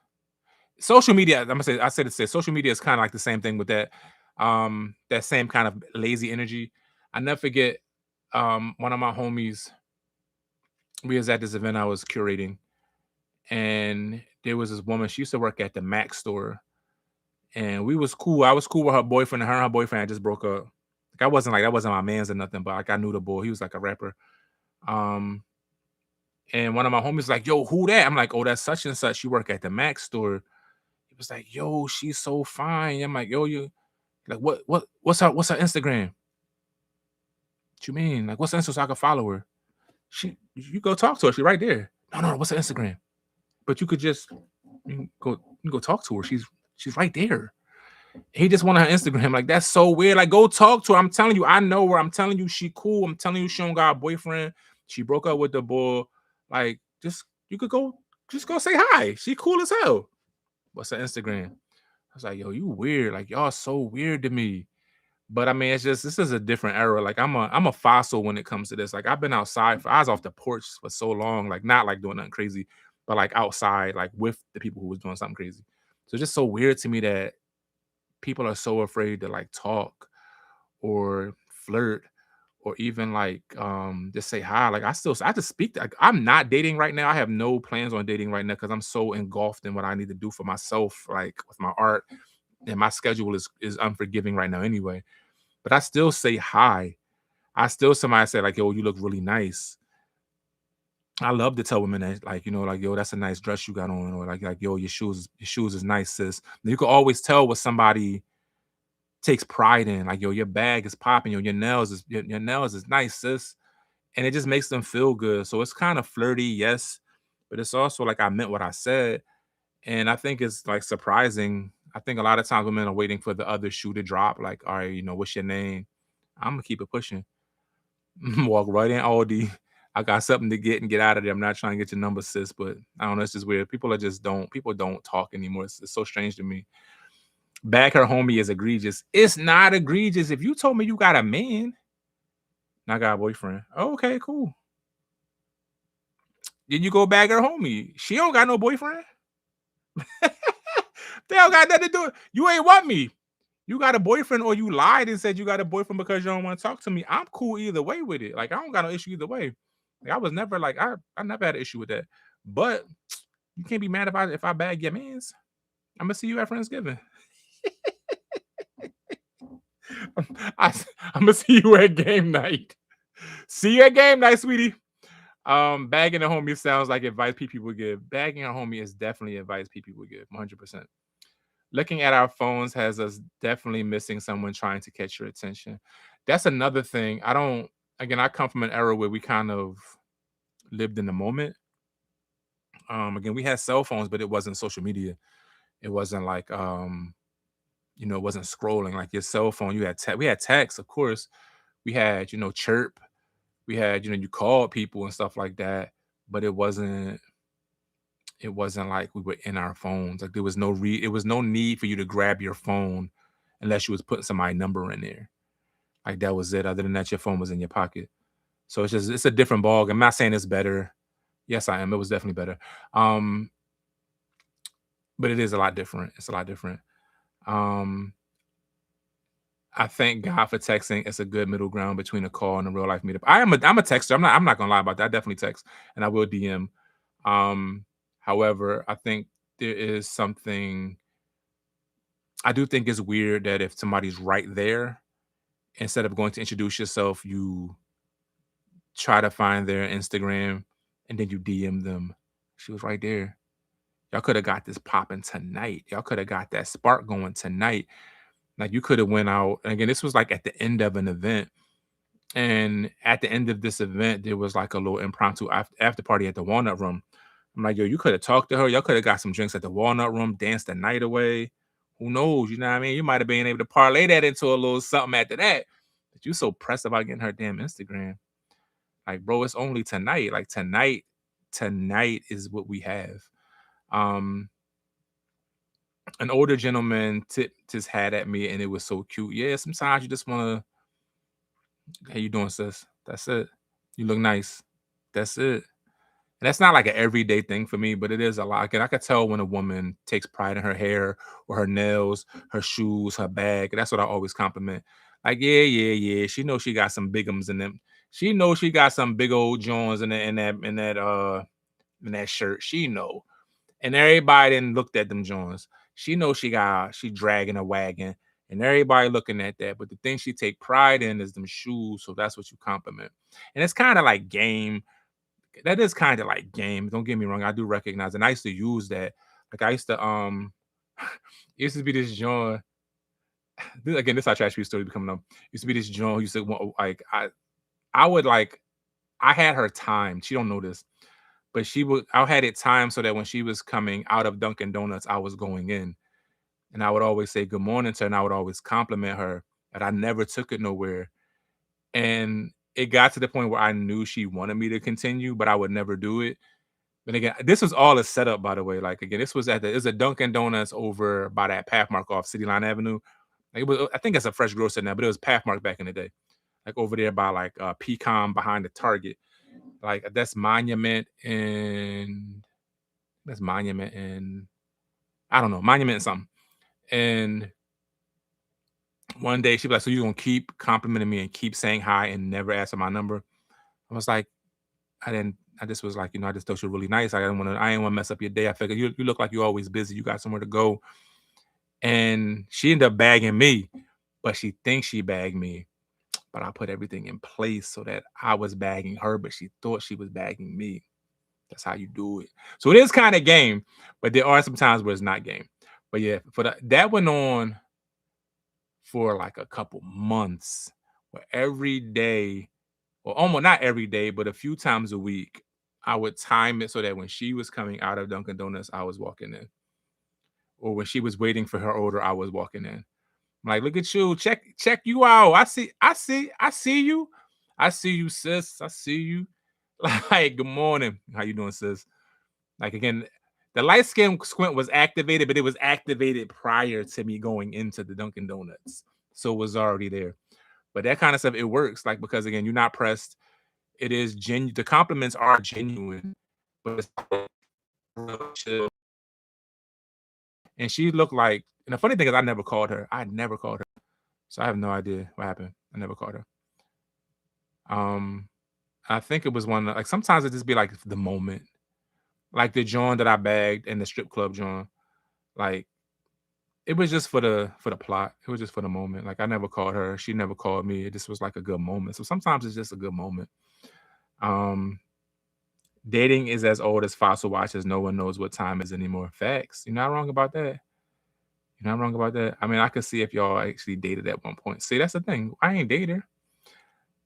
social media. I said it. Social media is kind of like the same thing with that. That same kind of lazy energy. I never forget. One of my homies. We was at this event I was curating, and there was this woman. She used to work at the Mac store, and we was cool. I was cool with her boyfriend, and her boyfriend had just broke up. Like that wasn't my man's or nothing, but like I knew the boy. He was like a rapper. And one of my homies was like, yo, who that? I'm like, oh, that's such and such. She work at the Mac store. He was like, yo, she's so fine. I'm like, yo, you like what's her Instagram? What you mean? Like, what's her Instagram so I can follow her? You go talk to her. She right there. No, what's her Instagram? But you could just go talk to her. She's right there. He just wanted her Instagram. Like, that's so weird. Like, go talk to her. I'm telling you, I know her. I'm telling you, she cool. I'm telling you, she don't got a boyfriend. She broke up with the boy. Like, you could go say hi. She cool as hell. What's her Instagram? I was like, yo, you weird. Like, y'all so weird to me. But I mean, it's just this is a different era. Like I'm a fossil when it comes to this. Like I've been outside I was off the porch for so long, like not like doing nothing crazy, but like outside, like with the people who was doing something crazy. So it's just so weird to me that people are so afraid to like talk or flirt or even like just say hi. Like I just speak. Like, I'm not dating right now. I have no plans on dating right now because I'm so engulfed in what I need to do for myself, like with my art, and my schedule is unforgiving right now anyway. But I still say hi. I still somebody say like, "Yo, you look really nice." I love to tell women that, like, like, "Yo, that's a nice dress you got on," or like, "Yo, your shoes is nice, sis." You can always tell what somebody takes pride in. Like, "Yo, your bag is popping. Yo, your nails is nice, sis," and it just makes them feel good. So it's kind of flirty, yes, but it's also like I meant what I said, and I think it's like surprising. I think a lot of times women are waiting for the other shoe to drop. Like, all right, what's your name? I'm gonna keep it pushing. Walk right in Aldi. I got something to get and get out of there. I'm not trying to get your number, sis, but I don't know. It's just weird. People don't talk anymore. It's so strange to me. Bag her homie is egregious. It's not egregious. If you told me you got a man, and I got a boyfriend. Oh, okay, cool. Then you go bag her homie. She don't got no boyfriend. They don't got nothing to do. You ain't want me. You got a boyfriend or you lied and said you got a boyfriend because you don't want to talk to me. I'm cool either way with it. Like I don't got no issue either way. Like I was never like I never had an issue with that. But you can't be mad if I bag your man's. I'm gonna see you at Friendsgiving. I, I'm gonna see you at game night. See you at game night, sweetie. Bagging a homie sounds like advice people would give. Bagging a homie is definitely advice people would give, 100%. Looking at our phones has us definitely missing someone trying to catch your attention. That's another thing. I come from an era where we kind of lived in the moment. Again, we had cell phones, but it wasn't social media. It wasn't like it wasn't scrolling like your cell phone. We had text, of course. We had, chirp. We had, you called people and stuff like that, but it wasn't like we were in our phones. Like it was no need for you to grab your phone unless you was putting somebody's number in there. Like that was it. Other than that, your phone was in your pocket. So it's a different ball. I'm not saying it's better. Yes, I am. It was definitely better. Um, but it is a lot different. It's a lot different. Um, I thank God for texting. It's a good middle ground between a call and a real life meetup. I'm a texter. I'm not gonna lie about that. I definitely text and I will DM. However, I think there is something I do think it's weird that if somebody's right there, instead of going to introduce yourself, you try to find their Instagram and then you DM them. She was right there. Y'all could have got this popping tonight. Y'all could have got that spark going tonight. Like you could have went out. And again, this was like at the end of an event. And at the end of this event, there was like a little impromptu after party at the Walnut Room. I'm like, yo, you could have talked to her. Y'all could have got some drinks at the Walnut Room, danced the night away. Who knows? You know what I mean? You might have been able to parlay that into a little something after that. But you so pressed about getting her damn Instagram. Like, bro, it's only tonight. Like tonight is what we have. Um, an older gentleman tipped his hat at me and it was so cute. Yeah, sometimes you just wanna, hey, you doing, sis? That's it. You look nice. That's it. And that's not like an everyday thing for me, but it is a lot. And I could tell when a woman takes pride in her hair or her nails, her shoes, her bag. That's what I always compliment. Like, yeah, yeah, yeah. She knows she got some bigums in them. She knows she got some big old Jones in that shirt. She know. And everybody then looked at them Jones. She knows she dragging a wagon. And everybody looking at that. But the thing she take pride in is them shoes. So that's what you compliment. And it's kind of like game that is kind of like game. Don't get me wrong. I do recognize, and I used to use that. Like I used to it used to be this John. Again, this is how trash people story becoming up. Used to be this John who used to like I would like I had her timed. She don't know this, but I had it timed so that when she was coming out of Dunkin' Donuts, I was going in, and I would always say good morning to her, and I would always compliment her, and I never took it nowhere. And it got to the point where I knew she wanted me to continue, but I would never do it. But again, this was all a setup, by the way. Like again, this was it's a Dunkin' Donuts over by that Pathmark off City Line Avenue. Like, it was, I think it's a fresh grocer now, but it was Pathmark back in the day. Like over there by like Pecan behind the Target. Like that's Monument and I don't know, Monument and something. And one day she was like, "So you gonna keep complimenting me and keep saying hi and never ask for my number?" I was like, I just was like, I just thought you were really nice. I didn't want to mess up your day. I figured you look like you're always busy. You got somewhere to go. And she ended up bagging me, but she thinks she bagged me. But I put everything in place so that I was bagging her, but she thought she was bagging me. That's how you do it. So it is kind of game, but there are some times where it's not game. But yeah, that went on for like a couple months where every day, or almost not every day, but a few times a week, I would time it so that when she was coming out of Dunkin' Donuts, I was walking in. Or when she was waiting for her order, I was walking in. I'm like, look at you, check you out. I see you. I see you, sis. I see you. Like, good morning. How you doing, sis? Like again, the light skin squint was activated, but it was activated prior to me going into the Dunkin' Donuts. So it was already there. But that kind of stuff, it works. Like, because again, you're not pressed. It is genuine. The compliments are genuine, but it's real chill. And she looked like, and the funny thing is, I never called her. So I have no idea what happened. I never called her. I think it was one, like sometimes it just be like the moment. Like the joint that I bagged in the strip club joint. Like it was just for the plot. It was just for the moment. Like I never called her. She never called me. It just was like a good moment. So sometimes it's just a good moment. Dating is as old as fossil watches. No one knows what time is anymore. Facts. You're not wrong about that. You're not wrong about that. I mean, I could see if y'all actually dated at one point. See, that's the thing. I ain't dated her.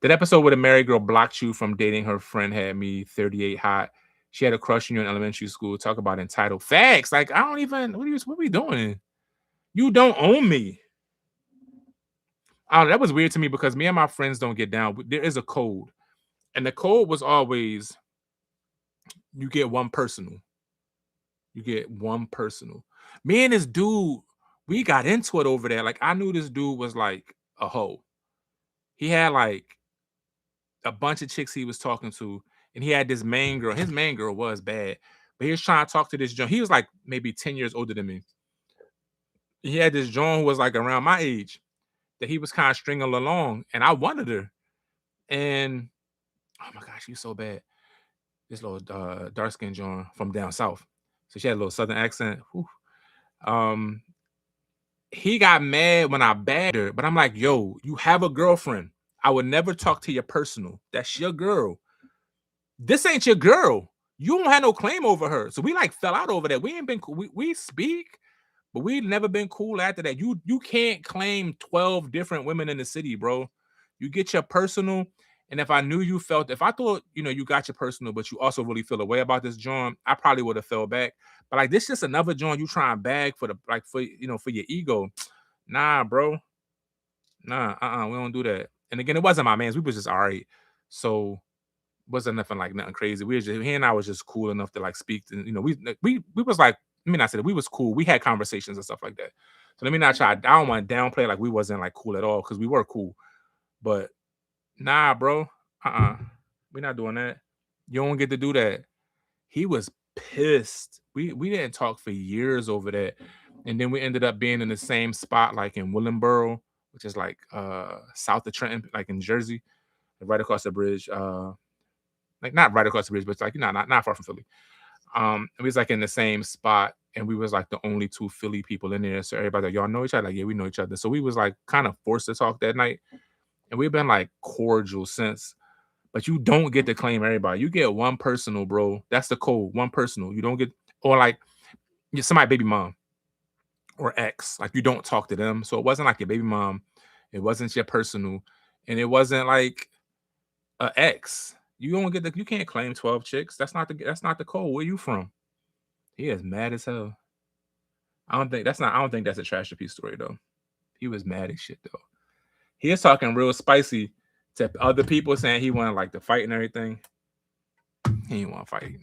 That episode where the married girl blocked you from dating her friend had me 38 hot. She had a crush on you in elementary school. Talk about entitled. Facts. Like, I don't even, what are we doing? You don't own me. That was weird to me because me and my friends don't get down. There is a code. And the code was always, you get one personal. You get one personal. Me and this dude, we got into it over there. Like, I knew this dude was like a hoe. He had like a bunch of chicks he was talking to, and he had this main girl. His main girl was bad, but he was trying to talk to this John. He was like maybe 10 years older than me. He had this John who was like around my age that he was kind of stringing along, and I wanted her. And oh my gosh, she's so bad. This little dark skinned John from down south. So she had a little southern accent. Whew. He got mad when I bagged her, but I'm like, yo, you have a girlfriend. I would never talk to your personal. That's your girl. This ain't your girl. You don't have no claim over her. So we like fell out over that. We ain't been cool. We speak, but we never been cool after that. You can't claim 12 different women in the city, bro. You get your personal. And if I knew you felt, if I thought, you got your personal, but you also really feel a way about this John, I probably would have fell back. But like this just another John you try and bag for for your ego. Nah, bro. Nah, we don't do that. And again, it wasn't my man's. We was just all right. So wasn't nothing crazy. He and I was just cool enough to like speak. And we was like, I mean, I said we was cool. We had conversations and stuff like that. So let me not try. I don't want to downplay like we wasn't like cool at all because we were cool. But nah, bro. We're not doing that. You don't get to do that. He was pissed. We didn't talk for years over that. And then we ended up being in the same spot, like in Willingboro, which is like south of Trenton, like in Jersey, right across the bridge. Like not right across the bridge, but it's like not far from Philly. And we was like in the same spot, and we was like the only two Philly people in there. So everybody like, y'all know each other? Like, yeah, we know each other. So we was like kind of forced to talk that night. And we've been like cordial since. But you don't get to claim everybody. You get one personal, bro. That's the code. One personal. You don't get, or like somebody baby mom or ex. Like you don't talk to them. So it wasn't like your baby mom. It wasn't your personal. And it wasn't like a ex. You don't get you can't claim 12 chicks. That's not the code. Where you from? He is mad as hell. I don't think that's a Trashterpiece story though. He was mad as shit though. He is talking real spicy to other people saying he wanted like to fight and everything. He didn't want to fight.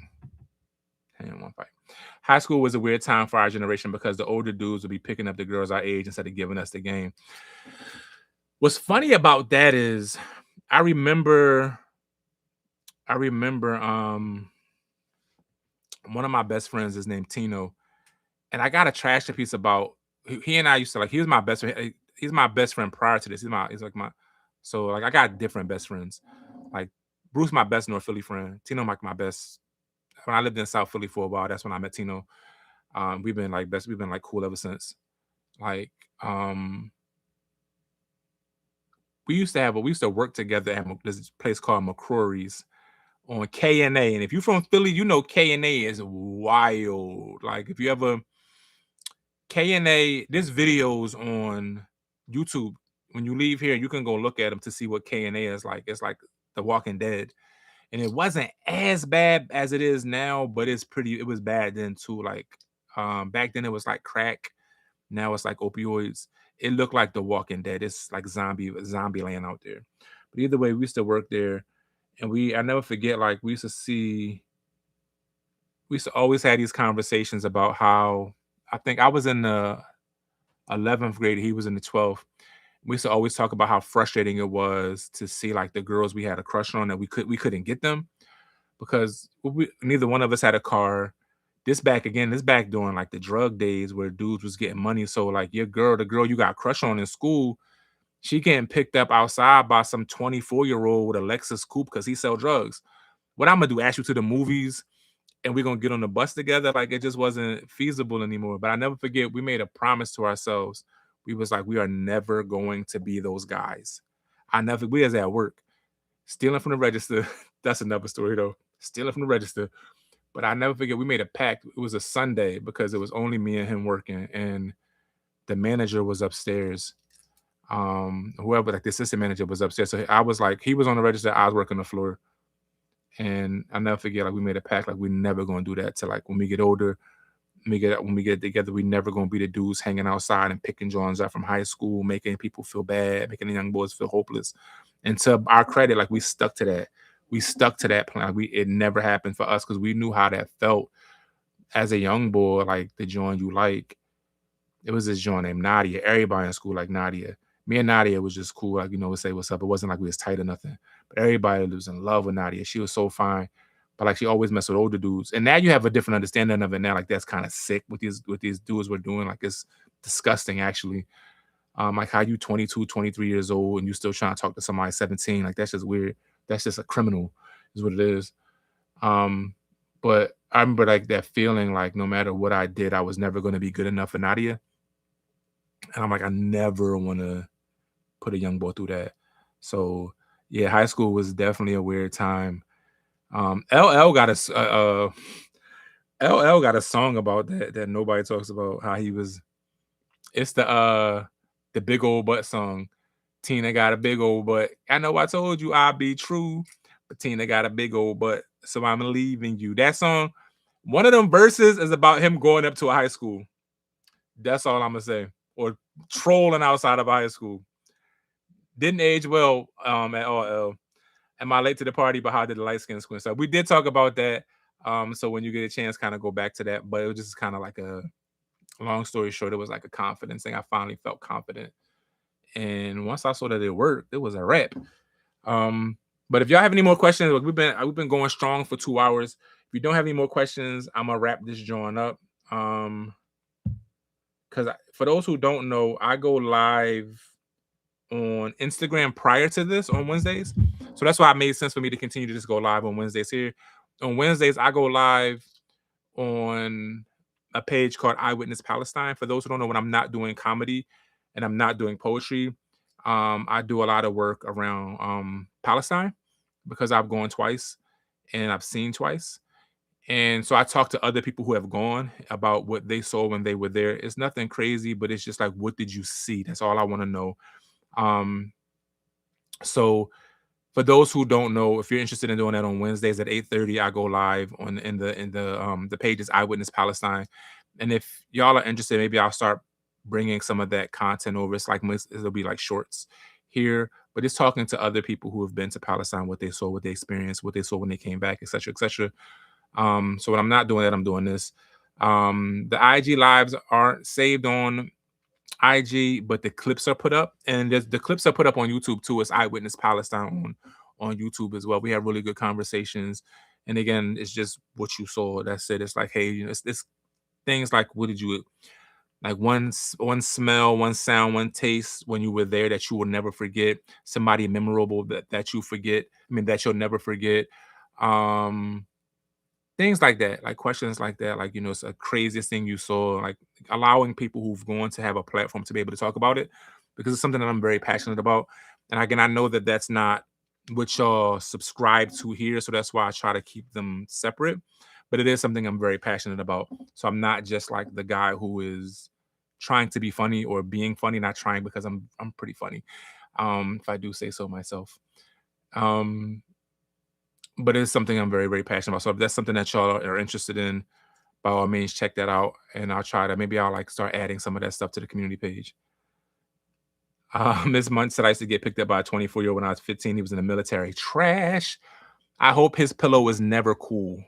in one fight. High school was a weird time for our generation because the older dudes would be picking up the girls our age instead of giving us the game. What's funny about that is I remember one of my best friends is named Tino, and I got a Trashterpiece about he and I used to like he was my best friend. He's my best friend prior to this. He's like my so like I got different best friends. Like Bruce, my best North Philly friend. Tino, like my best. When I lived in South Philly for a while, that's when I met Tino. We've been like best. We've been like cool ever since. Like we used to work together at this place called McCrory's on K&A. And if you're from Philly, you know K&A is wild. Like if you ever K&A, there's videos on YouTube. When you leave here, you can go look at them to see what K&A is like. It's like The Walking Dead. And it wasn't as bad as it is now, but it was bad then too. Like back then it was like crack. Now it's like opioids. It looked like The Walking Dead. It's like zombie land out there. But either way, we used to work there, and I never forget. Like we used to always have these conversations about how I think I was in the 11th grade. He was in the 12th. We used to always talk about how frustrating it was to see like the girls we had a crush on that we couldn't get them because neither one of us had a car. This back during like the drug days where dudes was getting money. So like the girl you got a crush on in school, she getting picked up outside by some 24-year-old with a Lexus coupe because he sell drugs. What I'm gonna do? Ask you to the movies and we're gonna get on the bus together? Like it just wasn't feasible anymore. But I never forget, we made a promise to ourselves. We was like, we are never going to be those guys. We was at work, stealing from the register. That's another story though. Stealing from the register. But I never forget, we made a pact. It was a Sunday because it was only me and him working, and the manager was upstairs. Whoever, like the assistant manager was upstairs. So I was like, he was on the register, I was working the floor. And I never forget, like we made a pact, like we're never gonna do that. To like when we get older, when we get together, we never gonna be the dudes hanging outside and picking Johns up from high school, making people feel bad, making the young boys feel hopeless. And to our credit, like we stuck to that. We stuck to that plan. It never happened for us because we knew how that felt as a young boy. Like the John you like, it was this John named Nadia. Everybody in school like Nadia. Me and Nadia was just cool, like we say what's up. It wasn't like we was tight or nothing. But everybody was in love with Nadia. She was so fine, but like she always messed with older dudes. And now you have a different understanding of it now. Like that's kind of sick what these dudes were doing. Like it's disgusting actually. Like how you 22, 23 years old and you still trying to talk to somebody 17. Like that's just weird. That's just a criminal, is what it is. But I remember like that feeling like no matter what I did, I was never going to be good enough for Nadia. And I'm like, I never want to put a young boy through that. So yeah, high school was definitely a weird time. LL got a song about that nobody talks about. How he was. It's the big old butt song. Tina got a big old butt. I know I told you I'd be true, but Tina got a big old butt, so I'm leaving you. That song, one of them verses is about him going up to a high school. That's all I'm gonna say. Or trolling outside of high school. Didn't age well at all. Am I late to the party? But how did the light skin squint? So we did talk about that. So when you get a chance, kind of go back to that. But it was just kind of like a long story short, it was like a confidence thing. I finally felt confident. And once I saw that it worked, it was a wrap. But if y'all have any more questions, look, we've been going strong for 2 hours. If you don't have any more questions, I'm gonna wrap this joint up. Because for those who don't know, I go live on Instagram prior to this on Wednesdays. So that's why it made sense for me to continue to just go live on Wednesdays here. On Wednesdays, I go live on a page called Eyewitness Palestine. For those who don't know, when I'm not doing comedy and I'm not doing poetry, I do a lot of work around Palestine because I've gone twice and I've seen twice. And so I talk to other people who have gone about what they saw when they were there. It's nothing crazy, but it's just like, what did you see? That's all I want to know. So for those who don't know, if you're interested in doing that on Wednesdays at 8:30, I go live on in the page is Eyewitness Palestine. And if y'all are interested, maybe I'll start bringing some of that content over. It's like it'll be like shorts here, but it's talking to other people who have been to Palestine, what they saw, what they experienced, what they saw when they came back, etc., etc. So when I'm not doing that, I'm doing this. The IG lives aren't saved on IG, but the clips are put up, and the clips are put up on YouTube too. It's Eyewitness Palestine on YouTube as well. We have really good conversations, and again, it's just what you saw. That's it. It's like, hey, it's things like, what did you like? One smell, one sound, one taste when you were there that you will never forget. Somebody memorable that you forget. I mean, that you'll never forget. Um, Things like that, like questions like that, like, it's a craziest thing you saw, like allowing people who've gone to have a platform to be able to talk about it, because it's something that I'm very passionate about. And again, I know that that's not what y'all subscribe to here, so that's why I try to keep them separate. But it is something I'm very passionate about. So I'm not just like the guy who is trying to be funny or being funny, not trying, because I'm pretty funny. If I do say so myself. Um, but it's something I'm very, very passionate about. So if that's something that y'all are interested in, by all means, check that out. And I'll try to, maybe I'll like start adding some of that stuff to the community page. Ms. Munt said I used to get picked up by a 24-year-old when I was 15. He was in the military. Trash. I hope his pillow is never cool.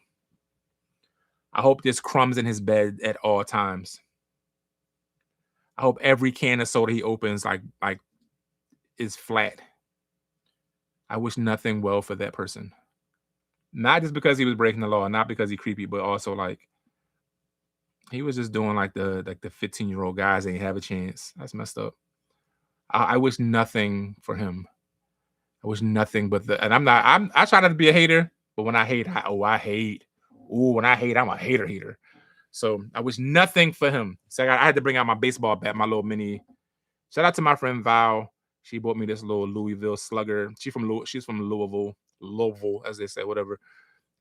I hope there's crumbs in his bed at all times. I hope every can of soda he opens like is flat. I wish nothing well for that person. Not just because he was breaking the law, not because he's creepy, but also like he was just doing like the 15-year-old guys ain't have a chance. That's messed up. I wish nothing for him. I wish nothing but and I try not to be a hater, but when I hate, I hate. Ooh, when I hate, I'm a hater. So I wish nothing for him. So I had to bring out my baseball bat, my little mini. Shout out to my friend Val. She bought me this little Louisville Slugger. She's from Louisville, as they say, whatever.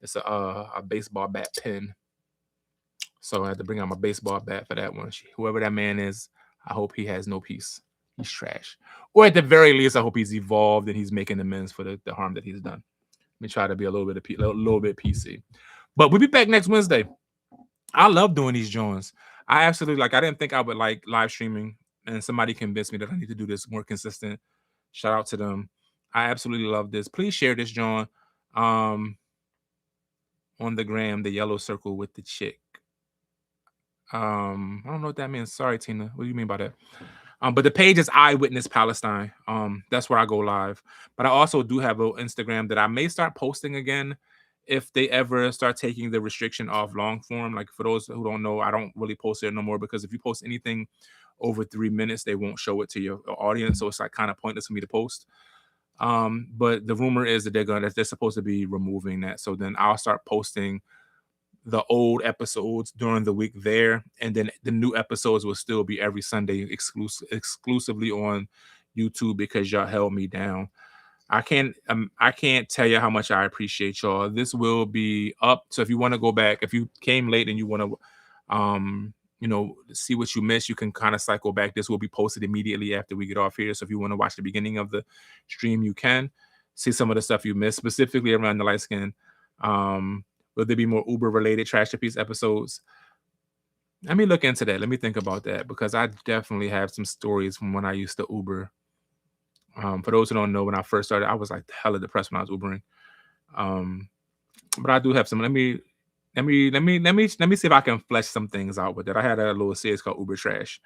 It's a baseball bat pin. So I had to bring out my baseball bat for that one. Whoever that man is, I hope he has no peace. He's trash. Or at the very least, I hope he's evolved and he's making amends for the harm that he's done. Let me try to be a little bit PC. But we'll be back next Wednesday. I love doing these joints. I absolutely I didn't think I would like live streaming, and somebody convinced me that I need to do this more consistent. Shout out to them. I absolutely love this. Please share this, John. On the gram, the yellow circle with the chick. I don't know what that means. Sorry, Tina. What do you mean by that? But the page is Eyewitness Palestine. That's where I go live. But I also do have an Instagram that I may start posting again if they ever start taking the restriction off long form. Like, for those who don't know, I don't really post there no more, because if you post anything over 3 minutes, they won't show it to your audience. So it's like kind of pointless for me to post. But the rumor is that they're supposed to be removing that. So then I'll start posting the old episodes during the week there, and then the new episodes will still be every Sunday exclusively on YouTube, because y'all held me down. I can't tell you how much I appreciate y'all. This will be up, so if you want to go back, if you came late and you want to see what you missed, you can kind of cycle back. This will be posted immediately after we get off here, so if you want to watch the beginning of the stream, you can see some of the stuff you missed, specifically around the light skin. Will there be more Uber related Trashterpiece episodes? Let me look into that. Let me think about that, because I definitely have some stories from when I used to Uber. For those who don't know, when I first started, I was like hella depressed when I was Ubering. But I do have some. Let me see if I can flesh some things out with that. I had a little series called Uber Trash.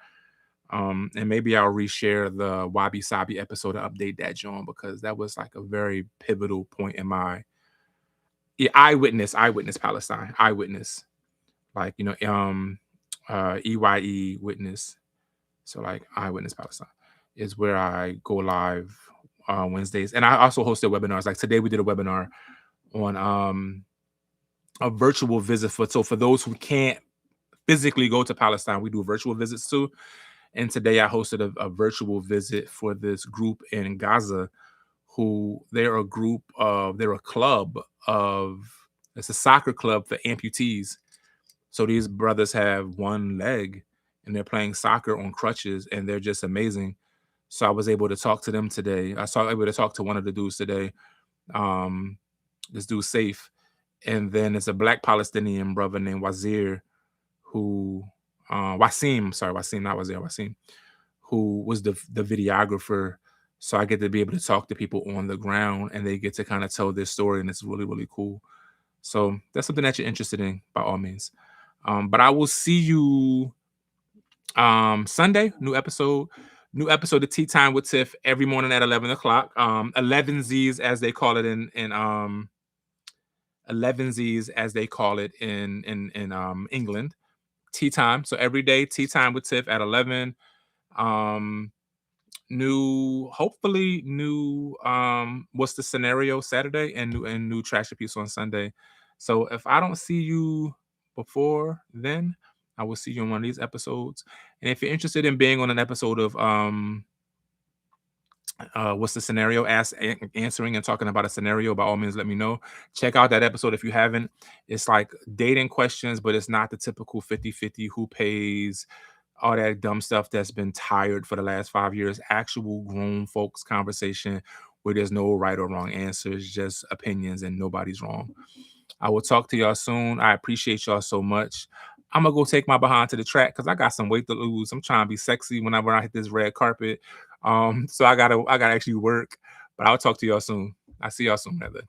And maybe I'll reshare the Wabi Sabi episode and update that, John, because that was like a very pivotal point in my eyewitness Palestine, eyewitness, like, EYE witness. So like Eyewitness Palestine is where I go live Wednesdays, and I also hosted webinars. Like today, we did a webinar on a virtual visit for those who can't physically go to Palestine. We do virtual visits too. And today I hosted a virtual visit for this group in Gaza, who they're a club of, it's a soccer club for amputees. So these brothers have one leg and they're playing soccer on crutches, and they're just amazing. So I was able to talk to them today. I was able to talk to one of the dudes today. This dude's Safe. And then it's a black Palestinian brother named Wasim, who was the videographer. So I get to be able to talk to people on the ground, and they get to kind of tell their story, and it's really, really cool. So that's something that you're interested in, by all means. But I will see you Sunday, new episode of Tea Time with Tiff every morning at 11 o'clock. 11 Z's as they call it in 11 Z's as they call it in England. Tea time. So every day, Tea Time with Tiff at 11. Um hopefully new what's the scenario Saturday, and new Trashterpiece on Sunday. So if I don't see you before then, I will see you on one of these episodes. And if you're interested in being on an episode of what's the scenario, answering and talking about a scenario, by all means let me know. Check out that episode if you haven't. It's like dating questions, but it's not the typical 50-50 who pays, all that dumb stuff that's been tired for the last 5 years. Actual grown folks conversation where there's no right or wrong answers, just opinions, and nobody's wrong. I will talk to y'all soon. I appreciate y'all so much. I'm gonna go take my behind to the track because I got some weight to lose. I'm trying to be sexy whenever I hit this red carpet. So I gotta actually work. But I'll talk to y'all soon. I see y'all soon, Heather.